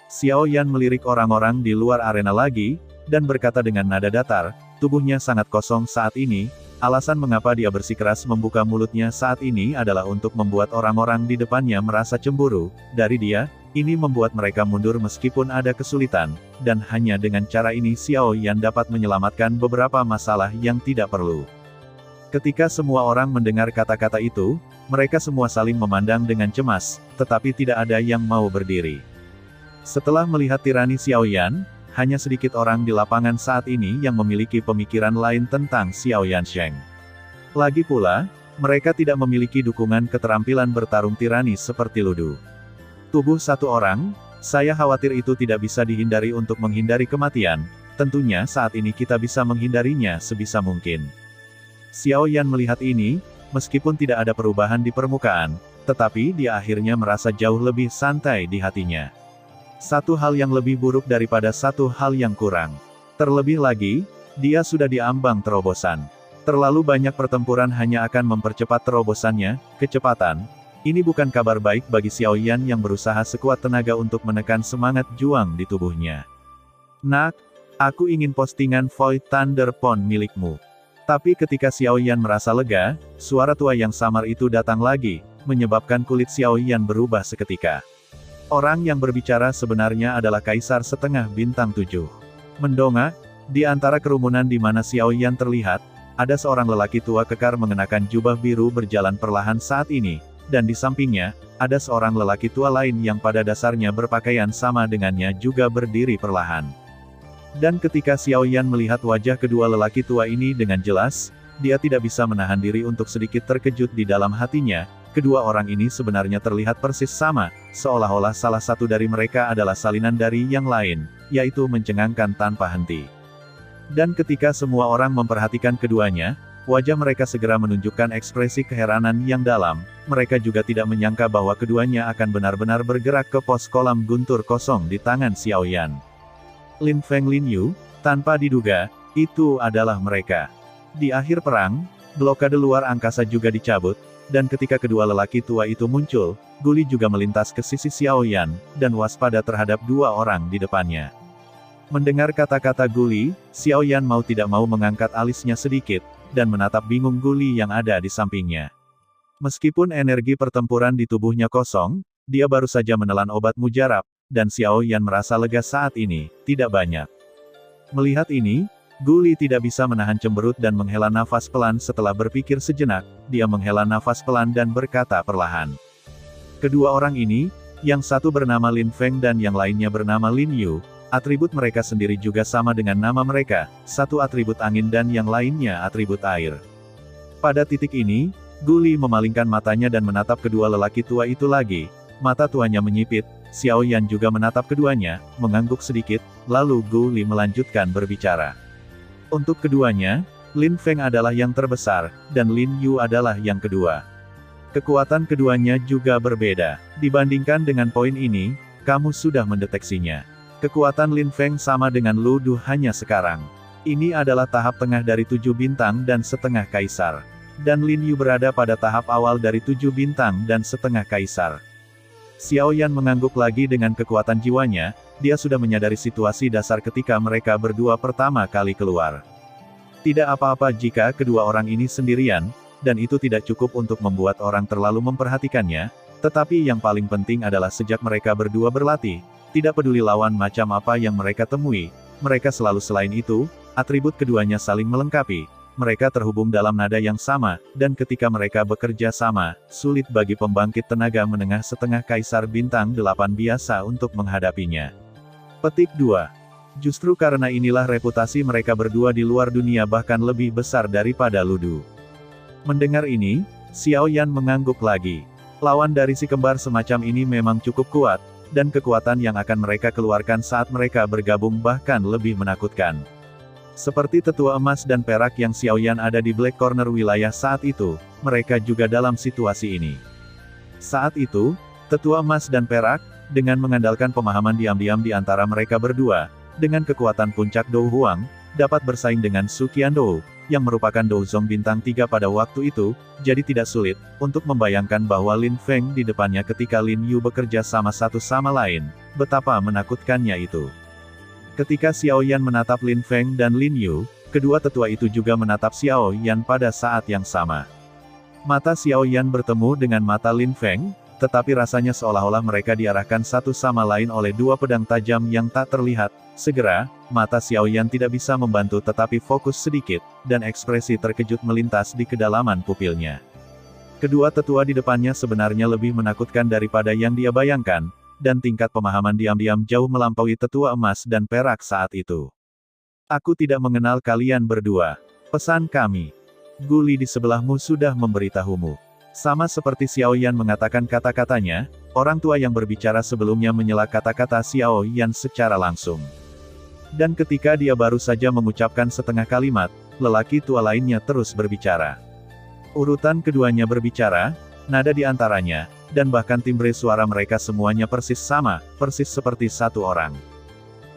Xiao Yan melirik orang-orang di luar arena lagi, dan berkata dengan nada datar, tubuhnya sangat kosong saat ini, alasan mengapa dia bersikeras membuka mulutnya saat ini adalah untuk membuat orang-orang di depannya merasa cemburu, dari dia, ini membuat mereka mundur meskipun ada kesulitan, dan hanya dengan cara ini Xiao Yan dapat menyelamatkan beberapa masalah yang tidak perlu. Ketika semua orang mendengar kata-kata itu, mereka semua saling memandang dengan cemas, tetapi tidak ada yang mau berdiri. Setelah melihat tirani Xiao Yan, hanya sedikit orang di lapangan saat ini yang memiliki pemikiran lain tentang Xiao Yansheng. Lagi pula, mereka tidak memiliki dukungan keterampilan bertarung tirani seperti Ludu. Tubuh satu orang, saya khawatir itu tidak bisa dihindari untuk menghindari kematian, tentunya saat ini kita bisa menghindarinya sebisa mungkin. Xiao Yan melihat ini, meskipun tidak ada perubahan di permukaan, tetapi dia akhirnya merasa jauh lebih santai di hatinya. Satu hal yang lebih buruk daripada satu hal yang kurang. Terlebih lagi, dia sudah diambang terobosan. Terlalu banyak pertempuran hanya akan mempercepat terobosannya, kecepatan. Ini bukan kabar baik bagi Xiao Yan yang berusaha sekuat tenaga untuk menekan semangat juang di tubuhnya. Nak, aku ingin postingan Void Thunder Pond milikmu. Tapi ketika Xiao Yan merasa lega, suara tua yang samar itu datang lagi, menyebabkan kulit Xiao Yan berubah seketika. Orang yang berbicara sebenarnya adalah Kaisar setengah bintang 7. Mendongak, di antara kerumunan di mana Xiao Yan terlihat, ada seorang lelaki tua kekar mengenakan jubah biru berjalan perlahan saat ini, dan di sampingnya, ada seorang lelaki tua lain yang pada dasarnya berpakaian sama dengannya juga berdiri perlahan. Dan ketika Xiao Yan melihat wajah kedua lelaki tua ini dengan jelas, dia tidak bisa menahan diri untuk sedikit terkejut di dalam hatinya. Kedua orang ini sebenarnya terlihat persis sama, seolah-olah salah satu dari mereka adalah salinan dari yang lain, yaitu mencengangkan tanpa henti. Dan ketika semua orang memperhatikan keduanya, wajah mereka segera menunjukkan ekspresi keheranan yang dalam. Mereka juga tidak menyangka bahwa keduanya akan benar-benar bergerak ke pos kolam guntur kosong di tangan Xiao Yan. Lin Feng Lin Yu, tanpa diduga, itu adalah mereka. Di akhir perang, blokade luar angkasa juga dicabut, dan ketika kedua lelaki tua itu muncul, Guli juga melintas ke sisi Xiao Yan, dan waspada terhadap dua orang di depannya. Mendengar kata-kata Guli, Xiao Yan mau tidak mau mengangkat alisnya sedikit, dan menatap bingung Guli yang ada di sampingnya. Meskipun energi pertempuran di tubuhnya kosong, dia baru saja menelan obat mujarab, dan Xiao Yan merasa lega saat ini, tidak banyak. Melihat ini, Guli tidak bisa menahan cemberut dan menghela nafas pelan. Setelah berpikir sejenak, dia menghela nafas pelan dan berkata perlahan. Kedua orang ini, yang satu bernama Lin Feng dan yang lainnya bernama Lin Yu, atribut mereka sendiri juga sama dengan nama mereka, satu atribut angin dan yang lainnya atribut air. Pada titik ini, Guli memalingkan matanya dan menatap kedua lelaki tua itu lagi. Mata tuanya menyipit, Xiao Yan juga menatap keduanya, mengangguk sedikit, lalu Guli melanjutkan berbicara. Untuk keduanya, Lin Feng adalah yang terbesar, dan Lin Yu adalah yang kedua. Kekuatan keduanya juga berbeda. Dibandingkan dengan poin ini, kamu sudah mendeteksinya. Kekuatan Lin Feng sama dengan Lu Du hanya sekarang. Ini adalah tahap tengah dari 7 bintang dan setengah kaisar. Dan Lin Yu berada pada tahap awal dari 7 bintang dan setengah kaisar. Xiao Yan mengangguk lagi dengan kekuatan jiwanya. Dia sudah menyadari situasi dasar ketika mereka berdua pertama kali keluar. Tidak apa-apa jika kedua orang ini sendirian, dan itu tidak cukup untuk membuat orang terlalu memperhatikannya, tetapi yang paling penting adalah sejak mereka berdua berlatih, tidak peduli lawan macam apa yang mereka temui, mereka selalu selain itu, atribut keduanya saling melengkapi, mereka terhubung dalam nada yang sama, dan ketika mereka bekerja sama, sulit bagi pembangkit tenaga menengah setengah kaisar bintang 8 biasa untuk menghadapinya. Petik 2. Justru karena inilah reputasi mereka berdua di luar dunia bahkan lebih besar daripada Lu Du. Mendengar ini, Xiao Yan mengangguk lagi. Lawan dari si kembar semacam ini memang cukup kuat, dan kekuatan yang akan mereka keluarkan saat mereka bergabung bahkan lebih menakutkan. Seperti tetua emas dan perak yang Xiao Yan ada di Black Corner wilayah saat itu, mereka juga dalam situasi ini. Saat itu, tetua emas dan perak, dengan mengandalkan pemahaman diam-diam di antara mereka berdua, dengan kekuatan puncak Dou Huang, dapat bersaing dengan Su Qiandou, yang merupakan Dou Zong bintang 3 pada waktu itu, jadi tidak sulit untuk membayangkan bahwa Lin Feng di depannya ketika Lin Yu bekerja sama satu sama lain, betapa menakutkannya itu. Ketika Xiao Yan menatap Lin Feng dan Lin Yu, kedua tetua itu juga menatap Xiao Yan pada saat yang sama. Mata Xiao Yan bertemu dengan mata Lin Feng, tetapi rasanya seolah-olah mereka diarahkan satu sama lain oleh dua pedang tajam yang tak terlihat. Segera, mata Xiao Yan tidak bisa membantu tetapi fokus sedikit, dan ekspresi terkejut melintas di kedalaman pupilnya. Kedua tetua di depannya sebenarnya lebih menakutkan daripada yang dia bayangkan, dan tingkat pemahaman diam-diam jauh melampaui tetua emas dan perak saat itu. Aku tidak mengenal kalian berdua. Pesan kami. Guli di sebelahmu sudah memberitahumu. Sama seperti Xiao Yan mengatakan kata-katanya, orang tua yang berbicara sebelumnya menyela kata-kata Xiao Yan secara langsung. Dan ketika dia baru saja mengucapkan setengah kalimat, lelaki tua lainnya terus berbicara. Urutan keduanya berbicara, nada di antaranya, dan bahkan timbre suara mereka semuanya persis sama, persis seperti satu orang.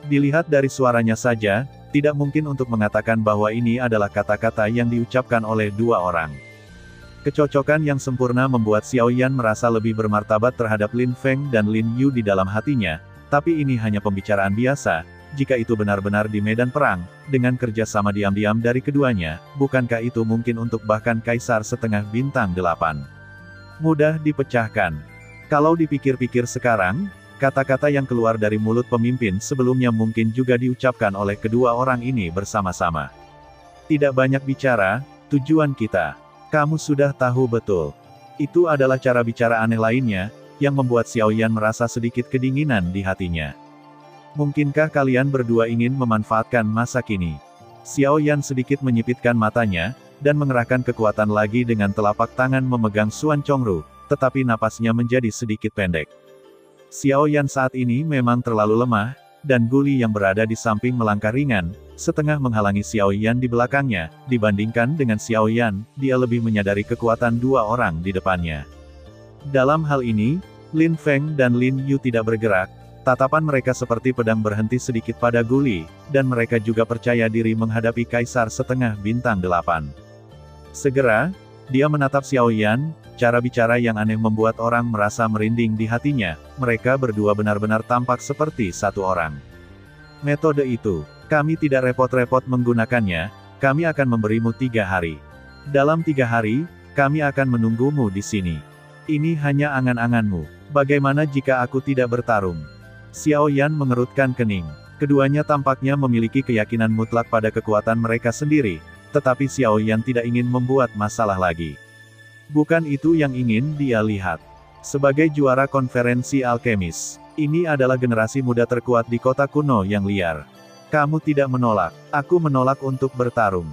Dilihat dari suaranya saja, tidak mungkin untuk mengatakan bahwa ini adalah kata-kata yang diucapkan oleh dua orang. Kecocokan yang sempurna membuat Xiao Yan merasa lebih bermartabat terhadap Lin Feng dan Lin Yu di dalam hatinya, tapi ini hanya pembicaraan biasa, jika itu benar-benar di medan perang, dengan kerja sama diam-diam dari keduanya, bukankah itu mungkin untuk bahkan kaisar setengah bintang 8? Mudah dipecahkan. Kalau dipikir-pikir sekarang, kata-kata yang keluar dari mulut pemimpin sebelumnya mungkin juga diucapkan oleh kedua orang ini bersama-sama. Tidak banyak bicara, tujuan kita. Kamu sudah tahu betul. Itu adalah cara bicara aneh lainnya, yang membuat Xiaoyan merasa sedikit kedinginan di hatinya. Mungkinkah kalian berdua ingin memanfaatkan masa kini? Xiaoyan sedikit menyipitkan matanya, dan mengerahkan kekuatan lagi dengan telapak tangan memegang Xuan Chongru, tetapi napasnya menjadi sedikit pendek. Xiaoyan saat ini memang terlalu lemah, dan Guli yang berada di samping melangkah ringan, setengah menghalangi Xiaoyan di belakangnya. Dibandingkan dengan Xiaoyan, dia lebih menyadari kekuatan dua orang di depannya. Dalam hal ini, Lin Feng dan Lin Yu tidak bergerak, tatapan mereka seperti pedang berhenti sedikit pada Guli, dan mereka juga percaya diri menghadapi Kaisar setengah bintang 8. Segera, dia menatap Xiaoyan, cara bicara yang aneh membuat orang merasa merinding di hatinya. Mereka berdua benar-benar tampak seperti satu orang. Metode itu, kami tidak repot-repot menggunakannya, kami akan memberimu 3 hari. Dalam 3 hari, kami akan menunggumu di sini. Ini hanya angan-anganmu. Bagaimana jika aku tidak bertarung? Xiaoyan mengerutkan kening. Keduanya tampaknya memiliki keyakinan mutlak pada kekuatan mereka sendiri, tetapi Xiaoyan tidak ingin membuat masalah lagi. Bukan itu yang ingin dia lihat. Sebagai juara konferensi alkemis, ini adalah generasi muda terkuat di kota kuno yang liar. Kamu tidak menolak, aku menolak untuk bertarung.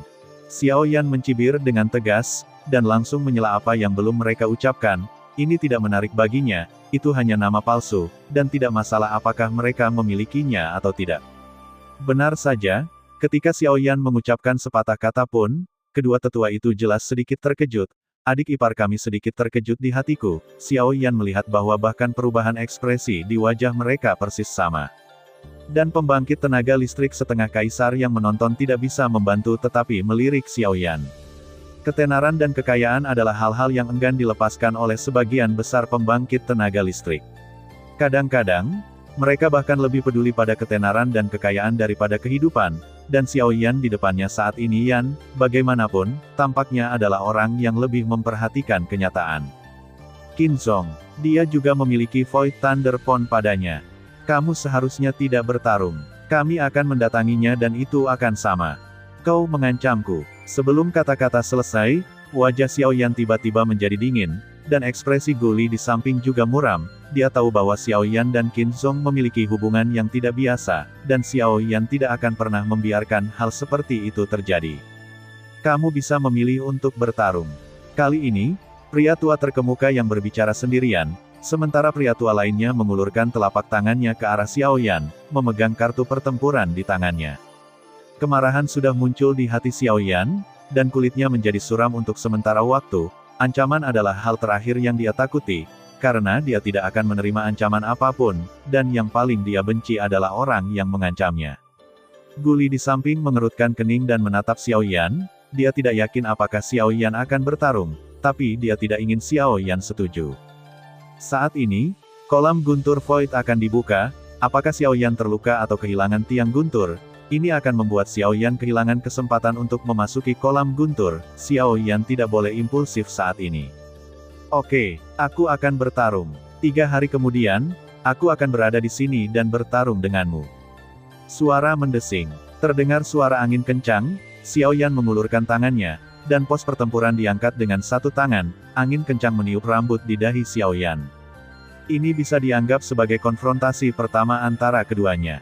Xiaoyan mencibir dengan tegas, dan langsung menyela apa yang belum mereka ucapkan. Ini tidak menarik baginya, itu hanya nama palsu, dan tidak masalah apakah mereka memilikinya atau tidak. Benar saja, ketika Xiaoyan mengucapkan sepatah kata pun, kedua tetua itu jelas sedikit terkejut. Adik ipar kami sedikit terkejut di hatiku. Xiaoyan melihat bahwa bahkan perubahan ekspresi di wajah mereka persis sama. Dan pembangkit tenaga listrik setengah kaisar yang menonton tidak bisa membantu tetapi melirik Xiaoyan. Ketenaran dan kekayaan adalah hal-hal yang enggan dilepaskan oleh sebagian besar pembangkit tenaga listrik. Kadang-kadang, mereka bahkan lebih peduli pada ketenaran dan kekayaan daripada kehidupan, dan Xiaoyan di depannya saat ini Yan, bagaimanapun, tampaknya adalah orang yang lebih memperhatikan kenyataan. Qin Zong, dia juga memiliki Void Thunder Pond padanya. Kamu seharusnya tidak bertarung. Kami akan mendatanginya dan itu akan sama. Kau mengancamku. Sebelum kata-kata selesai, wajah Xiaoyan tiba-tiba menjadi dingin, dan ekspresi Guli di samping juga muram. Dia tahu bahwa Xiaoyan dan Qin Zong memiliki hubungan yang tidak biasa, dan Xiaoyan tidak akan pernah membiarkan hal seperti itu terjadi. Kamu bisa memilih untuk bertarung. Kali ini, pria tua terkemuka yang berbicara sendirian, sementara pria tua lainnya mengulurkan telapak tangannya ke arah Xiaoyan, memegang kartu pertempuran di tangannya. Kemarahan sudah muncul di hati Xiaoyan, dan kulitnya menjadi suram untuk sementara waktu. Ancaman adalah hal terakhir yang dia takuti, karena dia tidak akan menerima ancaman apapun, dan yang paling dia benci adalah orang yang mengancamnya. Guli di samping mengerutkan kening dan menatap Xiaoyan, dia tidak yakin apakah Xiaoyan akan bertarung, tapi dia tidak ingin Xiaoyan setuju. Saat ini, kolam guntur Void akan dibuka. Apakah Xiaoyan terluka atau kehilangan tiang guntur? Ini akan membuat Xiaoyan kehilangan kesempatan untuk memasuki kolam guntur. Xiaoyan tidak boleh impulsif saat ini. Oke, aku akan bertarung. 3 hari kemudian, aku akan berada di sini dan bertarung denganmu. Suara mendesing. Terdengar suara angin kencang, Xiaoyan mengulurkan tangannya, dan pos pertempuran diangkat dengan satu tangan. Angin kencang meniup rambut di dahi Xiaoyan. Ini bisa dianggap sebagai konfrontasi pertama antara keduanya.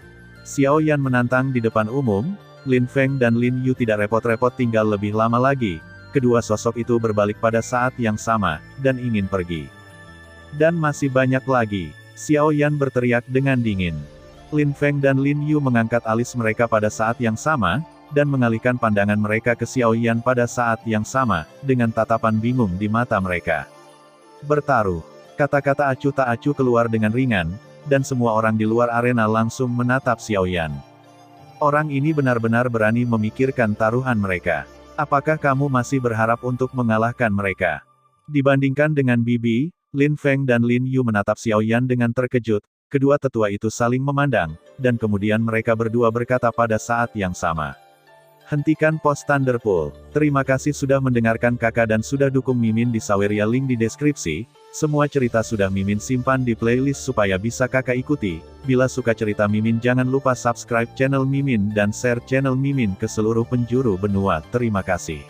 Xiaoyan menantang di depan umum. Lin Feng dan Lin Yu tidak repot-repot tinggal lebih lama lagi. Kedua sosok itu berbalik pada saat yang sama, dan ingin pergi. Dan masih banyak lagi. Xiaoyan berteriak dengan dingin. Lin Feng dan Lin Yu mengangkat alis mereka pada saat yang sama, dan mengalihkan pandangan mereka ke Xiaoyan pada saat yang sama, dengan tatapan bingung di mata mereka. Bertaruh. Kata-kata acuh tak acuh keluar dengan ringan, dan semua orang di luar arena langsung menatap Xiaoyan. Orang ini benar-benar berani memikirkan taruhan mereka. Apakah kamu masih berharap untuk mengalahkan mereka? Dibandingkan dengan Bibi, Lin Feng dan Lin Yu menatap Xiaoyan dengan terkejut. Kedua tetua itu saling memandang, dan kemudian mereka berdua berkata pada saat yang sama. Hentikan pos Thunderpool. Terima kasih sudah mendengarkan kakak dan sudah dukung Mimin di Saweria, link di deskripsi. Semua cerita sudah Mimin simpan di playlist supaya bisa kakak ikuti. Bila suka cerita Mimin jangan lupa subscribe channel Mimin dan share channel Mimin ke seluruh penjuru benua. Terima kasih.